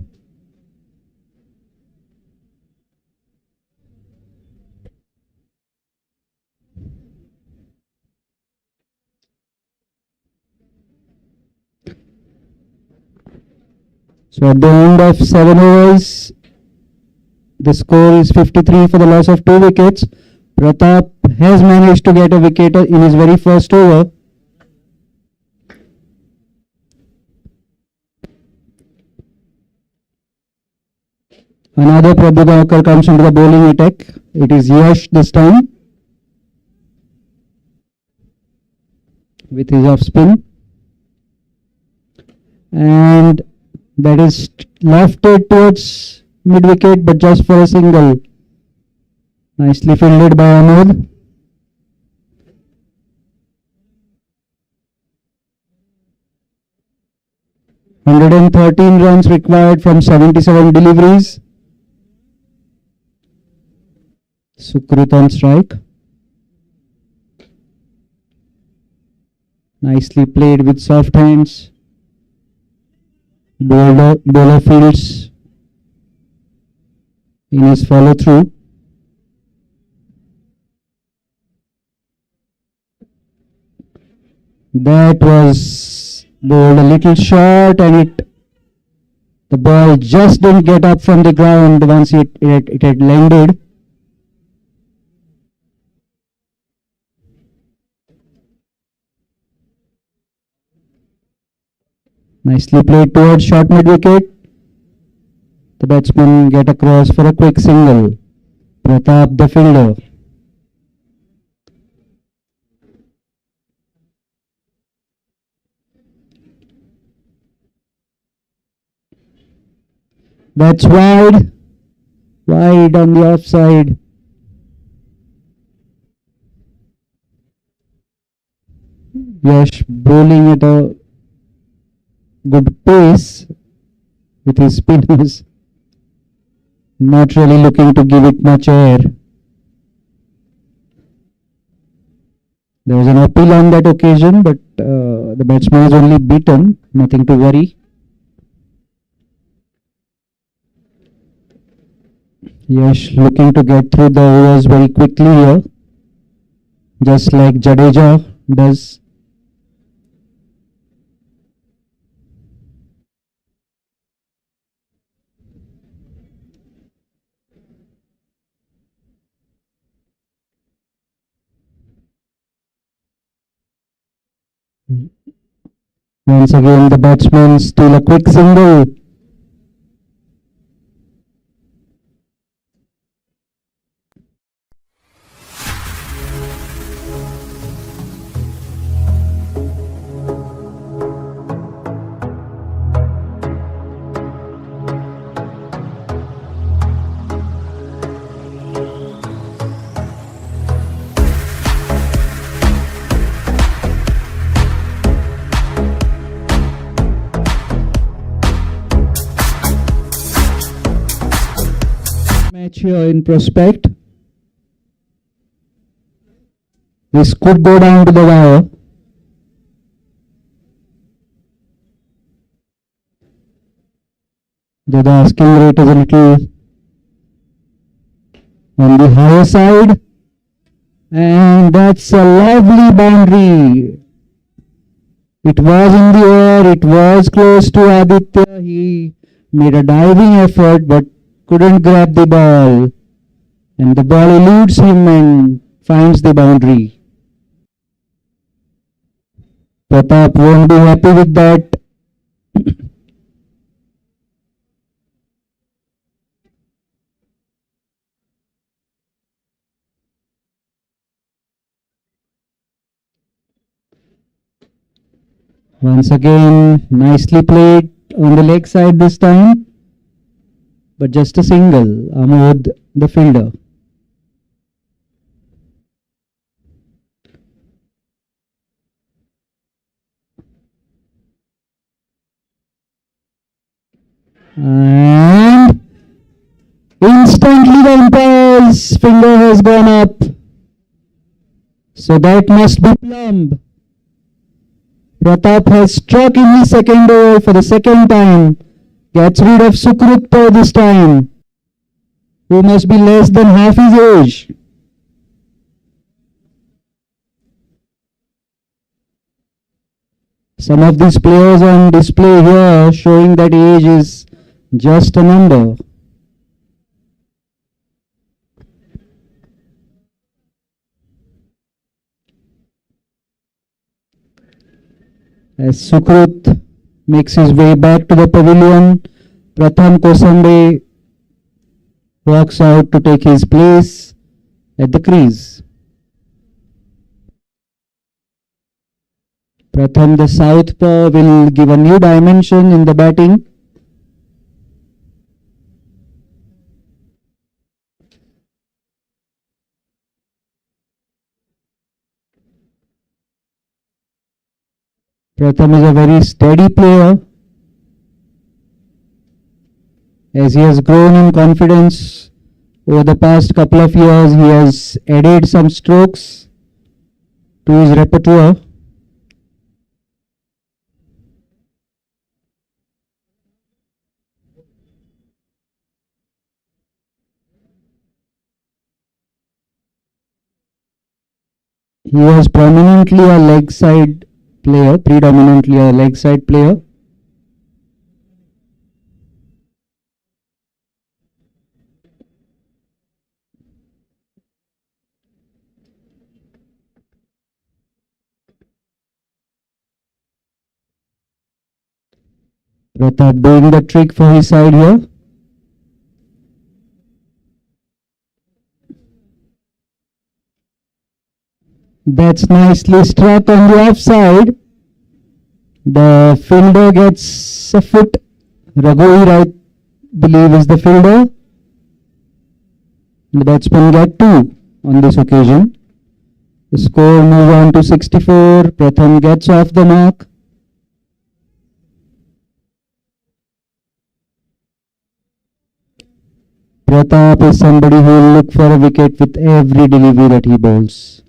So at the end of 7 overs, the score is 53 for the loss of 2 wickets. Pratap has managed to get a wicket in his very first over. Another Prabhu Gawkar comes into the bowling attack. It is Yash this time with his off spin. And that is lofted towards mid wicket, but just for a single. Nicely fielded by Amod. (113 runs required from 77 deliveries. Sukrit on strike. Nicely played with soft hands. Bowler fields in his follow through. That was bowled a little short, and the ball just didn't get up from the ground once it had landed. Nicely played towards short mid wicket. The batsman get across for a quick single. Pratap the fielder. That's wide. Wide on the offside. Yash bowling at a good pace with his spinners. Not really looking to give it much air. There was an appeal on that occasion, but the batsman is only beaten. Nothing to worry. Yash looking to get through the overs very quickly here, just like Jadeja does. Once again, the batsman steal a quick single. Match here in prospect. This could go down to the wire. The asking rate is a little on the higher side, and that's a lovely boundary. It was in the air, it was close to Aditya. He made a diving effort but couldn't grab the ball, and the ball eludes him and finds the boundary. Pratap won't be happy with that. Once again, nicely played on the leg side this time, but just a single. Amod the fielder. And instantly the umpire's finger has gone up. So that must be plumb. Pratap has struck in his second over for the second time. Gets rid of Sukrit this time, who must be less than half his age. Some of these players on display here showing that age is just a number. As Sukrut makes his way back to the pavilion, Pratham Kosambe walks out to take his place at the crease. Pratham, the southpaw, will give a new dimension in the batting. Pratham is a very steady player. As he has grown in confidence over the past couple of years, he has added some strokes to his repertoire. He was predominantly a leg side player. Pratap doing the trick for his side here. That's nicely struck on the offside. The fielder gets a foot. Raghu, I believe, is the fielder. The batsman get 2 on this occasion. The score moves on to 64. Pratham gets off the mark. Pratap is somebody who will look for a wicket with every delivery that he bowls.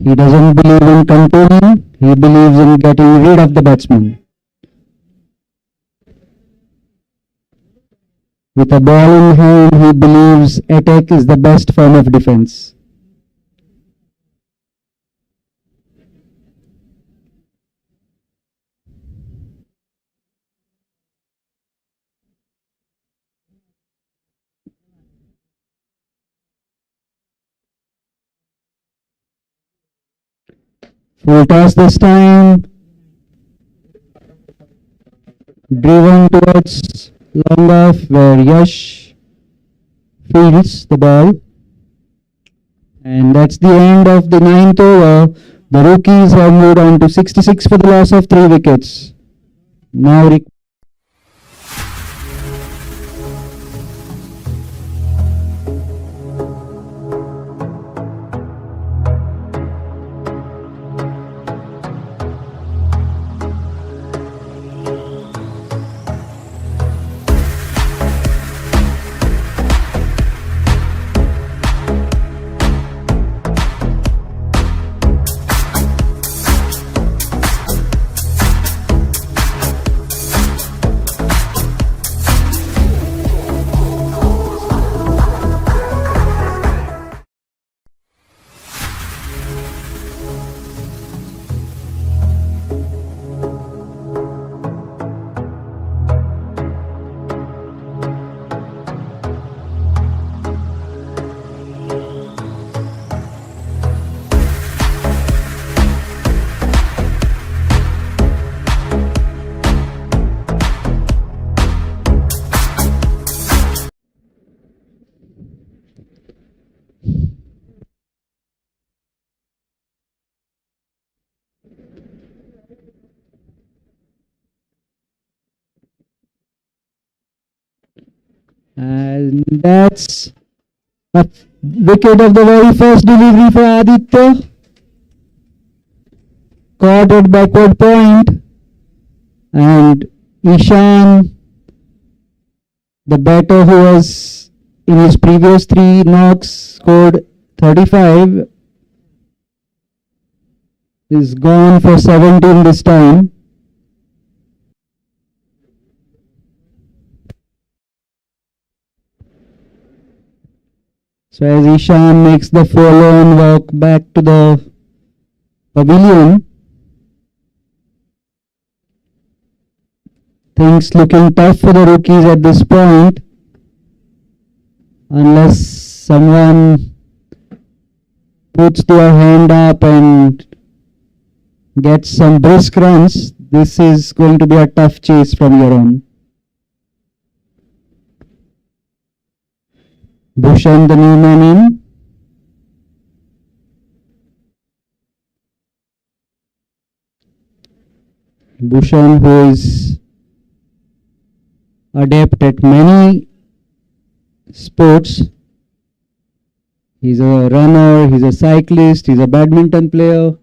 He doesn't believe in containing, he believes in getting rid of the batsman. With a ball in hand, he believes attack is the best form of defense. Full toss this time. Driven towards long off where Yash fields the ball. And that's the end of the 9th over. The rookies have moved on to 66 for the loss of 3 wickets. Now and that's a wicket of the very first delivery for Aditya. Caught at backward point, and Ishan, the batter who was in his previous 3 knocks scored 35, is gone for 17 this time. So as Ishan makes the forlorn walk back to the pavilion, things looking tough for the rookies at this point, unless someone puts their hand up and gets some brisk runs. This is going to be a tough chase from here on. Bhushan, the new man in. Bhushan, who is adept at many sports. He's a runner, he's a cyclist, he's a badminton player,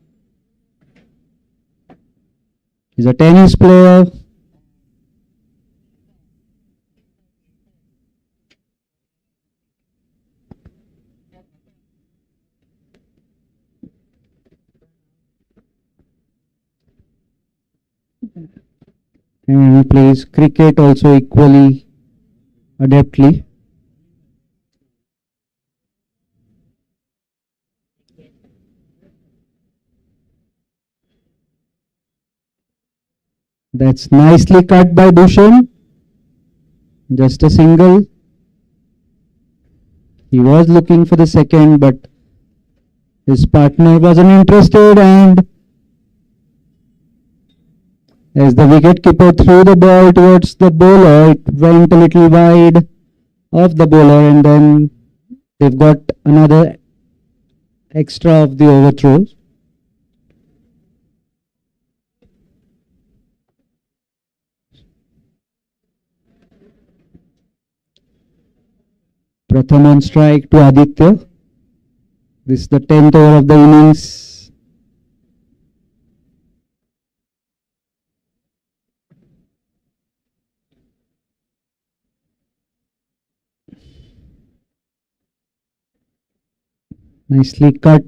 he's a tennis player. And he plays cricket also equally adeptly. That's nicely cut by Bhushan. Just a single. He was looking for the second, but his partner wasn't interested, and as the wicketkeeper threw the ball towards the bowler, it went a little wide of the bowler, and then they've got another extra of the overthrows. Pratham on strike to Aditya. This is the 10th over of the innings. Nicely cut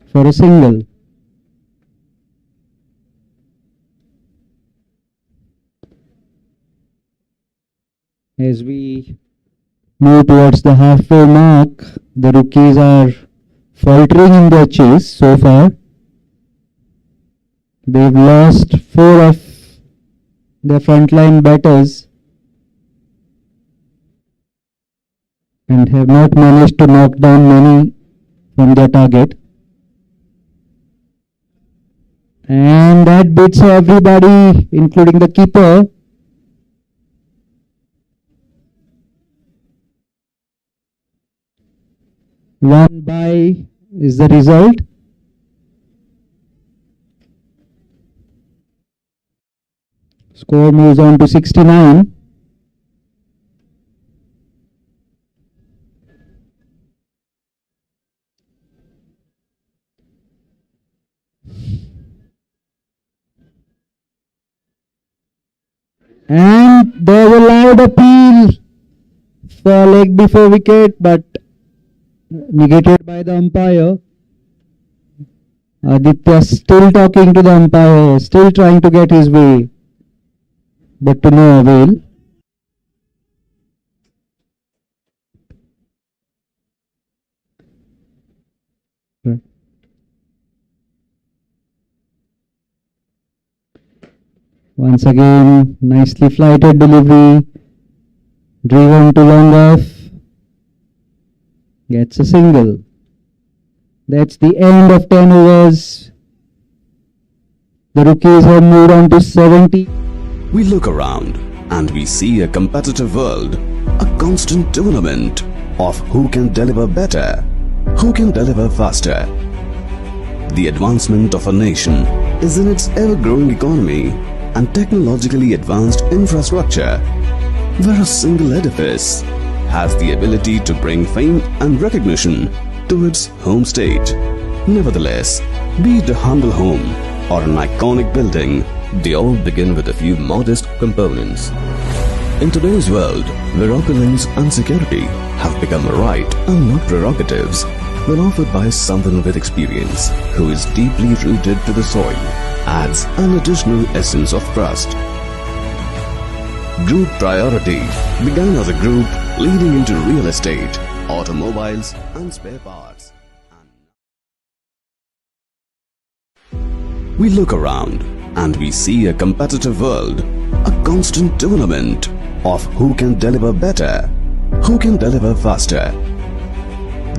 for a single. As we move towards the halfway mark, the rookies are faltering in their chase so far. They've lost 4 of their frontline batters and have not managed to knock down many from their target. And that beats everybody, including the keeper. One by is the result. Score moves on to 69. And there's a loud appeal for leg before wicket, but negated by the umpire. Aditya still talking to the umpire, still trying to get his way, but to no avail. Once again, nicely flighted delivery, driven to long off, gets a single. That's the end of 10 overs. The rookies have moved on to 70. We look around and we see a competitive world, a constant tournament of who can deliver better, who can deliver faster. The advancement of a nation is in its ever-growing economy and technologically advanced infrastructure, where a single edifice has the ability to bring fame and recognition to its home state. Nevertheless, be it a humble home or an iconic building, they all begin with a few modest components. In today's world, where opulence and security have become a right and not prerogatives, when offered by someone with experience who is deeply rooted to the soil, adds an additional essence of trust. Group Priority began as a group leading into real estate, automobiles and spare parts. We look around and we see a competitive world, a constant tournament of who can deliver better, who can deliver faster.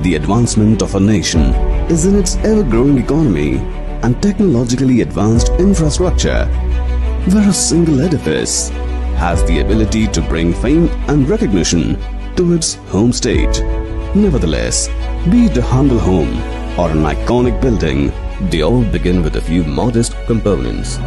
The advancement of a nation is in its ever-growing economy and technologically advanced infrastructure, where a single edifice has the ability to bring fame and recognition to its home state. Nevertheless, be it a humble home or an iconic building, they all begin with a few modest components.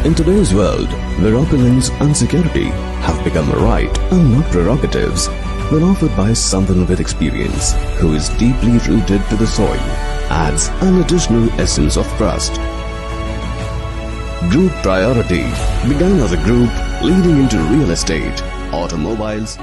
In today's world, where opulence and security have become a right and not prerogatives, when offered by someone with experience who is deeply rooted to the soil, adds an additional essence of trust. Group Priority began as a group leading into real estate, automobiles,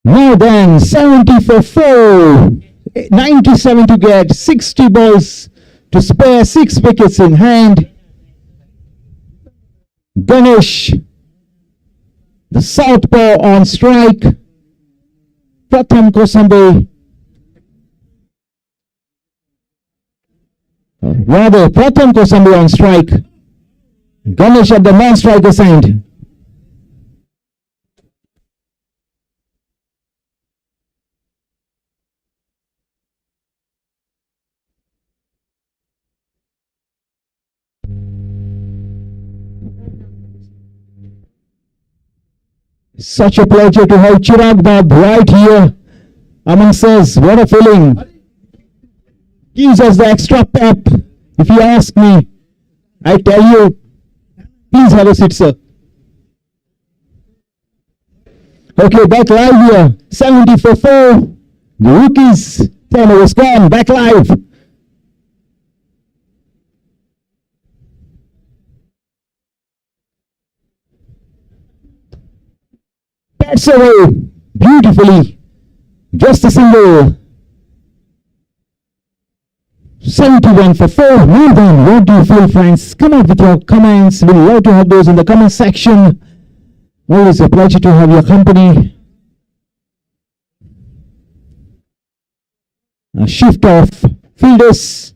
More than 70 for 4. 97 to get 60 balls to spare 6 wickets in hand. Ganesh, the southpaw on strike. Pratham Kosambe. Rather, Pratham Kosambe on strike. Ganesh at the non-striker's end. Such a pleasure to have Chirag Bab right here amongst us. What a feeling. Gives us the extra pep. If you ask me, I tell you, please have a seat, sir. Okay, back live here. 70 for 4. The rookies, 10 overs gone. Back live. That's away beautifully. Just a single. 71 for 4. Well done. What do you feel, friends? Come up with your comments. We'd love to have those in the comment section. Always a pleasure to have your company. A shift of fielders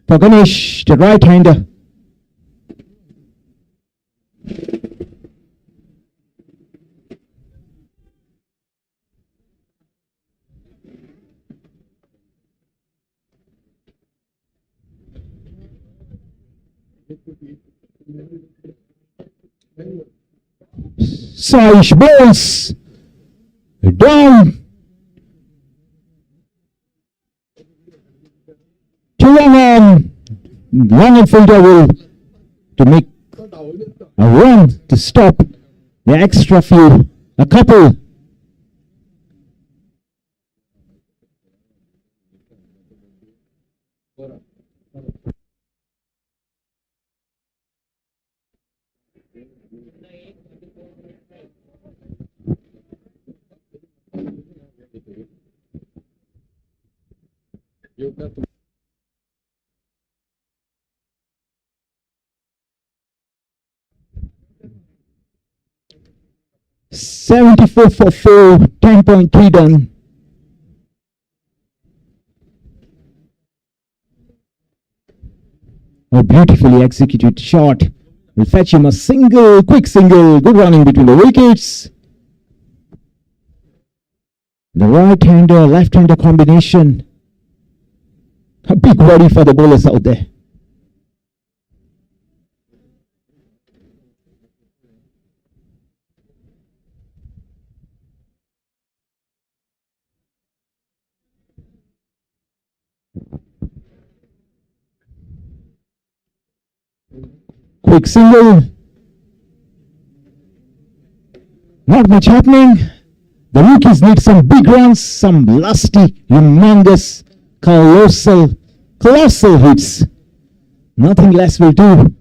for Ganesh, the right-hander. Saish balls down to long on fielder will to make a run to stop The extra few, a couple. $74 for 4, 10.3 done. A beautifully executed shot will fetch him a single, quick single, good running between the wickets. The right-hander, left-hander combination. A big worry for the bowlers out there. Quick single. Not much happening. The rookies need some big runs, some lusty, humongous, colossal hits. Nothing less will do.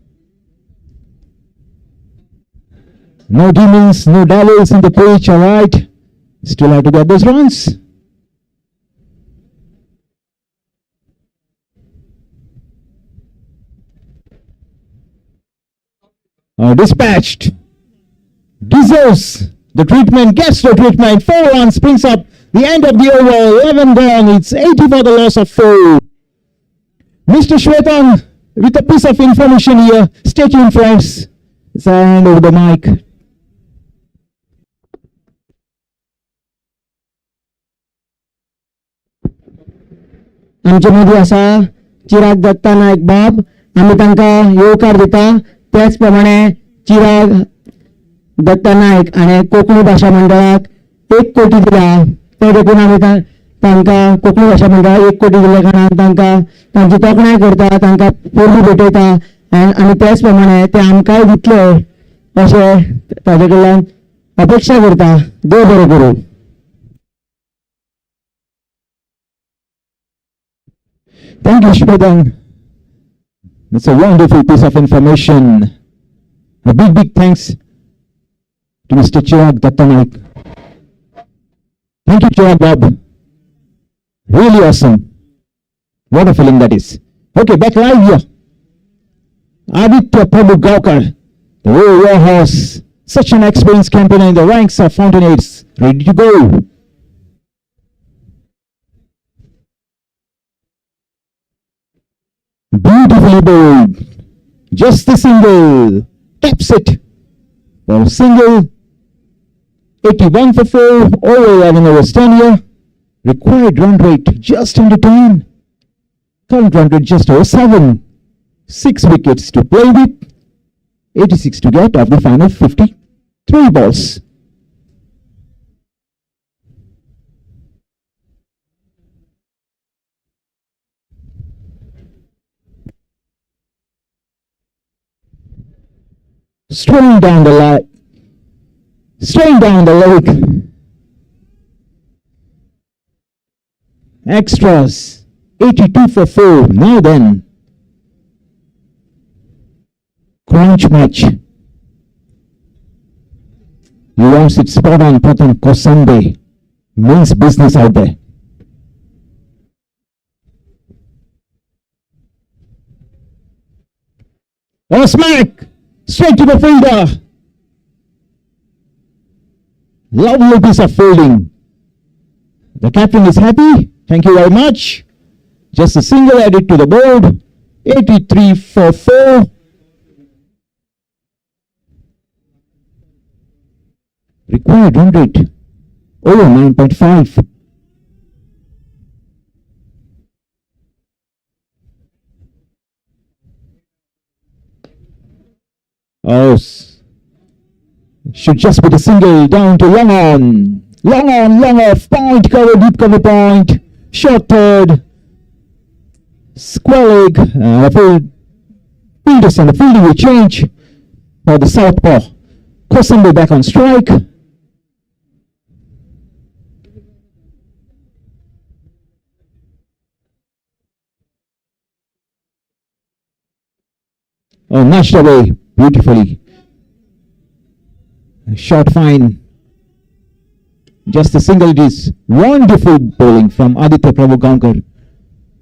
No demons, no devils in the pitch, alright. Still have to get those runs. Dispatched. Deserves the treatment, gets the treatment. 4 runs brings up the end of the over. 11 gone. It's 80 for the loss of 4. Mr. Shwetan, with a piece of information here. Stay tuned, friends. Let's hand over the mic. आमचे मदीं आसा चिराग दत्ता नायक बाब. आमी तांकां येवकार दिता. त्याच प्रमाणे चिराग दत्ता नायक आणि कोंकणी भाषा मंडळाक 1 कोटी दिला. ते देखून आमी तांकां कोंकणी भाषा मंडळाक 1 कोटी दिल्या कारणान तांकां तांची तोखणाय करता, तांकां पोरणी भेटयता आनी त्याच प्रमाणे ते आमकांय दितले अशें ताजे कडल्यान अपेक्षा करता. देव बरें करूं. Thank you, Shwetan. That's a wonderful piece of information. A big thanks to Mr. Chirag Dattanaik. Thank you, Chirag Bob. Really awesome. What a feeling that is. Okay, back live here. Aditya Prabhu Gaukar, the war horse. Such an experienced campaigner in the ranks of Fountainheads. Ready to go. Beautifully bowled. Just the single. Taps it. For a single. 81 for 4. Over 11 overs 10 here. Required run rate just under 10. Current run rate just over 7. 6 wickets to play with. 86 to get of the final 53 balls. Straight down the line. Straight down the leg. Extras. 82 for 4. Now then. Crunch match. He wants it spot on Pratham Kosambe. Means business out there. Oh, smack! Straight to the fielder. Lovely piece of fielding. The captain is happy. Thank you very much. Just a single added to the board. 83 for 4. Required run rate over 9.5. Oh, should just be the single down to long on. Long on, long off, point cover, deep cover point, short third, square leg, fielders and the fielding will change for the southpaw. Kosambi back on strike. Oh, nudged away beautifully. Shot fine. Just a single. It is wonderful bowling from Aditya Prabhu Gaonkar.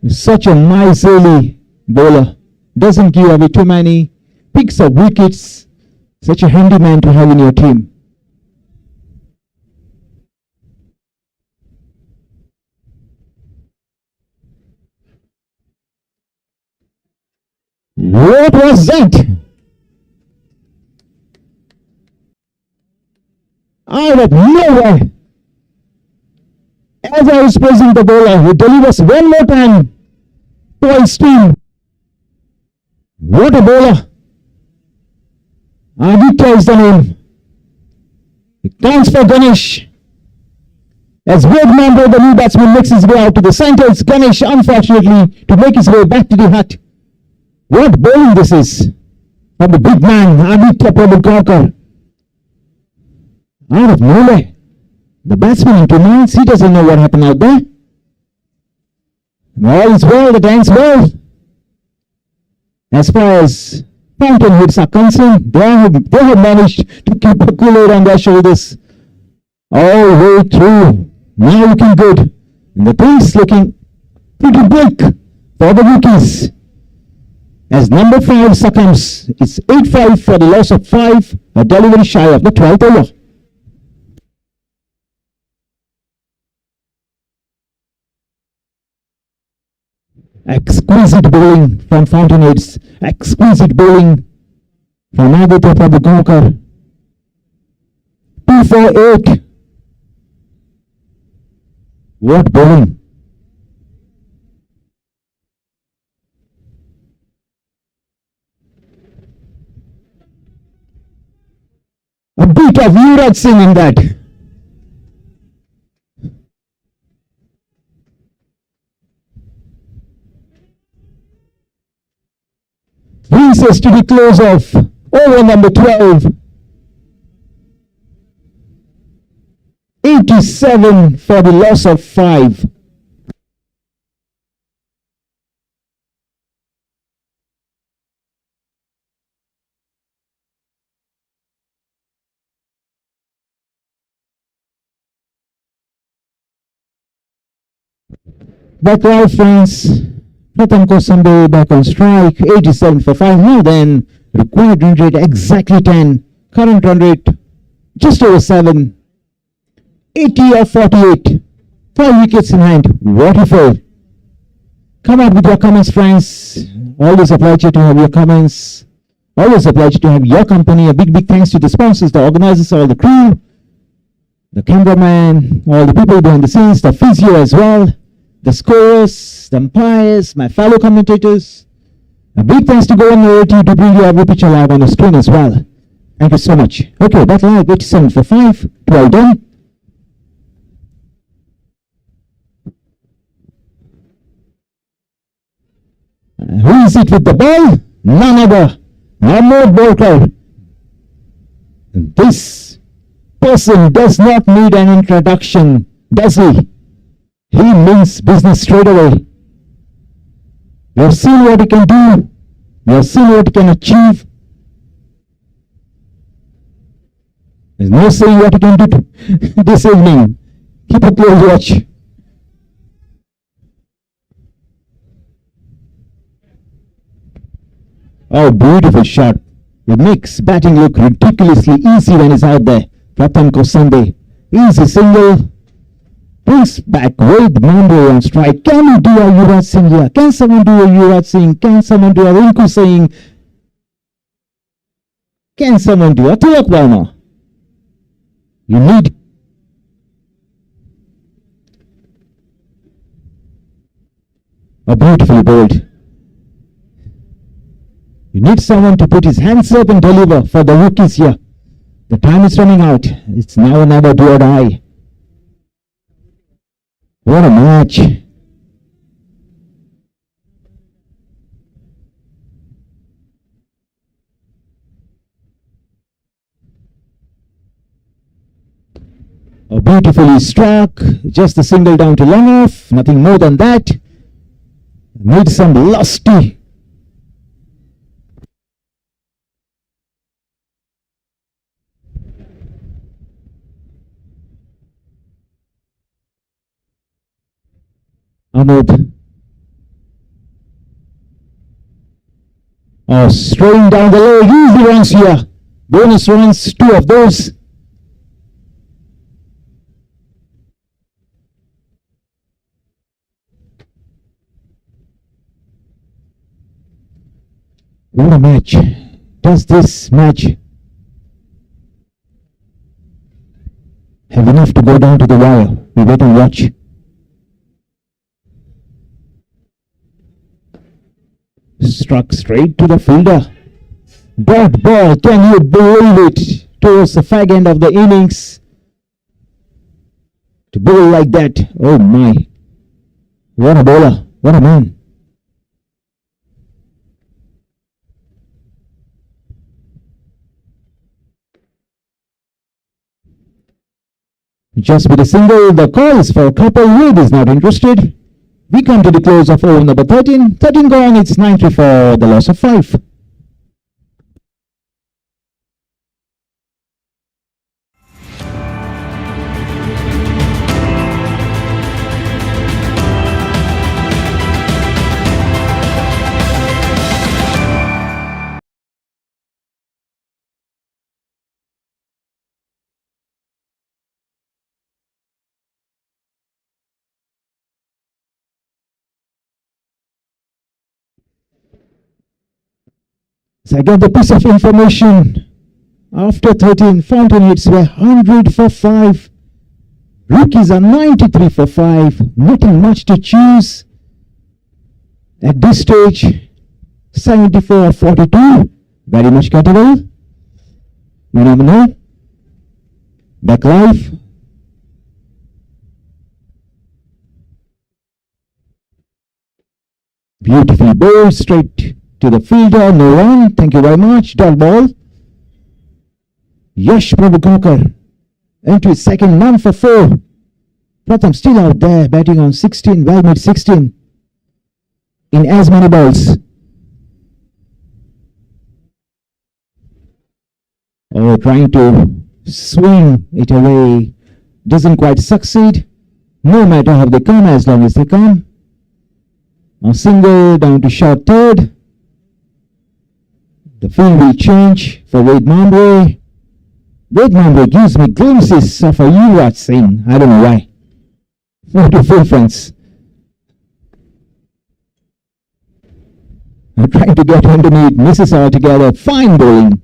Such a miserly bowler. Doesn't give away too many. Picks up wickets. Such a handy man to have in your team. What was that? Out of nowhere. As I was praising the bowler, he delivers one more time to his team. What a bowler. Aditya is the name. It counts for Ganesh. As Greg Mambo, the new batsman, makes his way out to the centre, it's Ganesh, unfortunately, to make his way back to the hut. What bowling this is from the big man, Aditya Prabhu Gaonkar. Out of nowhere. The batsman in 2 minds, he doesn't know what happened out there. All is well, the ends well. As far as Fountainheads are concerned, they have managed to keep a cool air on their shoulders all the way through. Now looking good. And the things looking pretty bleak for the rookies. As number 5 succumbs, it's 8-5 for the loss of 5, a delivery shy of the 12th over. Exquisite bowling from Fountainheads. Exquisite bowling from Aditya Prabhu Gaonkar. 2 for 8. What bowling! A bit of Yuvraj Singh in that. Brings us to the close of over number 12. 87 for the loss of 5. Back right, friends. Pratham Kosambi back on strike. 87 for 5. Now then, required run rate exactly 10. Current run rate just over 7. 80 of 48. 5 wickets in hand. Wonderful. Come up with your comments, friends. Always a pleasure to have your comments. Always a pleasure to have your company. A big thanks to the sponsors, the organizers, all the crew, the cameraman, all the people behind the scenes, the physio as well, the scorers, the umpires, my fellow commentators. A big thanks to Goan Narrative to bring you every picture live on the screen as well. Thank you so much. Okay, that live 87 for 5. 12 done. Who is it with the ball? None other. Ahmed Bolker. This person does not need an introduction, does he? He means business straight away. We have seen what he can do. We have seen what he can achieve. There's no saying what he can do this evening. Keep a close watch. Oh, beautiful shot. It makes batting look ridiculously easy when he's out there. Pratham Kosambi. Easy single. Brings back with Mambo on strike. Can you do a Yuvraj Singh here? Can someone do a Yuvraj Singh? Can someone do a Rinku Singh? Can someone do a Tilak Varma? You need a beautiful bowled. You need someone to put his hands up and deliver for the rookies here. The time is running out. It's now or never, do or die. What a match. Beautifully struck. Just a single down to long off. Nothing more than that. Need some lusty. Ahmed. Oh, straying down the low. Easy runs here. Bonus runs, 2 of those. What a match. Does this match have enough to go down to the wire? We wait and watch. Struck straight to the fielder. Dot ball, can you believe it? Towards the fag end of the innings. To bowl like that, oh my. What a bowler, what a man. Just with a single, the calls for a couple. Wade is not interested. We come to the close of over number 13. 13 gone, it's 90 for the loss of 5. So I got the piece of information. After 13, Fountainheads were 100 for 5. Rookies are 93 for 5. Nothing much to choose. At this stage, 74 42. Very much gettable. You never know. Back live. Beautifully bowled straight to the fielder, no run, thank you very much, dot ball. Yash Prabhakar into his second, 1 for 4. Pratham still out there, batting on 16, well mid 16 in as many balls. Oh, trying to swing it away, doesn't quite succeed, no matter how they come, as long as they come. A single down to short third. The field will change for Wade Mambre. Wade Mambre gives me glimpses of a Yuvraj Singh. I don't know why. Wonderful friends. I'm trying to get underneath, misses altogether. Fine bowling.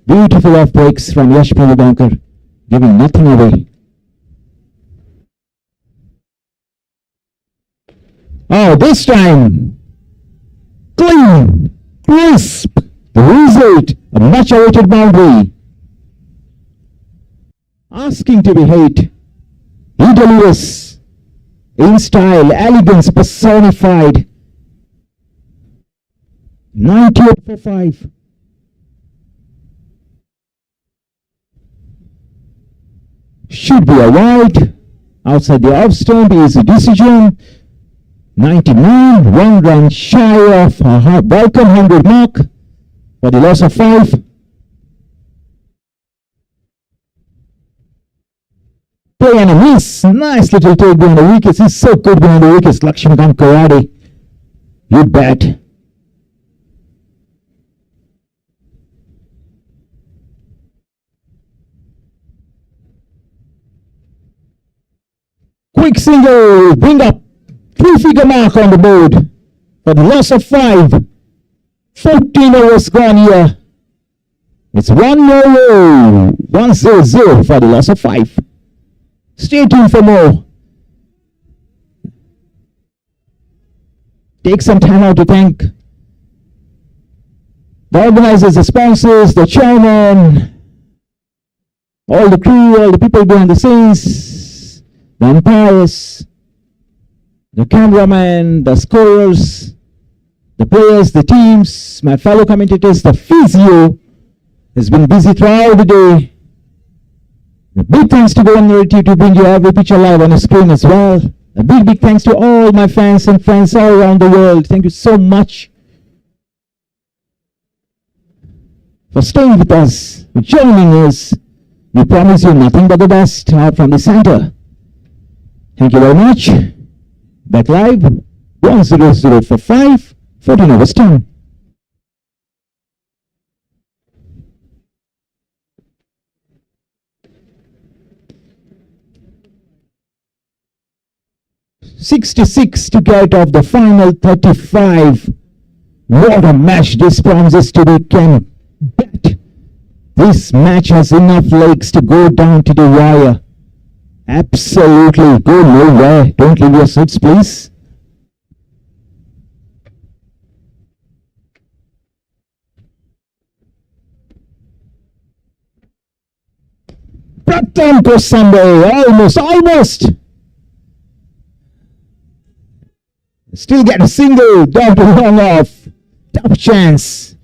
Beautiful off breaks from Yash Prabhakar, giving nothing away. Oh, this time, clean, crisp, the result, a much awaited boundary. Asking to be hit, he delivers in style, elegance personified. 98 for 5. Should be a wide, outside the off stump is a decision. 99, 1 run shy of a welcome 100 mark for the loss of 5. Play and a miss. Nice little take behind the wickets. He's so good behind the wickets. Lakshmakant Karade. You bet. Quick single. Bring up 3-figure mark on the board for the loss of 5. 14 overs gone here. It's 1-0, 1-0 for the loss of 5. Stay tuned for more. Take some time out to thank the organizers, the sponsors, the chairman, all the crew, all the people behind the scenes, the umpires, the cameraman, the scorers, the players, the teams, my fellow commentators, the physio has been busy throughout the day. A big thanks to Governor to bring you every picture live on the screen as well. A big thanks to all my fans and friends all around the world. Thank you so much for staying with us, for joining us. We promise you nothing but the best out from the center. Thank you very much. Back live, 10045, 14 hours time. $66 to get off the final 35. What a match this promises to be. Can bet this match has enough legs to go down to the wire. Absolutely. Go nowhere. Don't leave your seats, please. Pratam Sunday. Almost. Still get a single down to long off. Tough chance.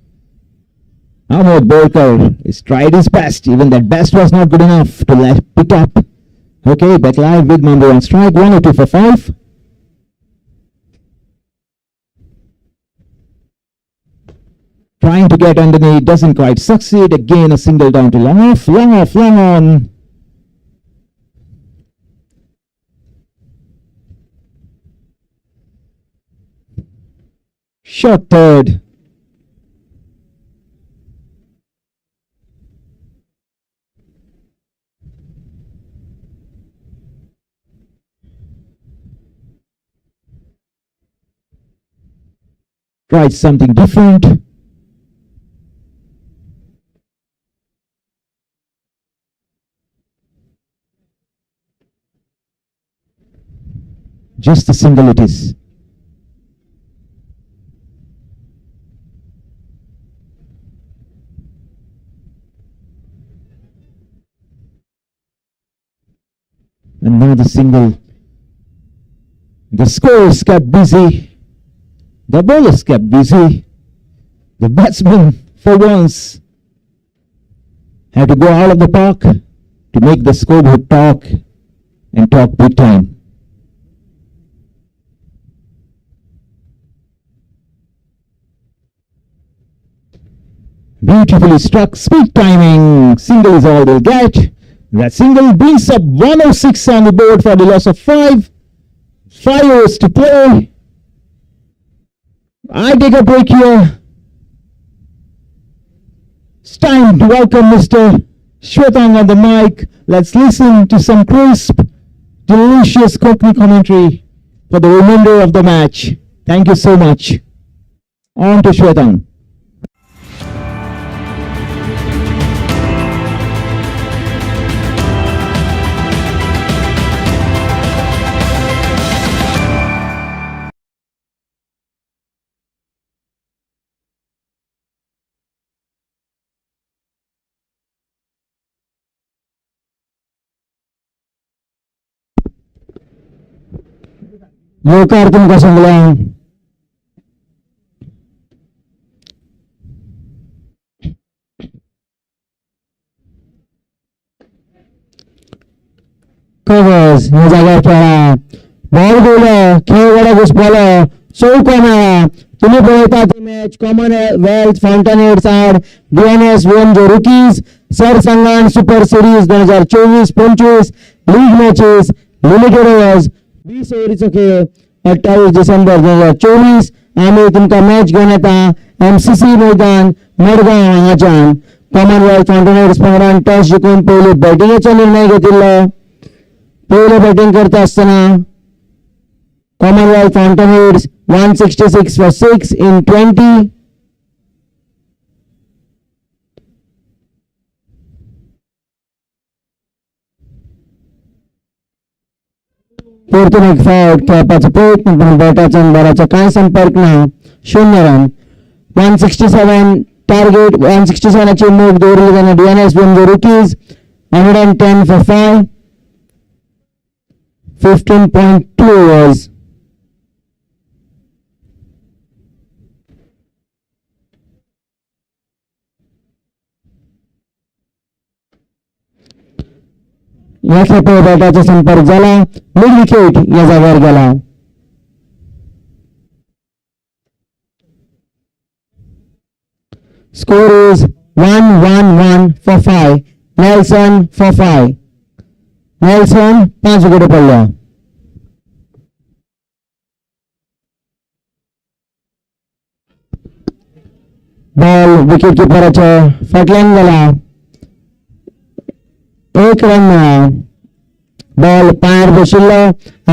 Ahmed Bolkar has tried his best. Even that best was not good enough to let pick up. Okay, back live with Mambo on strike. 102 for 5. Trying to get underneath, doesn't quite succeed. Again, a single down to long off, long on. Short third. Tried something different. Just a single it is. Another single. The scores kept busy. The bowlers kept busy. The batsmen, for once, had to go out of the park to make the scoreboard talk and talk big time. Beautifully struck, speed timing. Single is all they'll get. That single brings up 106 on the board for the loss of 5. 5 overs to play. I take a break here. It's time to welcome Mr. Shwetang on the mic. Let's listen to some crisp, delicious Konkani commentary for the remainder of the match. Thank you so much. On to Shwetang. Yokartum Kasanglang. Covers, Nazagar Para. Ball bowler, Kewada Gus bowler, Soukamara. तुम्ही पळयता ती match Commonwealth Fountainheads आड DNS VMJ rookies सरसंगान super series 2024-25 league matches limited overs 20 ओव्हरीचो खेळ 28 December 2024 आम्ही तुमकां match घेवन येता MCC मैदान मडगांव हांगाच्यान कॉमनवेल्थ फाउंटनहेड्स पंगडान टॉस जिखून पयली बॅटिंगेचो निर्णय घेतिल्लो पयले बॅटिंग करता आसतना Commonwealth Fountainheads 166 for 6 in 20. परतून एक फावट खेळपाचो प्रयत्न पण बॅटाचा आनी बॉलाचो कांय संपर्क ना 0 रन 167 टार्गेट 167 ची मोख दवरली तेन्ना DNS VMJ rookies 110 for 5 15.2 overs. या खेपे बॅटाचा संपर्क झाला, मिड विकेट या जागेवर गेला. Score is 1-1-1 for 5. Nelson for 5. Nelson 5 wicket पडल्या. बॉल विकेट किपराच्या फाटल्यान गेला. 1 रन मेळ्ळा. बॉल पायार बशिल्लो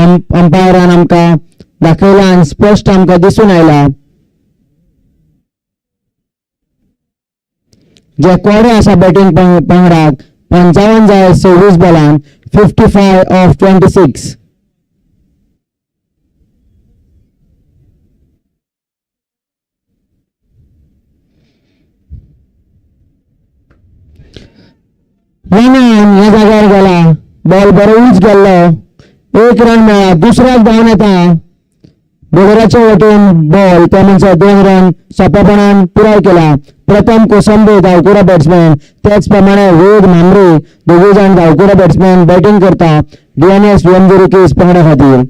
अंपायरान आमकां दाखयला आनी स्पश्ट आमकां दिसून आयला. जे कोडे आसा बॅटिंग पंगडाक 55 जाय 26 बॉलान 55 ऑफ 26. लॅनन या जाग्यार गेला. बॉल बरो उंच गेल्लो. 1 रन मेळ्ळा. दुसऱ्याक धांवन येता. बॉलराच्या वटेन बॉल त्या मनशाक 2 रन सोंपेपणान पुराय केला. प्रथम कोसंबे धांवकुरा बॅट्समॅन, त्याच प्रमाणे वेद मांद्रे दोगूय जाण धांवकुरा बॅट्समॅन बॅटिंग करता DNS VMJ'S पंगडा खातीर.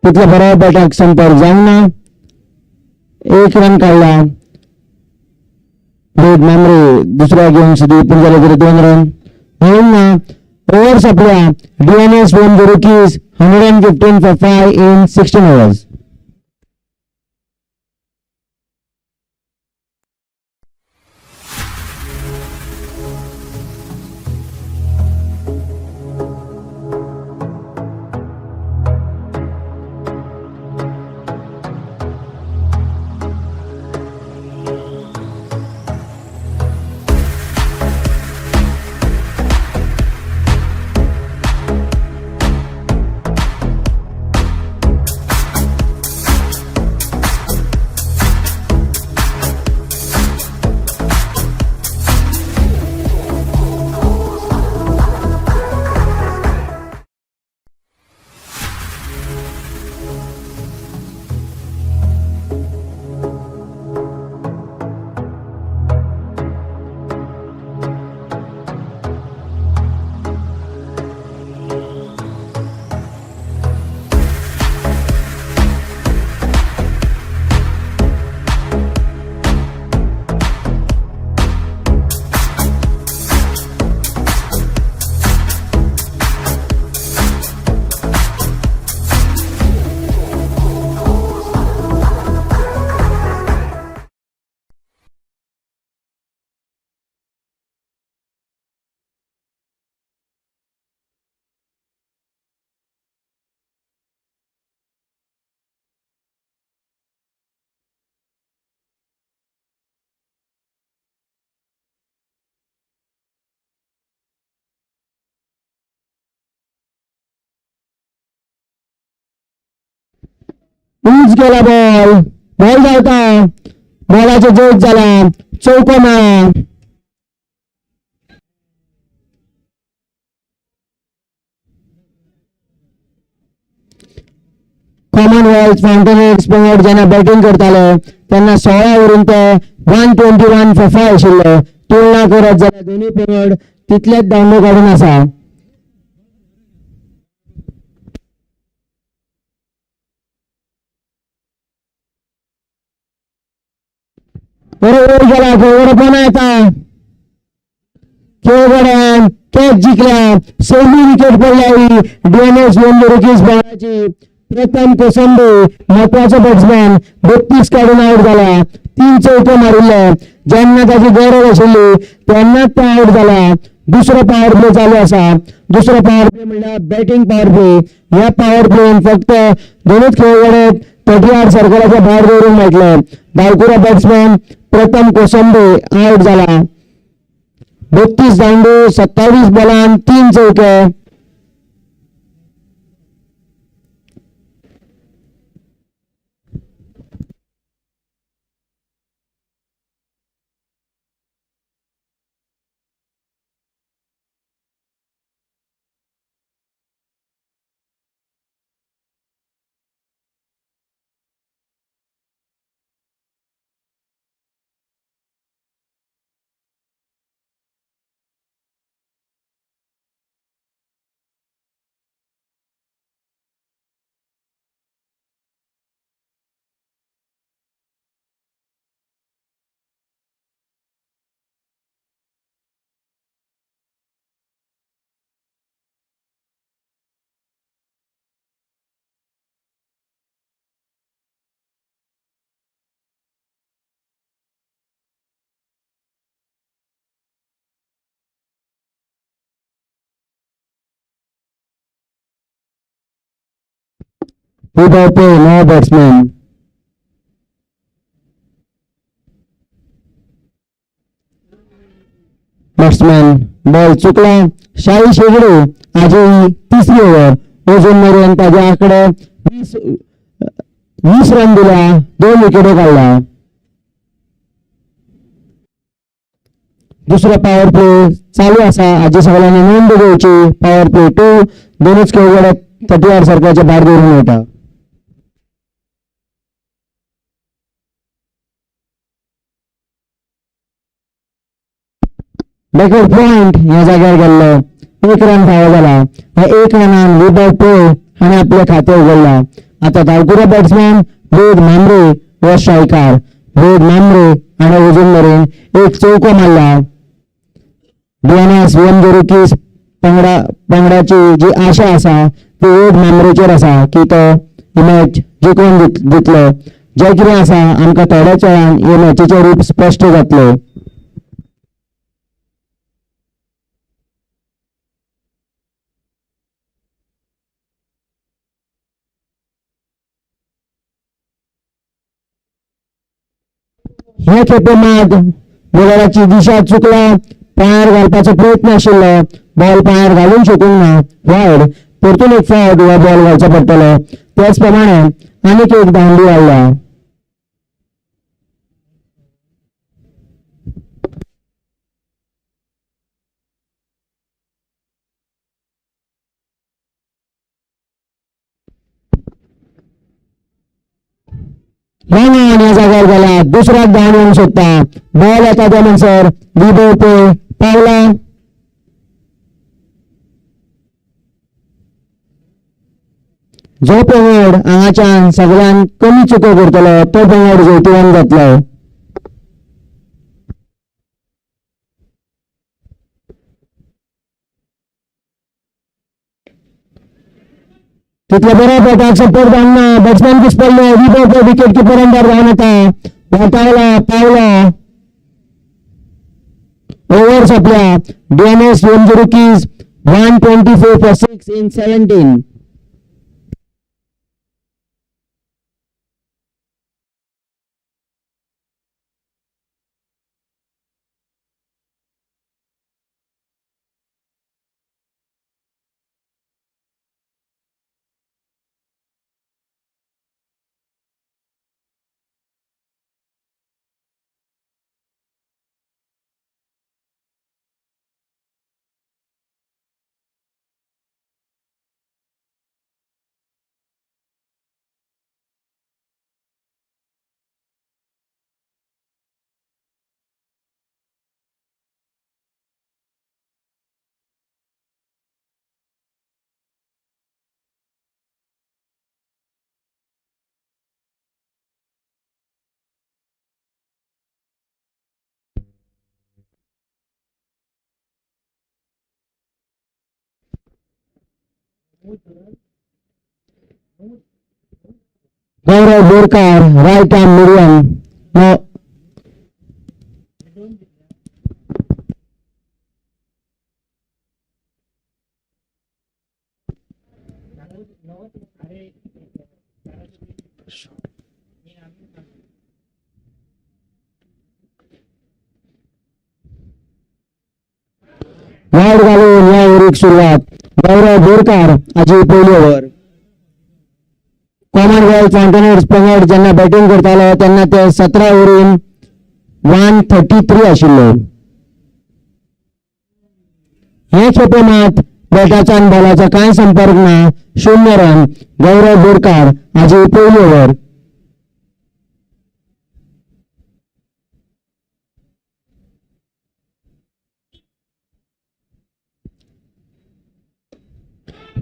तितल्या बऱ्या बॅटाक संपर्क जावंक ना. 1 रन काडला. वेद मांद्रे दुसऱ्या घेवन सुद्दां पूण जाले तरी 2 रन मेळूंक ना. ओव्हर सोंपल्या. DNS VMJ'S 115 for 5 in 16 overs. उंच गेला बॉल. बॉल धांवता. बॉलाचो जोत जाला. चौको मेळ्ळा. कॉमनवेल्थ फाउंटेनहेड्स पंगड जेन्ना बॅटिंग करताले तेन्ना 16 वरून ते 121 for 5 आशिल्ले. तुलना करत जाल्यार दोनूय पंगड तितलेच दांडो काडून आसा. बरोबर गेला. खेळगडो येता. खेळगड्यान कॅच जिंकल्या. 6वी विकेट पडल्या DNS VMJ'S पंगडाची. प्रथम कोसंबे महत्वाचो बॅट्समॅन 32 काडून आउट झाला. 3 चौके मारिल्ले. जेन्ना ताची गरज आशिल्ली तेन्नाच तो आउट झाला. दुसरो पॉवर प्ले चालू आसा. दुसरो पॉवर प्ले म्हणल्यार बॅटिंग पॉवर प्ले. ह्या पॉवर प्लेन फक्त दोनूच खेळगडे 38 सर्कलाच्या भायर दवरूंक मेळटले. धांवकुरा बॅट्समॅन प्रथम कोसंबे आउट झाला. 32 दांडू 27 बॉलान 3 चौके. Without play, no batsman. Batsman ball चुकला. शाही शेगडे आजी तिसरी ओव्हर. अजून मेरेन ताच्या आकडे 20 रन दिला, 2 विकेटो काढला. दुसरा पॉवर प्ले चालू असा. आजी सगळ्यांनी नोंद घेवची. Power play 2. दोनच खेळगडे 38 सर्कलच्या भायर दवरून वयता. बॅकवर्ड पॉइंट ह्या जाग्यार गेल्लो. 1 रन फावो जाला. ह्या 1 रनान विदाउट प्ले हाणें आपलें खातें उगडला. आता धांवकुरो बॅट्समॅन वेद मांद्रे हो स्ट्रायकार. वेद मांद्रे हाणें अजून मेरेन 1 चौको मारला. DNS VMJ'S पंगडाची जी आशा आसा ती वेद मांद्रेचेर आसा की तो ही मॅच जिखून दितलो. जे कितें आसा आमकां थोड्याच वेळान हे मॅचीचें रूप स्पश्ट जातलें. हे खेपे मात बॉलराची दिशा चुकला. पायार घालपाचो प्रयत्न आशिल्लो. बॉल पायार घालूंक शकूंक ना. वायड. परतून एक फावट हो बॉल घालचो पडटलो. त्याच प्रमाणे आनीक एक धांवडी वाडला. या जाग्यार गेला. दुसरा धांव येवंक सोदता. बॉल येता त्या म्हणसर विदो पे पावला. जो पंगड हांगाच्यान सगळ्यान कमी चुको करतलो तो पंगड जैतिवंत जातलो. तितले बरो बॅटाक सपोर्ट जावना. बॅट्समॅन घुसपल्लो. विदो विकेट किपर अंडर धांवन येता. पावला. ओव्हर सोंपल्या. DNS VMJ'S 124 for 6 in 17. Gaurav Borkar, right arm medium. No. Wide घालून या ओव्हरीक सुरुवात. गौरव बोरकार हाची पहिली ओव्हर. कॉमनवेल्थ फाउंटेनहेड्स पंगड जेन्ना बॅटिंग करतालो तेन्ना ते 17 ओव्हरीन 133 आशिल्ले. हे खेपे मात बॅटाचा आनी बॉलाचा कांय संपर्क ना. 0 रन. गौरव बोरकार हाची पहिली ओव्हर.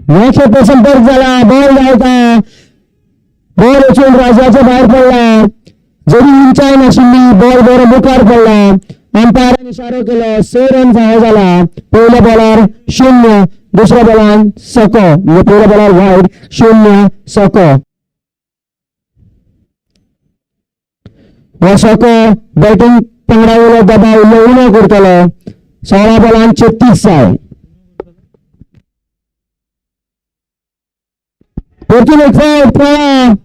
हे खेपे संपर्क झाला. बॉल धांवता. बॉल वचून राजाच्या भायर पडला. जरी उंचाय नाशिल्ली बॉल बरो मुखार पडला. अंपायरान इशारो केलो. 6 रन फावो जाला. पहिल्या बॉलार 0. दुसऱ्या बॉलान सको. म्हणजे पहिल्या बॉलार वाईड 0 सको. हो सको बॅटिंग पंगडावयलो दबाव उणो करतलो. 16 बॉलान 36 जाय. Fortunate foul, Praya.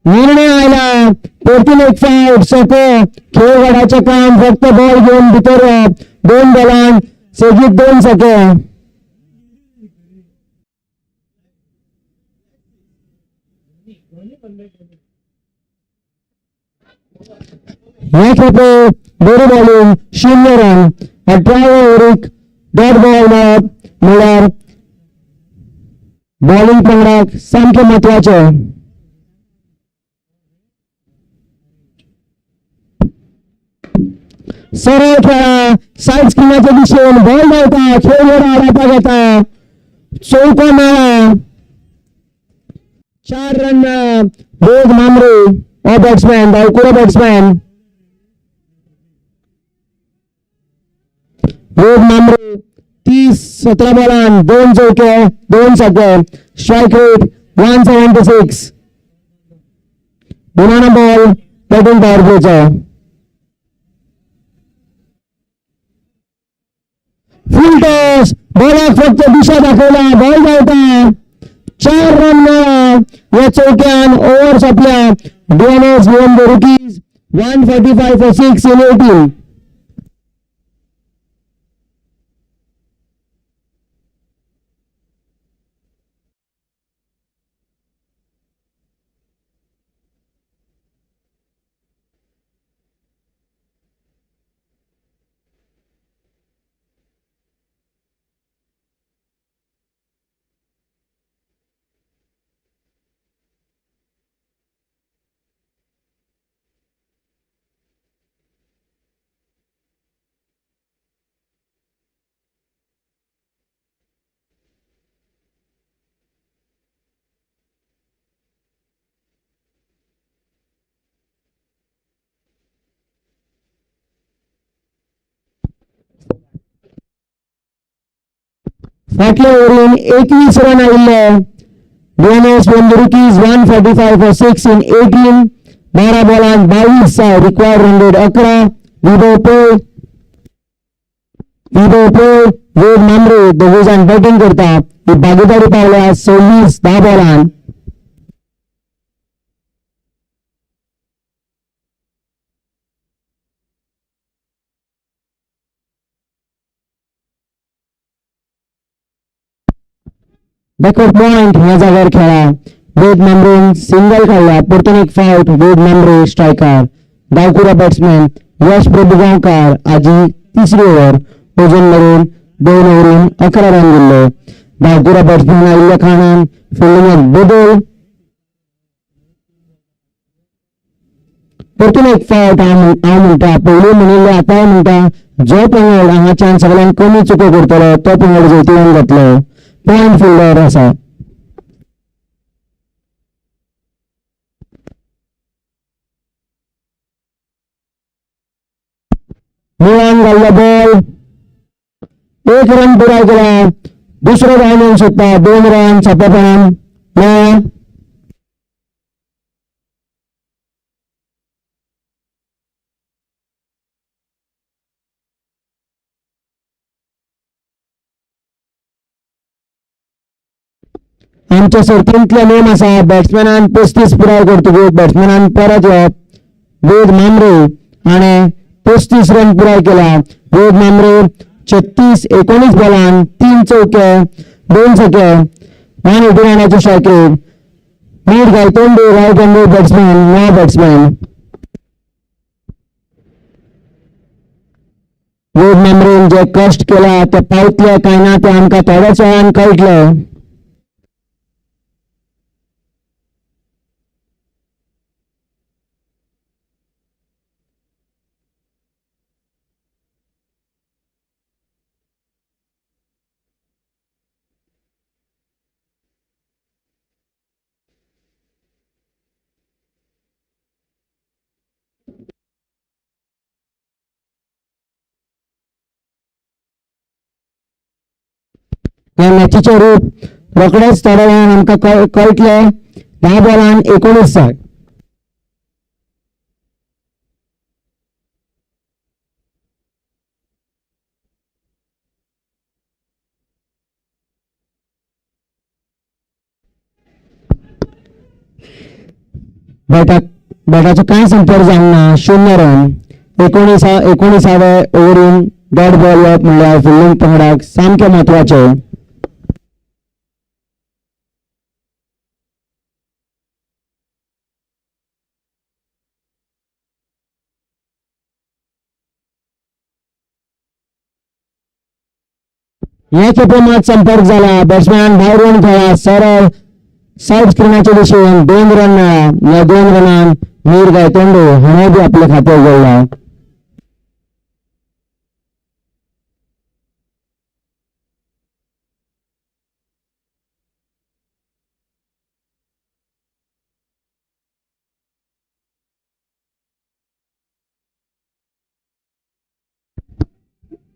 निर्णय आला फोर्च्युनेट फाउट सको खेळगडाचं काम फक्त बॉल घेऊन भितर 2 बॉलां सेगीत 2 सके ह्या खेपे बरी बॉलिंग 0 रन 18 ओव्हरीक डॉट बॉल मेळप म्हणल्यार बॉलिंग पंगडाक सामकें म्हत्वाचें. सरळ खेळा साईड स्क्रीनाच्या दिशेन बॉल धांवता खेळ बरो आडावपाक येता चौको मेळ्ळा 4 रन मेळ्ळा. रोग मामरे हो बॅट्समॅन डावकुरो बॅट्समॅन रोग मामरे 30-17 बॉलांत 2 चौके 2 सके स्ट्राईक रेट 176. गुणाना बॉल बॅटिंग पॉवर प्लेचा फुल टॉस बॉलाक फक्त दिशा दाखवला बॉल धांवता 4 रन मेळ्ळा या चौक्यान ओव्हर सोंपल्या. DNS VMJ rookies 145 for 6 in 18. फाटल्या ओव्हरीन 21 रन आयिल्ले. DNS VMJ rookies 145 for 6 in 18. 12 बॉलांत 22 रिक्वायर्ड रन रेट 11. विभव पोळ रोग मामरे दोघूजाण बॅटिंग करता. ही भागीदारी पावल्या 26-10 बॉलांत. बॅकवर्ड पॉइंट ह्या जाग्यार खेळा. वेद मामरेन सिंगल काढला. फोर्च्युनेट फाउट वेद मामरे स्ट्रायकर. डावकुरा बॅट्समॅन यश प्रभुगांवकार आजी तिसरी ओव्हर ओजन मारून 2 ओव्हरीन 11 रन दिल्ले. डावकुरा बॅट्समॅन आयिल्ल्या कारणान फिल्डिंगात बदल. फोर्च्युनेट फाउट हांव म्हणटा पयलीं म्हणिल्लें आतांय म्हणटा जो पंगड हांगाच्यान सगळ्यांत कमी चुको करतलो तो पंगड जैतिवंत जातलो. पॉइंट फिल्डर आसा. मुळान घाल्लो बॉल 1 रन पुराय केला. दुसरो धांवूंक सोदता 2 रन सोंपेपणान मेळ्ळा. आमच्या सर्तींतले नेम आसा बॅट्समॅनान 35 पुराय करतकूच बॅट्समॅनान परत येवप. वेद मामरे हाणें 35 रन पुराय केला. वेद मामरे 36-19 बॉलांत 3 चौके 2 सके 180 रनाचे स्ट्रायक रेट. मीड गायतोंडे रायट हँडेड बॅट्समॅन नो बॅट्समॅन. वेद मामरेन जे कश्ट केला ते पावतले काय ना ते आमकां थोड्याच वेळान कळटलें. ह्या मॅचीचे रूप रोखडेच थोड्या वेळान आमकां कळटले. 10 बॉलान 19 जाय. बॅटाचो कांय संपर्क जावना. 0 रन. 19व्या ओव्हरीन डॉट बॉल येप म्हणल्यार फिल्डिंग पंगडाक सामकें म्हत्वाचें. हे खेपे मात संपर्क जाला. बॅट्समॅन भायर येवन खेळ्ळा. सरळ सायड स्क्रिनाच्या दिशेन 2 रन मेळ्ळा. ह्या 2 रनान मीर गायतोंडे हाणें बी आपले खातें उगडलां.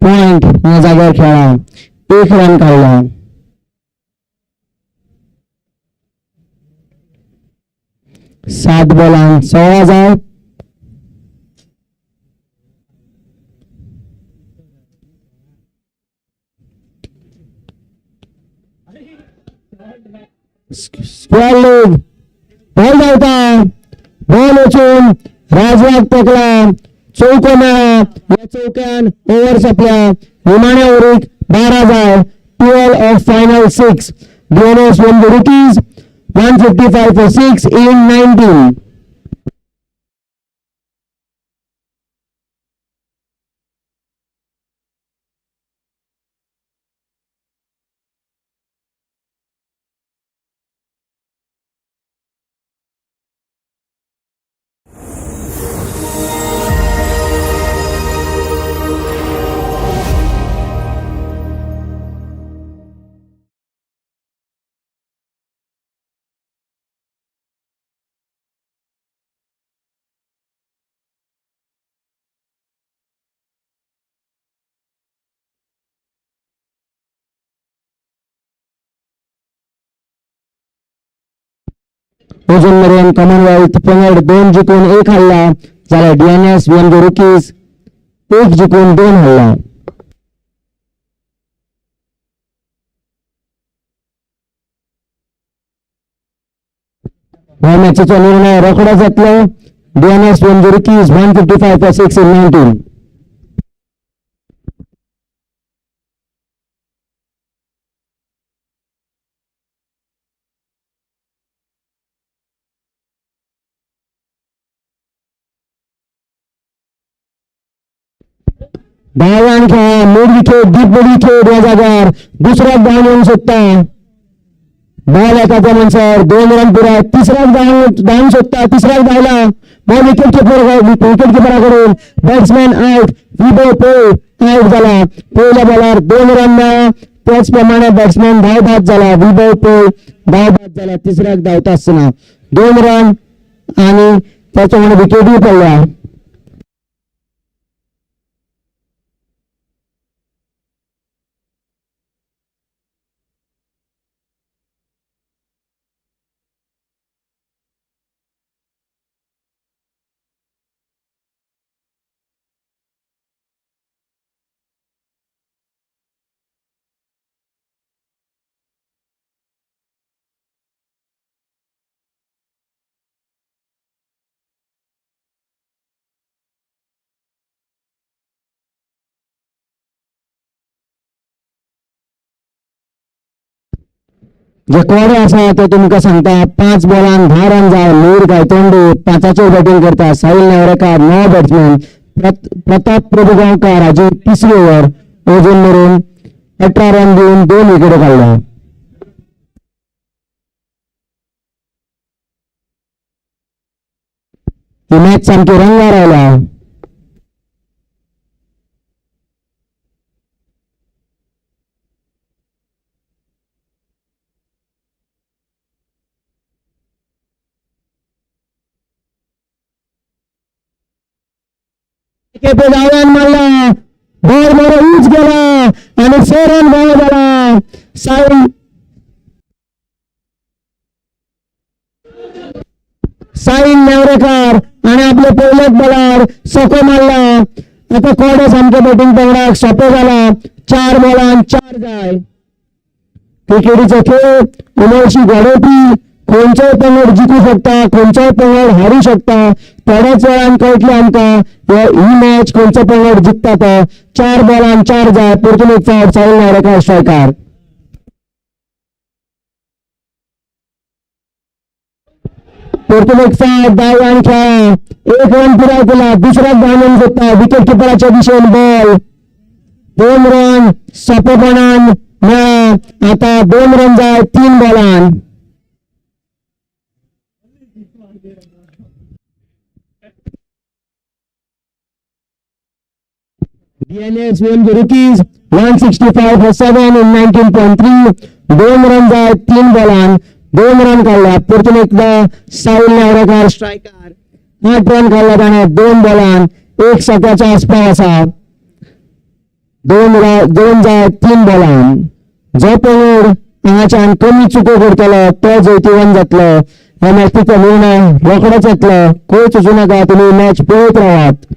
पॉइंट ह्या जाग्यार खेळ्ळा. 1 रन काडला. सात बॉलान 16 जाय. स्क्वेअर लेग बॉल धांवता. बॉल वचून राजवाक तेकला. चौको मेळ्ळा. ह्या चौक्यान ओव्हर सोंपल्या. निमाण्या ओव्हरीक 12 जाय. 12 of final 6. DNS VMJ rookies 155 for 6 in 19. अजून मेरेन कॉमनवेल्थ पंगड 2 जिखून 1 हारला. जाल्यार DNS VMJ rookies 1 जिखून 2 हारला. ह्या मॅचीचो निर्णय रोखडो जातलो. DNS VMJ rookies 155 for 6 in 19. Dhawan खेळा. Mid wicket deep mid wicket ह्या जाग्यार दुसऱ्याक धांवन येवंक सोदता. बॉल येता त्या मनशार 2 रन पुराय. तिसऱ्याक धांवंक सोदता. तिसऱ्याक धांवला. बॉल विकेट किपरा कडेन. Batsman out. विभव पोळ आउट जाला. पयल्या बॉलार 2 रन मेळ्ळा. त्याच प्रमाणे बॅट्समॅन धाव बाद जाला. विभव पोळ धाव बाद जाला. तिसऱ्याक धांवता आसतना 2 रन आनी त्याच प्रमाणे विकेटूय पडल्या. जे कोडे आसा ते तुमकां सांगता. 5 बॉलान 10 रन जाय. मीर गायतोंडे 5चेर बॅटिंग करता. साहिल नेवरेकार 9 बॅट्समॅन. प्रताप प्रभुगांवकार हाजी तिसरी ओव्हर. अजून मेरेन 18 रन दिवन 2 विकेटी काडल्या. ही मॅच सामकी रंगार आयल्या. केपे धांवन मारला. बॉल मारो उंच गेला आणि 4 रन गोल जाला. साहिल नेवरेकर आणि आपले पहिले बॉलर सको मारला. आता कोडे सामके बॅटिंग पंगडाक सोपे झाला. 4 बॉलान 4 जाय. क्रिकेटीचो खेळ उमळशी घडोवपी. खंयचोय पंगड जिखू शकता, खंयचोय पंगड हारू शकता. थोड्याच वेळान कळटले आमकां ही मॅच खंयचो पंगड जिखता तो. 4 बॉलान 4 जाय. पोर्तुगेजचा साहिल नेवरेकर स्ट्रायकार. पोर्तुगेजचा दाव्यान खेळा. 1 रन पुराय केला. दुसऱ्या धावून घेतला. विकेट किपराच्या दिशेन बॉल. 2 रन सोपेपणान मेळ्ळा. आता 2 रन जाय 3 बॉलान. DNS VMJ rookies 165 for 7 in 19.3. 2 run जाय 3 बॉलान. 2 रन काढल्या. पोर्तुगेजचा साहिल नेवरेकर स्ट्रायकर. 8 रन काढल्या त्याने 2 बॉलान. 1 सकाळच्या आसपास असा. 2 जाय 3 बॉलान. जो पंगड हांगाच्यान कमी चुको करतलो तो जैतिवंत जातलो. ह्या मॅचीचो निर्णय रोखडोच येतलो. खंयच वचूं नाका. तुमी मॅच पळयत रावात.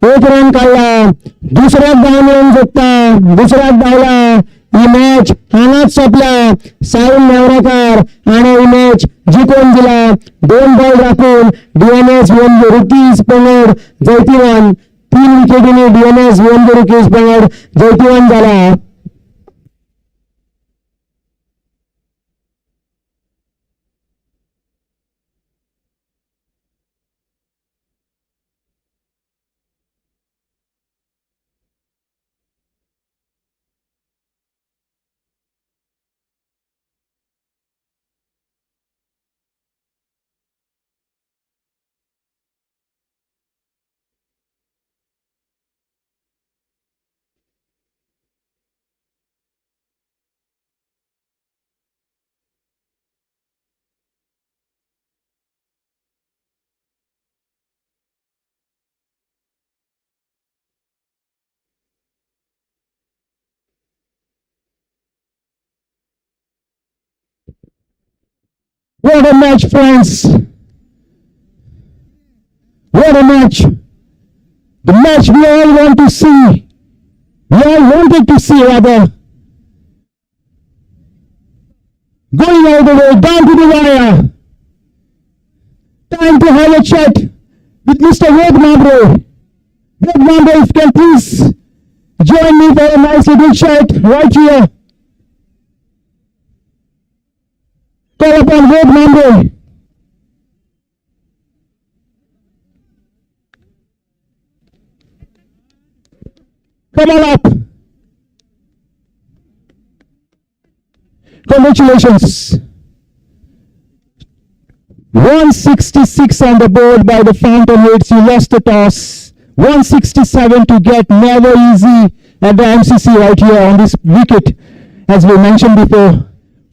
एक रन काढला. दुसऱ्याच धावन येऊन जिंकता. दुसऱ्याच धावला. ही मॅच हांगाच सोंपल्या. साहिल नेवरेकर आणि ही मॅच जिखून दिला. 2 बॉल राखून DNS VMJ rookies पंगड जैतिवंत. 3 विकेटींनी DNS VMJ rookies पंगड जैतिवंत झाला. What a match, friends! What a match! The match we all want to see. We all wanted to see, rather. Going all the way down to the wire. Time to have a chat with Mr. Ved Mamre. Ved Mamre, if you can please join me for a nice little chat right here. Call upon Ved Mamre. Come on up. Congratulations. 166 on the board by the Fountainheads. You lost the toss. 167 to get. Never easy at the MCC right here on this wicket, as we mentioned before.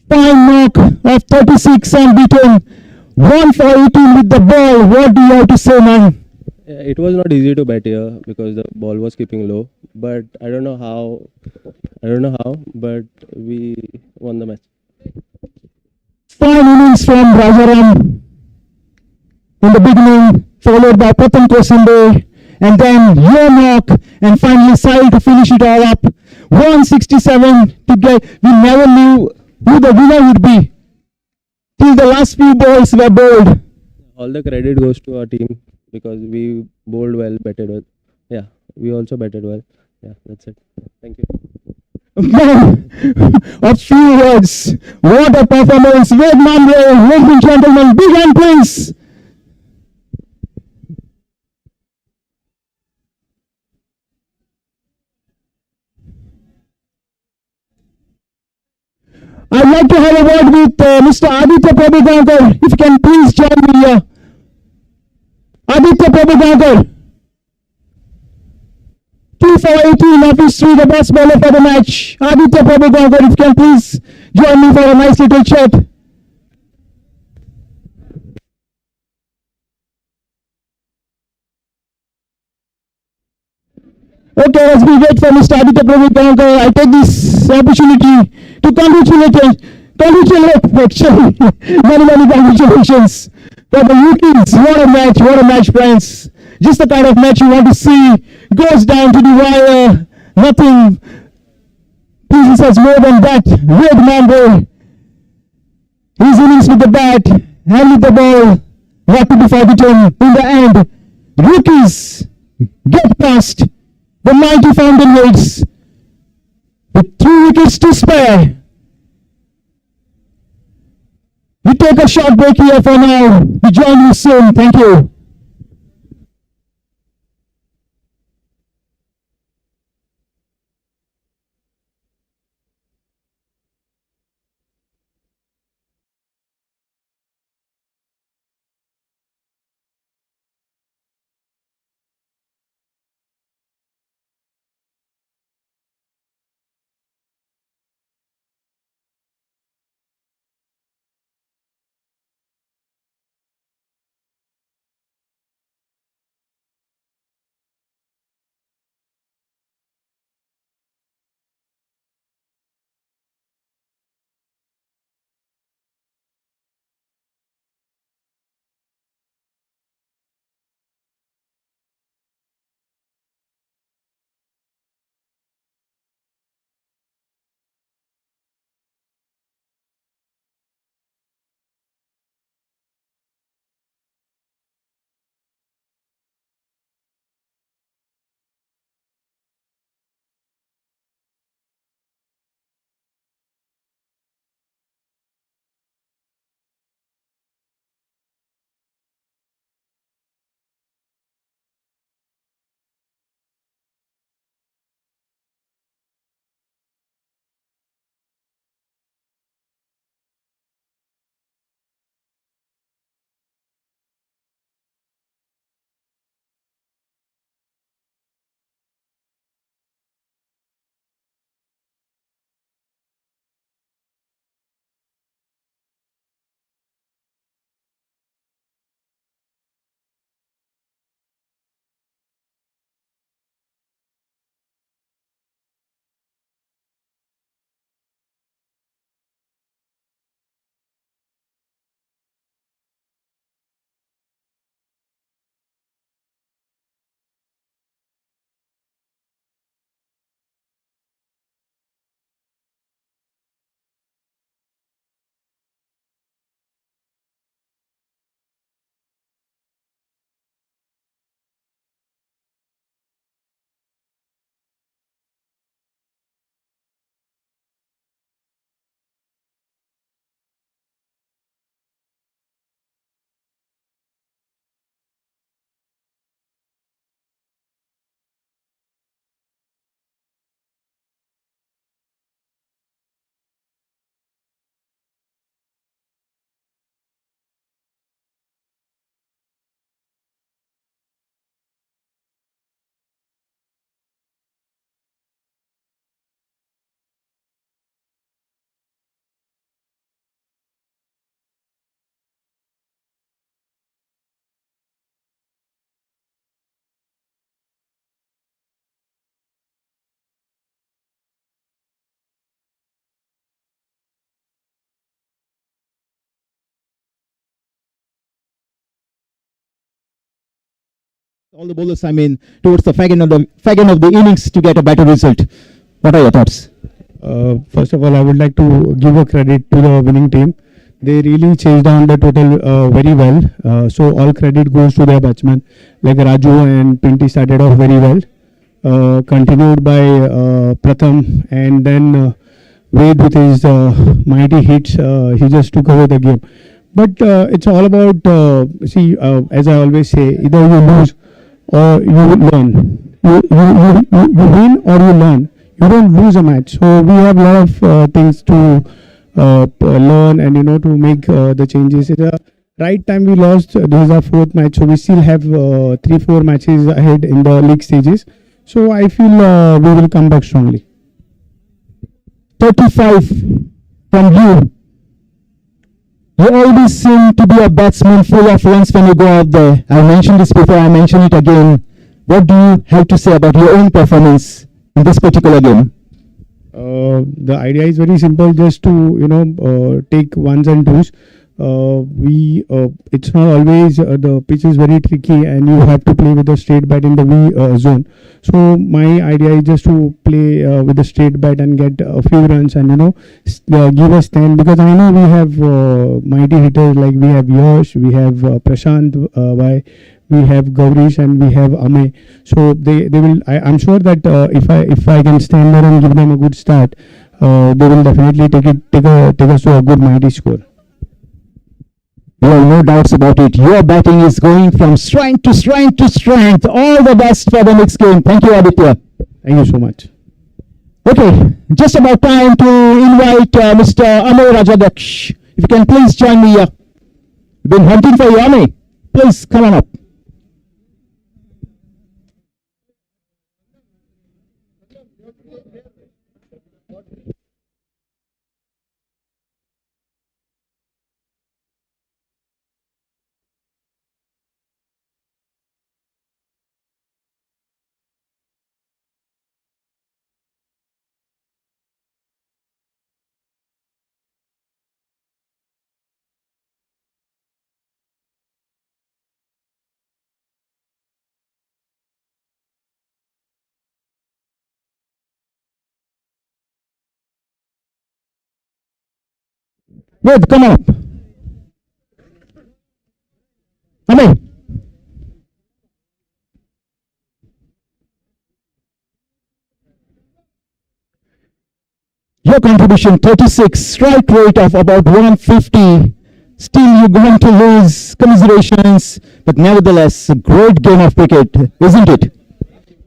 Fine knock of 36 unbeaten. 1 for 18 with the ball. What do you have to say, man? It was not easy to bat here because the ball was keeping low, but I don't know how, but we won the match. Fine innings from Rajaram in the beginning, followed by Patan Kosimbe, and then your knock, and finally Sai to finish it all up. 167 to get. We never knew who the winner would be till the last few balls were bowled. All the credit goes to our team because we bowled well, batted well. Yeah, we also batted well. Yeah, that's it. Thank you. Man, a few words. What a performance. Ved Mamre, ladies and gentlemen, big hand please. I'd like to have a word with Mr. Aditya Prabhugankar. If you can please join me here. Aditya Prabhugankar. 2 for 18 of history, the best bowler for the match. Aditya Prabhu Gankar, if you can please join me for a nice little chat. Okay, as we wait for Mr. Aditya Prabhu Gankar, I take this opportunity to congratulate actually, many congratulations for the rookies. What a match, friends. Just the kind of match you want to see. Goes down to the wire, nothing pleases us more than that. Red Mambo, his innings with the bat, handled the ball, not to be forgotten. In the end, rookies get past the mighty Fountainheads with 2 wickets to spare. We take a short break here for now. We join you soon. Thank you. All the bowlers, towards the fag end of the innings to get a better result. What are your thoughts? First of all, I would like to give a credit to the winning team. They really chased down the total very well. So all credit goes to their batsmen. Like Raju and Pinty started off very well. Continued by Pratham, and then Ved with his mighty hits. He just took away the game. But it's all about, as I always say, either you lose or you learn. You win or you learn. You don't lose a match. So we have a lot of things to learn and to make the changes. At the right time we lost. This is our 4th match, so we still have 3-4 matches ahead in the league stages. So I feel we will come back strongly. 35 from you. You always seem to be a batsman full of runs when you go out there. I mentioned this before, I mention it again. What do you have to say about your own performance in this particular game? The idea is very simple, just to take ones and twos. It's not always the pitch is very tricky and you have to play with a straight bat in the V zone. So my idea is just to play with a straight bat and get a few runs and give us 10, because I know we have mighty hitters, like we have Yash, we have Prashant, we have Gaurish, and we have Amey. So they will. I'm sure that if I can stand there and give them a good start, they will definitely take us to a good mighty score. Well, no doubts about it. Your batting is going from strength to strength to strength. All the best for the next game. Thank you, Aditya. Thank you so much. Okay, just about time to invite Mr. Amey Rajadaksh. If you can please join me here. Been hunting for you, Amey. Please come on up. Wait, come on up. Amey. Your contribution 36, strike rate of about 150. Still you're going to lose, commiserations, but nevertheless a great game of cricket, isn't it?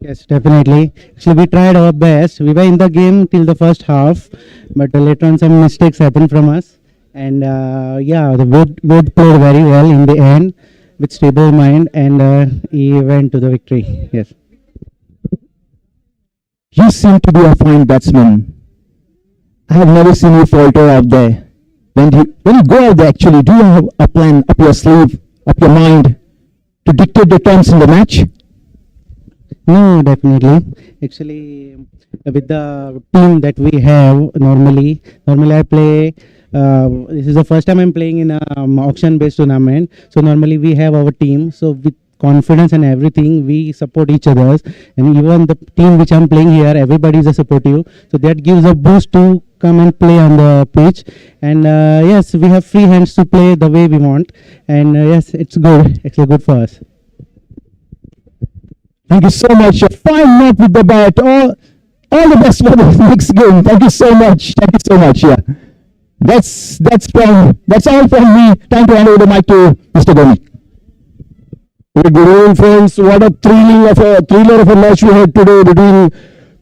Yes, definitely. Actually, we tried our best. We were in the game till the first half, but later on some mistakes happened from us. And the Wood played very well in the end with stable mind, and he went to the victory. Yes. You seem to be a fine batsman. I have never seen you falter out there. When you go out there, actually, do you have a plan up your sleeve, up your mind, to dictate the terms in the match? No, definitely. Actually, with the team that we have, normally I play. This is the first time I'm playing in a auction-based tournament. So normally we have our team. So with confidence and everything, we support each other. And even the team which I'm playing here, everybody is a supportive. So that gives a boost to come and play on the pitch. And yes, we have free hands to play the way we want. And yes, it's good. It's good for us. Thank you so much. A fine knock with the bat. All the best for the next game. Thank you so much. Thank you so much. Yeah, that's all from me. Time to hand over the mic to Mr. Goni. Good evening, friends. What a thriller of a match we had today between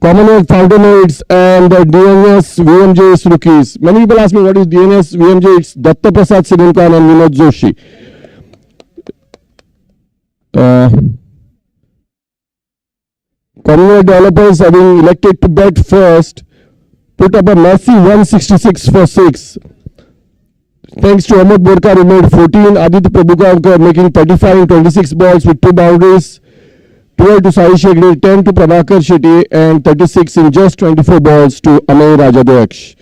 Commonwealth Fountainheads and the DNS VMJ'S rookies. Many people ask me what is DNS VMJ. It's Datta Prasad Sirilkar and Vinod Joshi. Commonwealth developers, having elected to bat first, put up a massive 166 for 6. Thanks to Ahmed Borkar, who made 14, Aditya Prabhukar making 35 in 26 balls with 2 boundaries, 12 to Sai Shegde, 10 to Prabhakar Shetty, and 36 in just 24 balls to Amey Rajadaksh.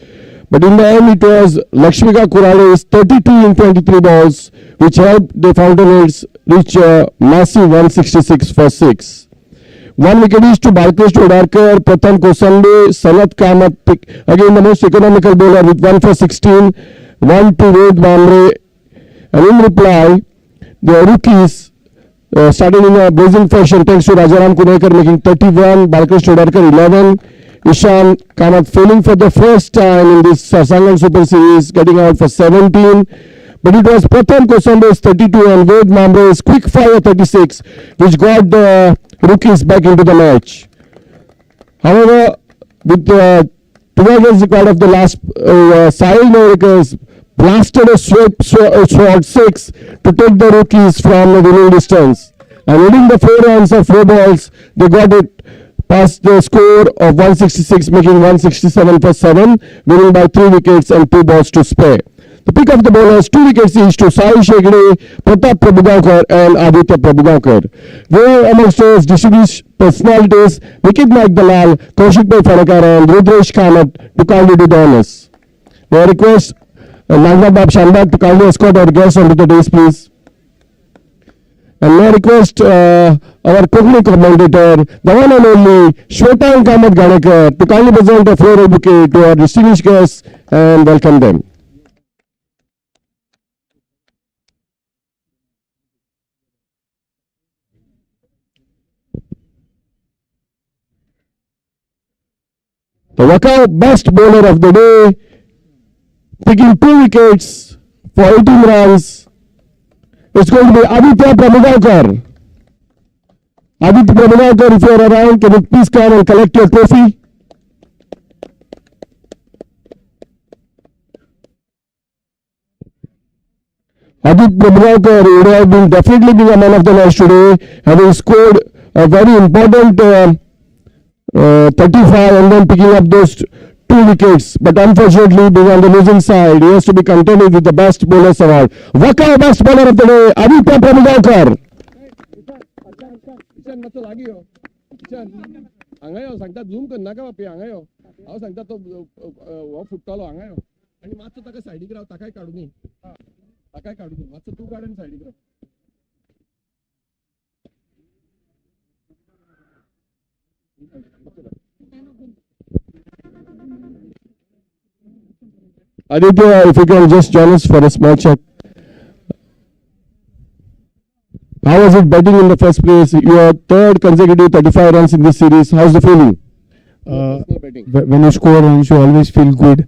But in the end, it was Lakshmika Kurale's 32 in 23 balls, which helped the Fountainheads reach a massive 166 for 6. 1 wicket is to Balkesh Todarkar, Pratham Kosambe, Sanat Kamat, again the most economical bowler with 1 for 16, 1 to Ved Bamre. And in reply, the rookies started in a blazing fashion thanks to Rajaram Kunekar making 31, Balkesh Todarkar 11, Ishan Kamat failing for the first time in this Sarsangan Super Series, getting out for 17. But it was Pratham Kosambe's 32 and Ved Bamre's quick fire 36, which got the rookies back into the match. However, with the 12 runs required of the last, Sahil Norikers blasted a short 6 to take the rookies from the winning distance. And winning the 4 runs of 4 balls, they got it passed the score of 166, making 167 for 7, winning by 3 wickets and 2 balls to spare. The pick of the bowlers, 2 wickets each to Sai Shegde, Pratap Prabhugaonkar and Aditya Prabhugaonkar. Were amongst those distinguished personalities, Nikit Naik Dalal, Kaushik Bhai Farakar and Rudresh Kamath to kindly do the honors. May I request Nagnab Bab Shanbag to kindly escort our guests onto the dais, please. And may I request our Kokni commentator, the one and only Showdown Kamath Ganekar, to kindly present a floral bouquet to our distinguished guests and welcome them. The Wakao best bowler of the day, picking 2 wickets for 18 runs. It's going to be Aditya Prabhugaonkar. Aditya Prabhugaonkar, if you are around, can you please come and collect your trophy? Aditya Prabhugaonkar would have been definitely being a man of the match today, having scored a very important 35 and then picking up those 2 wickets. But unfortunately, being on the losing side, he has to be contented with the best bowlers award. Wakao best bowler of the day, Aditya Prabhugaonkar. Aditya, if you can just join us for a small chat. How was it batting in the first place? Your third consecutive 35 runs in this series. How's the feeling? When you score runs, you always feel good,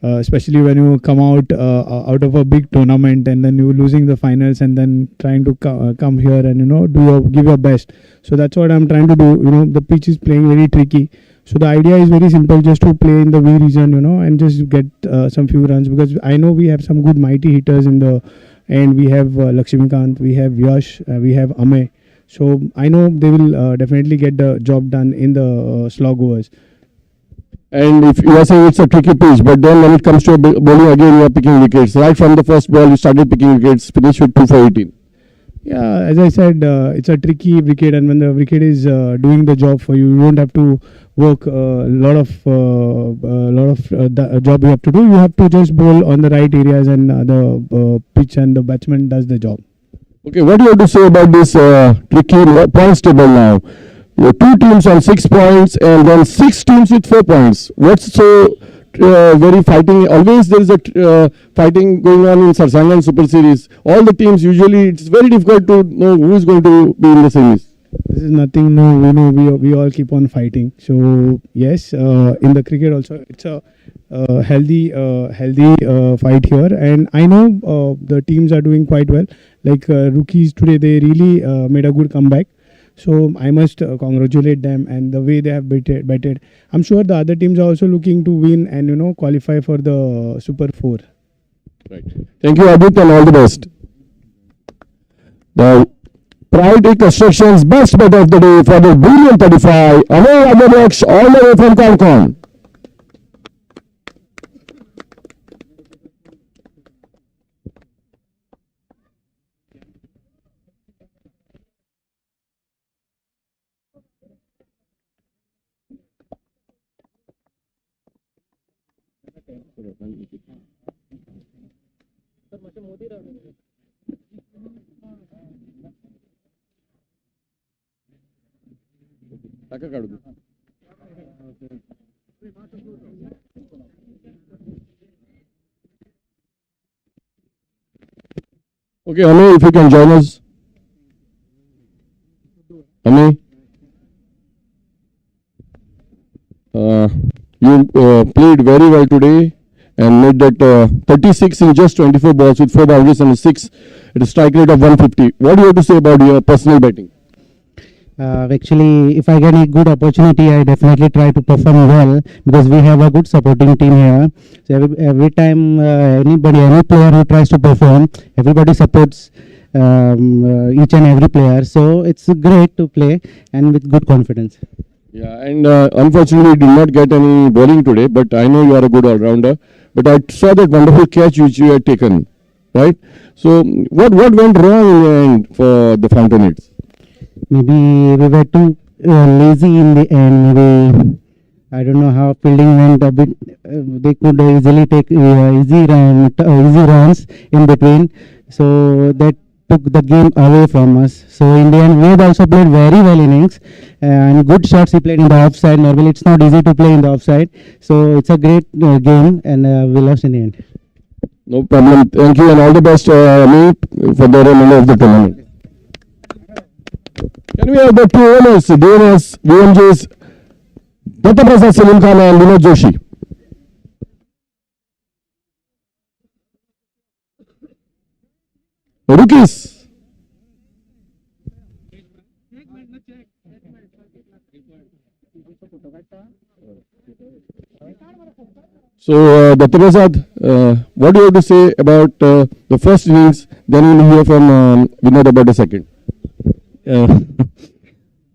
especially when you come out of a big tournament and then you're losing the finals and then trying to come here and give your best. So that's what I'm trying to do. The pitch is playing very tricky. So the idea is very simple, just to play in the V region, and just get some few runs, because I know we have some good mighty hitters in the end. We have Lakshmikant, we have Yash, we have Amey. So I know they will definitely get the job done in the slog overs. And if you are saying it's a tricky pitch, but then when it comes to bowling again, you are picking wickets. Right from the first ball, you started picking wickets, finished with 2 for 18. Yeah, as I said, it's a tricky wicket, and when the wicket is doing the job for you, you don't have to work a lot of job you have to do. You have to just bowl on the right areas, and the pitch and the batsman does the job. Okay, what do you have to say about this tricky points table now? Your 2 teams on 6 points and then 6 teams with 4 points. What's so very fighting? Always there is a fighting going on in Sarsangan Super Series. All the teams, usually it's very difficult to know who is going to be in the series. This is nothing new. We all keep on fighting. So yes, in the cricket also, it's a healthy fight here, and I know the teams are doing quite well. Like rookies today, they really made a good comeback. So I must congratulate them, and the way they have batted. I'm sure the other teams are also looking to win and qualify for the Super 4. Right. Thank you, Adit, and all the best. The Priority Construction's best batter of the day for the brilliant 35, Amey Agarwaksh, all the way from Concon. Okay, Amey, if you can join us. Amey, you played very well today and made that 36 in just 24 balls with 4 boundaries and 6 at a strike rate of 150. What do you have to say about your personal batting? Actually, if I get a good opportunity, I definitely try to perform well, because we have a good supporting team here. So every time any player who tries to perform, everybody supports each and every player. So it's great to play and with good confidence. Yeah, and unfortunately, did not get any bowling today, but I know you are a good all-rounder. But I saw that wonderful catch which you had taken, right? So, what went wrong in the end for the Fountainheads? Maybe we were too lazy in the end. Maybe I don't know how fielding went a bit. They could easily take easy runs in between, so that took the game away from us. So in the end, Wade also played very well innings and good shots he played in the offside. Normally, it's not easy to play in the offside, so it's a great game, and we lost in the end. No problem. Thank you and all the best, Amit, for the remainder of the tournament. Can we have the two owners, DNS VMJ'S, Dattaprasad Salim Khan and Vinod Joshi? Rookies. So, Dattaprasad, what do you have to say about the first innings? Then we'll hear from Vinod about the second.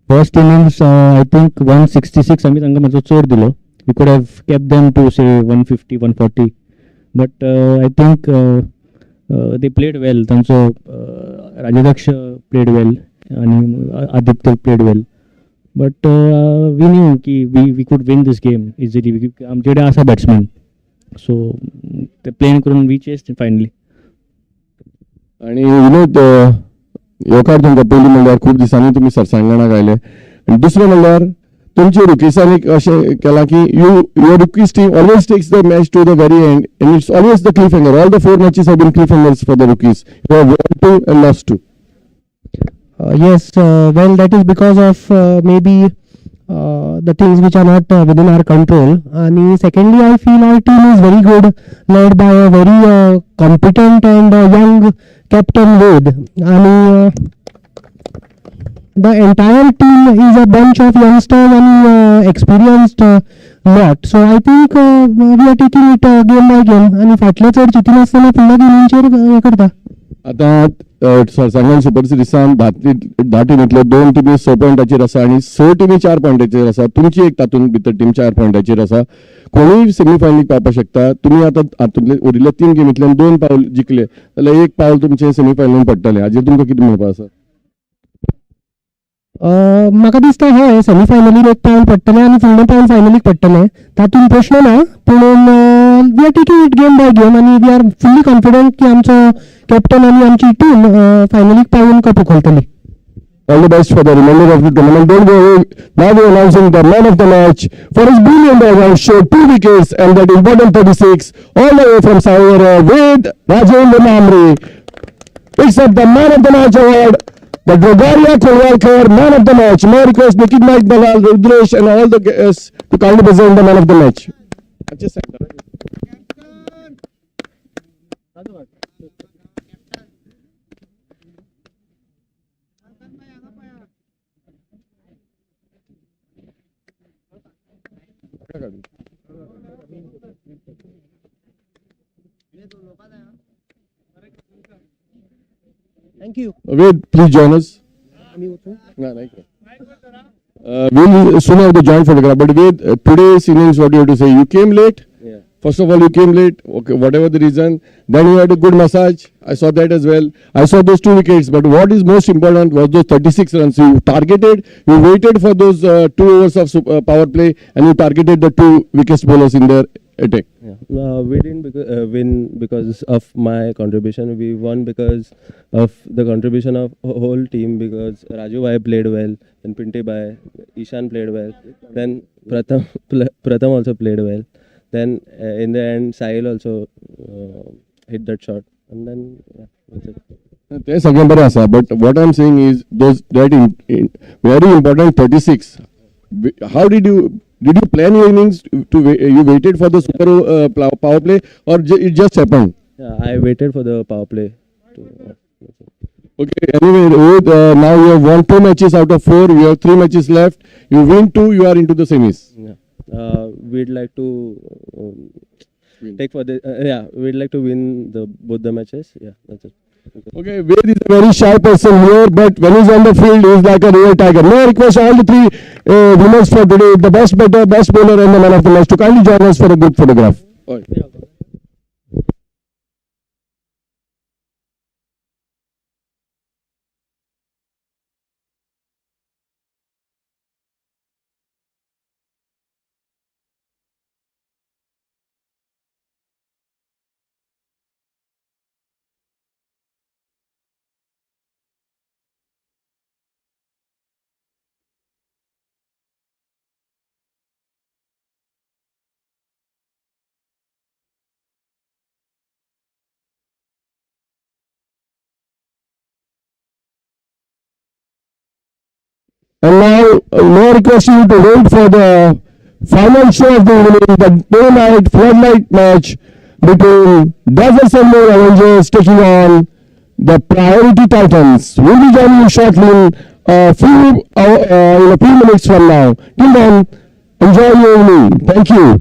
First innings, I think 166 आम्ही तांकां मातसो चड दिलो. We could have kept them to say 150, 140. But I think they played well. तांचो Rajadaksh played well and Aditya played well. But we knew कि we could win this game easily. आमचे कडेन आसा batsman. So ते playing करून we chased finally. आणि विनोद येवकार तुमकां पयलीं म्हणल्यार खूब दिसांनी तुमी सरसांगणाक आयले आनी दुसरें म्हणल्यार तुमचे रुकीसांनी अशें केलां की your rookies team always takes the match to the very end end it's always the cliffhanger all the 4 matches have been cliff hangers for the rookies. You have won 2 and lost 2. Yes, well, that is because of maybe the things which are not within our control. And secondly, I feel our team is very good, led by a very competent and young captain Wade. And the entire team is a bunch of youngsters and experienced lot. So I think we are taking it game by game. And फाटले चड चितीन आसतना फुडल्या गेमींचेर करता. आतां सरसांगण super सिरिजान 10 टिमींतल्यो 2 टिमी 6 पॉयंटाचेर आसा आनी 6 टिमी 4 पॉयंटाचेर आसा. तुमची एक तातूंत भितर टीम 4 पॉयंटाचेर आसा. कोणूय सेमी फायनलीक पावपाक शकता. तुमी आतां हातूंतले उरिल्ल्या 3 गेमींतल्यान 2 पावल जिखले जाल्यार 1 पावल तुमचें सेमी फायनलीन पडटलें. हाजेर तुमकां कितें म्हणपाक आसा? म्हाका दिसता हय सेमी फायनलीक 1 पावल पडटलें आनी फुडलें पावल फायनलीक पडटलें. तातूंत प्रश्न ना. पूण we are taking it game by game आनी वी आर फुल्ली कॉन्फिडंट की आमचो कॅप्टन आनी आमची टीम फायनलीक पावून कप उखलतली. All the best for the remainder of the tournament. Don't go away. Now we're announcing the man of the match for his brilliant all-round show, 2 wickets and that important 36 all the way from Saur with Rajendra Mamre. Picks up the man of the match award. The Drogaria Kolwalkar man of the match. May I request Nikit Naik, Balal, Rudresh and all the guests to kindly present the man of the match. Thank you. Ved, please join us. We'll soon have the joint photograph. But Ved, today's innings, what do you have to say? You came late. Yeah. First of all, you came late. Okay, whatever the reason. Then you had a good massage. I saw that as well. I saw those 2 wickets. But what is most important was those 36 runs. You targeted. You waited for those 2 overs of power play, and you targeted the 2 wickets bowlers in their attack. Yeah. We didn't win because of my contribution. We won because of the contribution of whole team. Because Raju Bhai played well, then Pinte Bhai, Ishan played well, then Pratham also played well. Then in the end, Sahil also hit that shot, and then that's it. ते सगळें बरें आसा. But what I'm saying is those that very important 36. How did you plan your innings? You waited for the super power play, or it just happened? Yeah, I waited for the power play. Okay. Anyway, now you have won 2 matches out of 4. You have 3 matches left. You win 2. You are into the semis. Yeah. We'd like to take for the we'd like to win both the matches. Yeah, that's it. Okay, Ved is a very shy person here, but when he's on the field, he's like a real tiger. Now I request all the three winners for today, the best batter, best bowler, and the man of the match to kindly join us for a good photograph. And now I request you to wait for the final show of the evening, the day-night floodlight match between Dodgers and More Avengers taking on the Priority Titans. We'll be joining you shortly in a few minutes from now. Till then, enjoy your evening. Thank you.